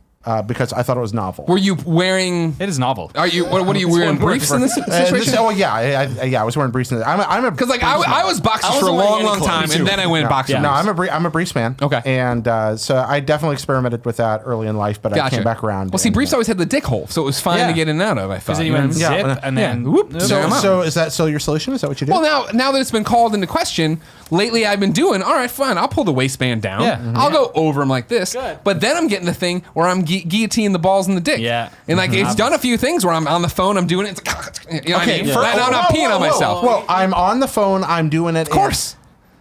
because I thought it was novel. Were you wearing? It is novel. Are you? What are you wearing? Briefs in this situation? I was wearing briefs. I'm a Because like I was boxers for a wasn't wearing long, any long time, clothes. and then I went boxer. Yeah. No, I'm a briefs man. Okay. And so I definitely experimented with that early in life, but I Gotcha. came back around. Well, see, and, briefs always had the dick hole, so it was fine Yeah. to get in and out of. I thought. Because then you know went what I mean? zip and then Whoop. So is that still your solution? Is that what you do? Well, now that it's been called into question, lately I've been doing, all right, fine, I'll pull the waistband down. Yeah. Mhm. I'll go over him like this. Good. But then I'm getting the thing where I'm guillotining the balls in the dick. Yeah. And like, it's done a few things where I'm on the phone, I'm doing it. It's like, you know what I mean? for- I'm not peeing on myself. Well, I'm on the phone. I'm doing it. Of course.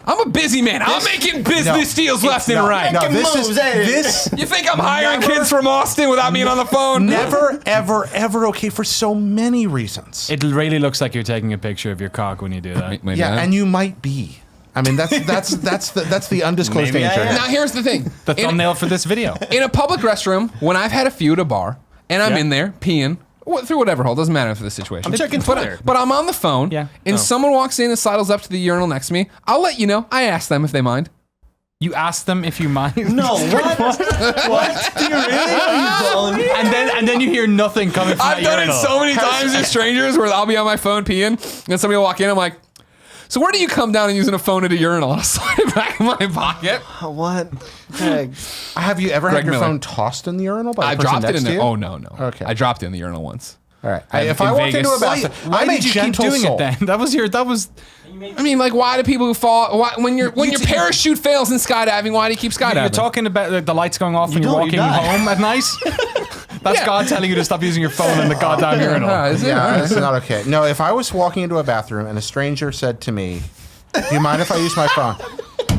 I'm a busy man. I'm making business deals left and right. No, Making this moves, is hey. this. You think I'm hiring Never- kids from Austin without being on the phone? Never, ever, ever okay for so many reasons. It really looks like you're taking a picture of your cock when you do that. Maybe Yeah, not. and you might be. I mean, that's the undisclosed Maybe I danger. am. Now here's the thing. The thumbnail for this video. In a public restroom, when I've had a few at a bar, and I'm Yeah. in there peeing, through whatever hole, doesn't matter for the situation. I'm checking But, Twitter. but I'm on the phone, Yeah. and someone walks in and sidles up to the urinal next to me. I'll let you know. I ask them if they mind. You ask them if you mind. No, what? What? Do you really? and then you hear nothing coming from I've that done urinal. it so many times with strangers where I'll be on my phone peeing, and somebody will walk in. I'm like, so where do you come down and using a phone at a urinal? I'll slide it back in my pocket. What? Greg. Have you ever Greg had your Miller. phone tossed in the urinal by I the person dropped it next in to there. you? Oh no. Okay. I dropped it in the urinal once. All right. in If I walked Vegas. into a bathroom, Why I'm a did you keep gentle doing soul. it then? That was I mean, like, why do people who fall? When your parachute fails in skydiving, why do you keep skydiving? You're talking about like, the lights going off when you're don't, you walking die. home at night. That's Yeah. God telling you to stop using your phone in the goddamn urinal. Is it? Yeah, that's not okay. No, if I was walking into a bathroom and a stranger said to me, "Do you mind if I use my phone?"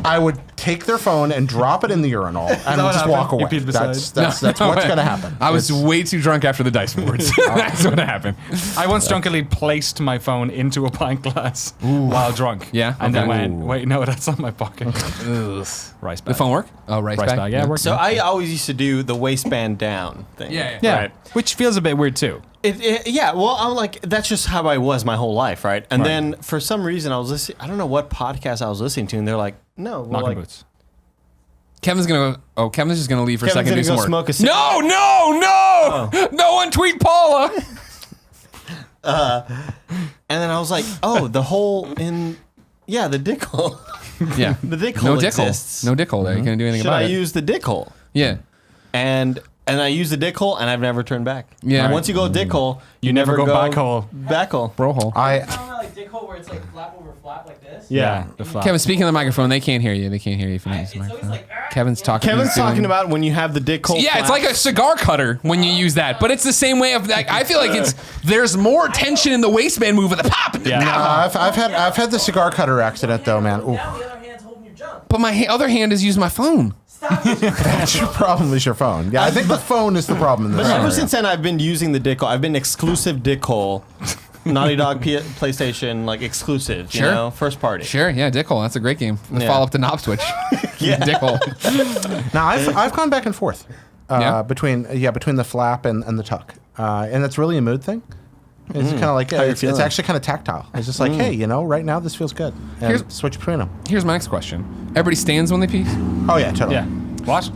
I would take their phone and drop it in the urinal and what just happened? walk You away. peed beside? That's what's going to happen. I was way too drunk after the dice boards. That's what happened. I once drunkenly placed my phone into a pint glass while drunk. Yeah? And then Okay. went, wait, no, that's not my pocket. Rice bag. The phone work? Oh, rice bag. Yeah, it works. So I always used to do the waistband down thing. Yeah. Yeah. Right. Which feels a bit weird too. Yeah, well, I'm like, that's just how I was my whole life, right? And then for some reason, I was listening, I don't know what podcast I was listening to, and they're like, no, well, Knocking like, boots. Kevin's just gonna leave for a Kevin's second. gonna Do some go work. smoke a cigarette. No! No one tweet Paula. And then I was like, oh, the hole the dick hole. Yeah. The dick hole No dick hole. exists. No dick hole there. You can't do anything Should about I it. use the dick hole? Yeah. And I use the dick hole, and I've never turned back. Yeah. And once you go dick hole, you never never go back hole. Back hole. Bro hole. I like dick hole where it's like flap over flap like this. Yeah. The flap. Kevin, speaking of the microphone, they can't hear you. They can't hear you if you use the It's always microphone. like, Kevin's talking. Kevin's he's doing- talking about when you have the dick hole. Yeah, it's like a cigar cutter when you use that, but it's the same way of like. I feel like there's more tension in the waistband move with the pop. Yeah. I've had the cigar cutter accident though, man. Ooh. Now the other hand's holding your junk. But my other hand is using my phone. Stop using your That's your problem is your phone. Yeah, I think the phone is the problem in this But ever scenario. since then, I've been using the dick hole. I've been exclusive dick hole. Naughty Dog PlayStation, like exclusive, you Sure. know, first party. Sure, yeah, Dick Hole. That's a great game. The Yeah. follow up to Knob Switch. Yeah. Dick Hole. Now I've gone back and forth Yeah? between the flap and the tuck, and that's really a mood thing. It's kind of like you it's feeling? actually kind of tactile. It's just like, hey, you know, right now this feels good, and Here's- switch between them. Here's my next question. Everybody stands when they pee? Oh yeah, totally. Yeah. What?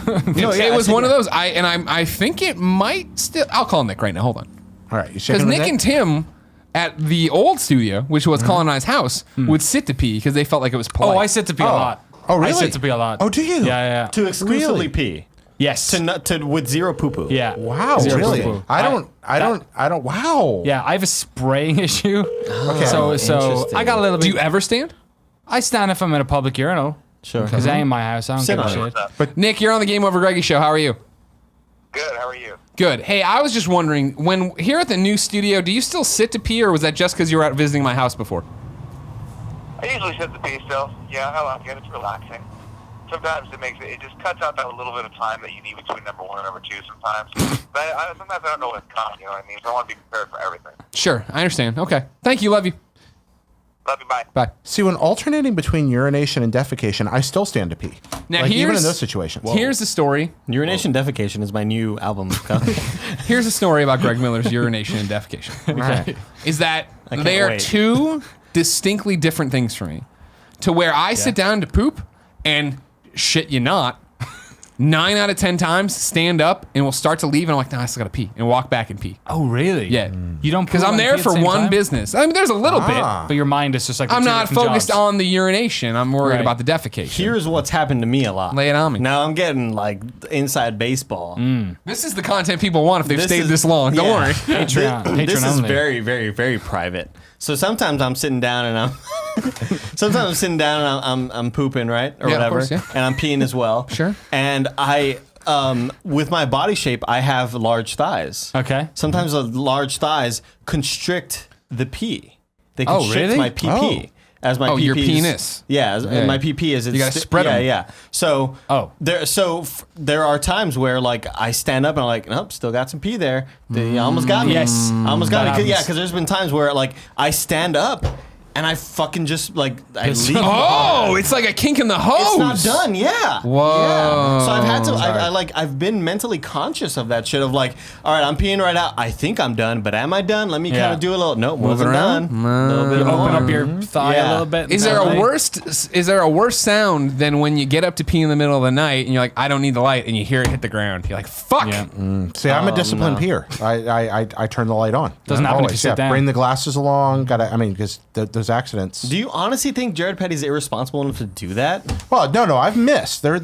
No, yeah, it I was see one of that. those. I think it might still. I'll call Nick right now. Hold on. All right, you Because shaking Nick and Tim at the old studio, which was Colonized House, would sit to pee because they felt like it was polite. Oh, I sit to pee a lot. Oh, really? I sit to pee a lot. Oh, do you? Yeah. To exclusively Really? pee. Yes. To with zero poo poo. Yeah. Wow, Zero really? poo-poo. I don't. Wow. Yeah, I have a spraying issue. Okay. So interesting. I got a little bit. Do you ever stand? I stand if I'm in a public urinal. Sure. Because I ain't my house. I don't Sit give a on shit. it. Nick, you're on the Game Over Greggy show. How are you? Good. How are you? Good. Hey, I was just wondering, when here at the new studio, do you still sit to pee, or was that just because you were out visiting my house before? I usually sit the pee still. Yeah, I like it. It's relaxing. Sometimes it just cuts out that little bit of time that you need between number one and number two sometimes. But sometimes I don't know what's coming, you know what I mean? So I want to be prepared for everything. Sure, I understand. Okay. Thank you. Love you. Love you. Bye. Bye. See, when alternating between urination and defecation, I still stand to pee. Now, like, even in here's- those situations. Here's the story. Urination Defecation is my new album. Here's a story about Greg Miller's urination and defecation. Right. Is that can't they are wait. two distinctly different things for me. To where I sit down to poop and shit you not, 9 out of 10 times stand up and we'll start to leave and I'm like, nah, I still gotta pee and walk back and pee. Oh, really? Yeah. You don't Because poop I'm and there pee at for the same one time? business. I mean, there's a little bit. But your mind is just like I'm two not different focused jobs. on the urination. I'm worried Right. about the defecation. Here's what's happened to me a lot. Lay it on me. Now I'm getting like inside baseball. This is the content people want if they've stayed is- this long. Don't yeah. worry. Patreon. This Patreon is only. very, very, very private. So sometimes I'm sitting down and I'm pooping, right, or Yeah, of whatever, course, yeah. and I'm peeing as well. Sure. And I, with my body shape, I have large thighs. Okay. Sometimes the large thighs constrict the pee. They Oh, constrict really? my PP. As my PP your is- penis. Yeah, Yeah. my PP is. You gotta spread 'em. Yeah. So Oh. there are times where like I stand up and I'm like, nope, still got some pee there. They almost got me. Yes. I almost got That me. Yeah, happens. because there's been times where like I stand up and I fucking just like I leave. Oh, it's like a kink in the hose. It's not done, yeah. Whoa. Yeah. So I've had to. I've been mentally conscious of that shit. Of like, all right, I'm peeing right now. I think I'm done, but am I done? Let me Yeah. kind of do a little. Nope, Move it wasn't around? done. A little bit You more. open up your thigh Yeah. a little bit. Is there a Right. worse sound than when you get up to pee in the middle of the night and you're like, I don't need the light, and you hear it hit the ground? You're like, fuck. Yeah. See, I'm a disciplined no. peer. I turn the light on. Doesn't happen if Always, you sit yeah. down. Bring the glasses along. Because those accidents. Do you honestly think Jared Petty's irresponsible enough to do that? Well, no, I've missed. There have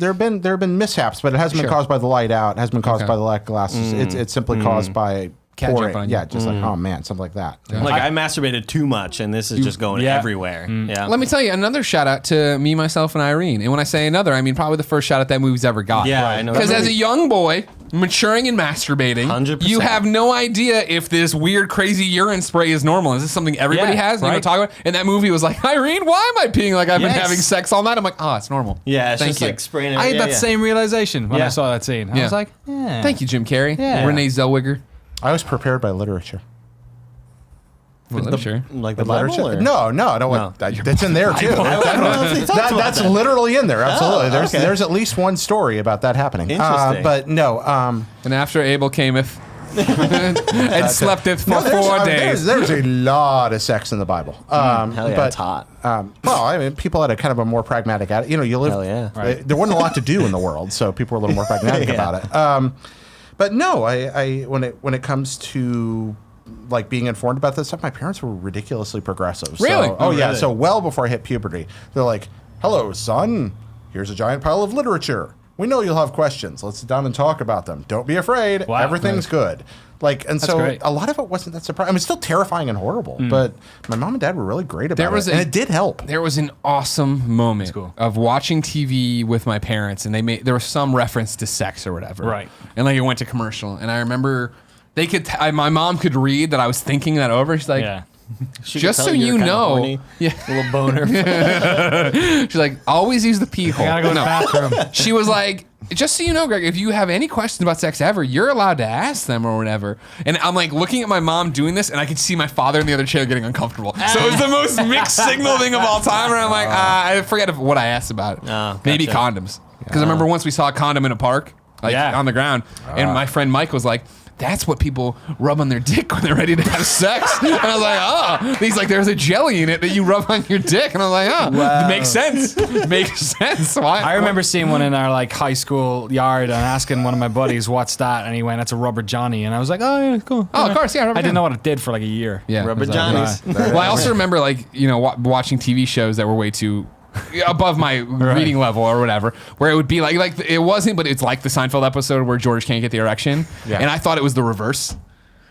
been mishaps, but it hasn't been Sure. caused by the light out. It hasn't been caused Okay. by the lack of glasses. It's simply caused by Cat pouring. jumping on you. Yeah, just like oh man, something like that. Like I masturbated too much, and this is just going yeah. everywhere. Yeah. Let me tell you, another shout out to me, myself, and Irene. And when I say another, I mean probably the first shout out that movie's ever got. Yeah, I know. Because as a young boy, maturing and masturbating, 100%. you have no idea if this weird, crazy urine spray is normal. Is this something everybody Yeah, has? You know, right. talk about. And that movie was like, Irene, why am I peeing like I've been Yes. having sex all night? I'm like, oh, it's normal. Yeah, it's Thank just you. like spraying it. I had yeah, that yeah. same realization when Yeah. I saw that scene. I Yeah. was like, yeah. Thank you, Jim Carrey. Yeah. Renee Zellweger. I was prepared by literature. Sure. Like the Bible? Literature? Or? No. That's in there too. That's literally in there. Absolutely. okay. There's at least one story about that happening. Interesting. But no. And after Abel cameth and sleepeth for 4 days. There's a lot of sex in the Bible. Hell yeah, it's hot. Well, I mean, people had a kind of a more pragmatic attitude. You know, you live. Hell yeah. There wasn't a lot to do in the world, so people were a little more pragmatic Yeah. about it. But no, I when it comes to like being informed about this stuff, my parents were ridiculously progressive. Really? So, Oh, yeah. really? So well before I hit puberty, they're like, "Hello, son. Here's a giant pile of literature. We know you'll have questions. Let's sit down and talk about them. Don't be afraid. Wow. Everything's good." Like, and so great. a lot of it wasn't that surprising. I mean, it's still terrifying and horrible, but my mom and dad were really great about There was it, and it did help. There was an awesome moment cool. of watching TV with my parents, and there was some reference to sex or whatever. Right. And like it went to commercial, and I remember they could. My mom could read that I was thinking that over. She's like, Yeah. She Just could so tell you you're kinda know- horny. Yeah. A little boner. she's like, always use the pee hole. Gotta go to the bathroom. She was like, just so you know, Greg, if you have any questions about sex ever, you're allowed to ask them or whatever. And I'm like looking at my mom doing this, and I could see my father in the other chair getting uncomfortable. So it was the most mixed signal thing of all time. And I'm like, I forget what I asked about. Oh, Maybe gotcha. condoms. Because I remember once we saw a condom in a park, like Yeah. on the ground, and my friend Mike was like, that's what people rub on their dick when they're ready to have sex. And I was like, oh. He's like, there's a jelly in it that you rub on your dick. And I was like, oh, makes sense. Makes sense. Why? I remember seeing one in our like high school yard and asking one of my buddies, "What's that?" And he went, "That's a rubber Johnny." And I was like, "Oh yeah, cool." Oh, of course, yeah, rubber I didn't Johnny. know what it did for like a year. Yeah, Rubber it was like, Johnnies. well, I also remember like watching TV shows that were way too above my reading level or whatever, where it would be like it wasn't, but it's like the Seinfeld episode where George can't get the erection, and I thought it was the reverse.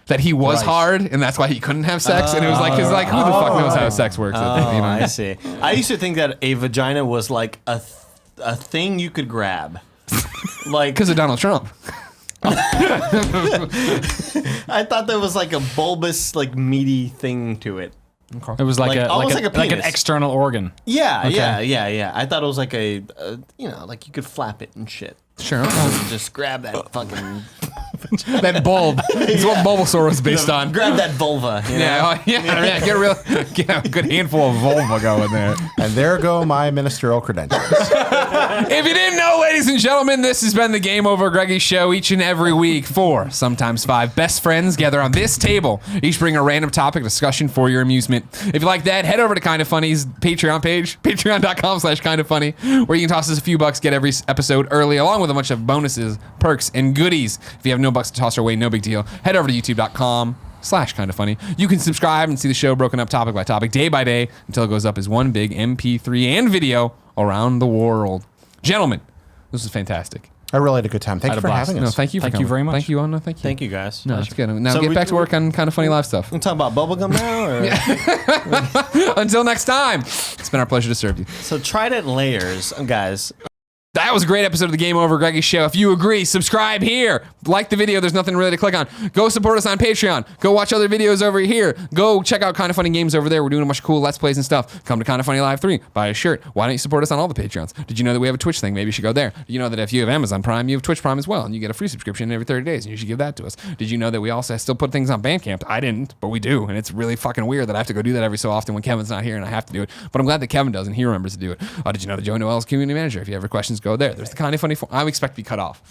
That he was Right. hard, and that's why he couldn't have sex. And it was like, because like, who the fuck knows how sex works? Oh, you know? I see. I used to think that a vagina was like a thing you could grab. Like, Because of Donald Trump. I thought there was like a bulbous, like meaty thing to it. It was like, almost like an penis. external organ. Yeah, yeah. I thought it was like a like you could flap it and shit. Sure. Just grab that fucking That bulb. It's what Bulbasaur was based on. grab that vulva. You know? Yeah. Get a good handful of vulva going there. And there go my ministerial credentials. If you didn't know, ladies and gentlemen, this has been the Game Over Greggy Show. Each and every week, 4, sometimes 5 best friends gather on this table. Each bring a random topic discussion for your amusement. If you like that, head over to Kind of Funny's Patreon page, patreon.com/kindoffunny, where you can toss us a few bucks, get every episode early, along with a bunch of bonuses, perks, and goodies. If you have no bucks to toss our way, no big deal. Head over to youtube.com/kindoffunny. You can subscribe and see the show broken up topic by topic, day by day, until it goes up as one big MP3 and video around the world. Gentlemen, this was fantastic. I really had a good time. Thank you for having us. No, thank you. Thank you very much. Thank you, Anna. Thank you. Thank you guys. No, that's good. Now So get we- back to work on Kind of Funny live stuff. We talk about bubblegum now, or Until next time, it's been our pleasure to serve you. so Trident layers, guys. That was a great episode of the Game Over Greggy Show. If you agree, subscribe here. Like the video. There's nothing really to click on. Go support us on Patreon. Go watch other videos over here. Go check out Kind of Funny Games over there. We're doing a bunch of cool Let's Plays and stuff. Come to Kind of Funny Live 3. Buy a shirt. Why don't you support us on all the Patreons? Did you know that we have a Twitch thing? Maybe you should go there. Did you know that if you have Amazon Prime, you have Twitch Prime as well, and you get a free subscription every 30 days, and you should give that to us. Did you know that we also still put things on Bandcamp? I didn't, but we do, and it's really fucking weird that I have to go do that every so often when Kevin's not here and I have to do it. But I'm glad that Kevin does, and he remembers to do it. Did you know that Joe Noel is community manager? If you have questions, go there. There's the Kind of Funny. I expect to be cut off.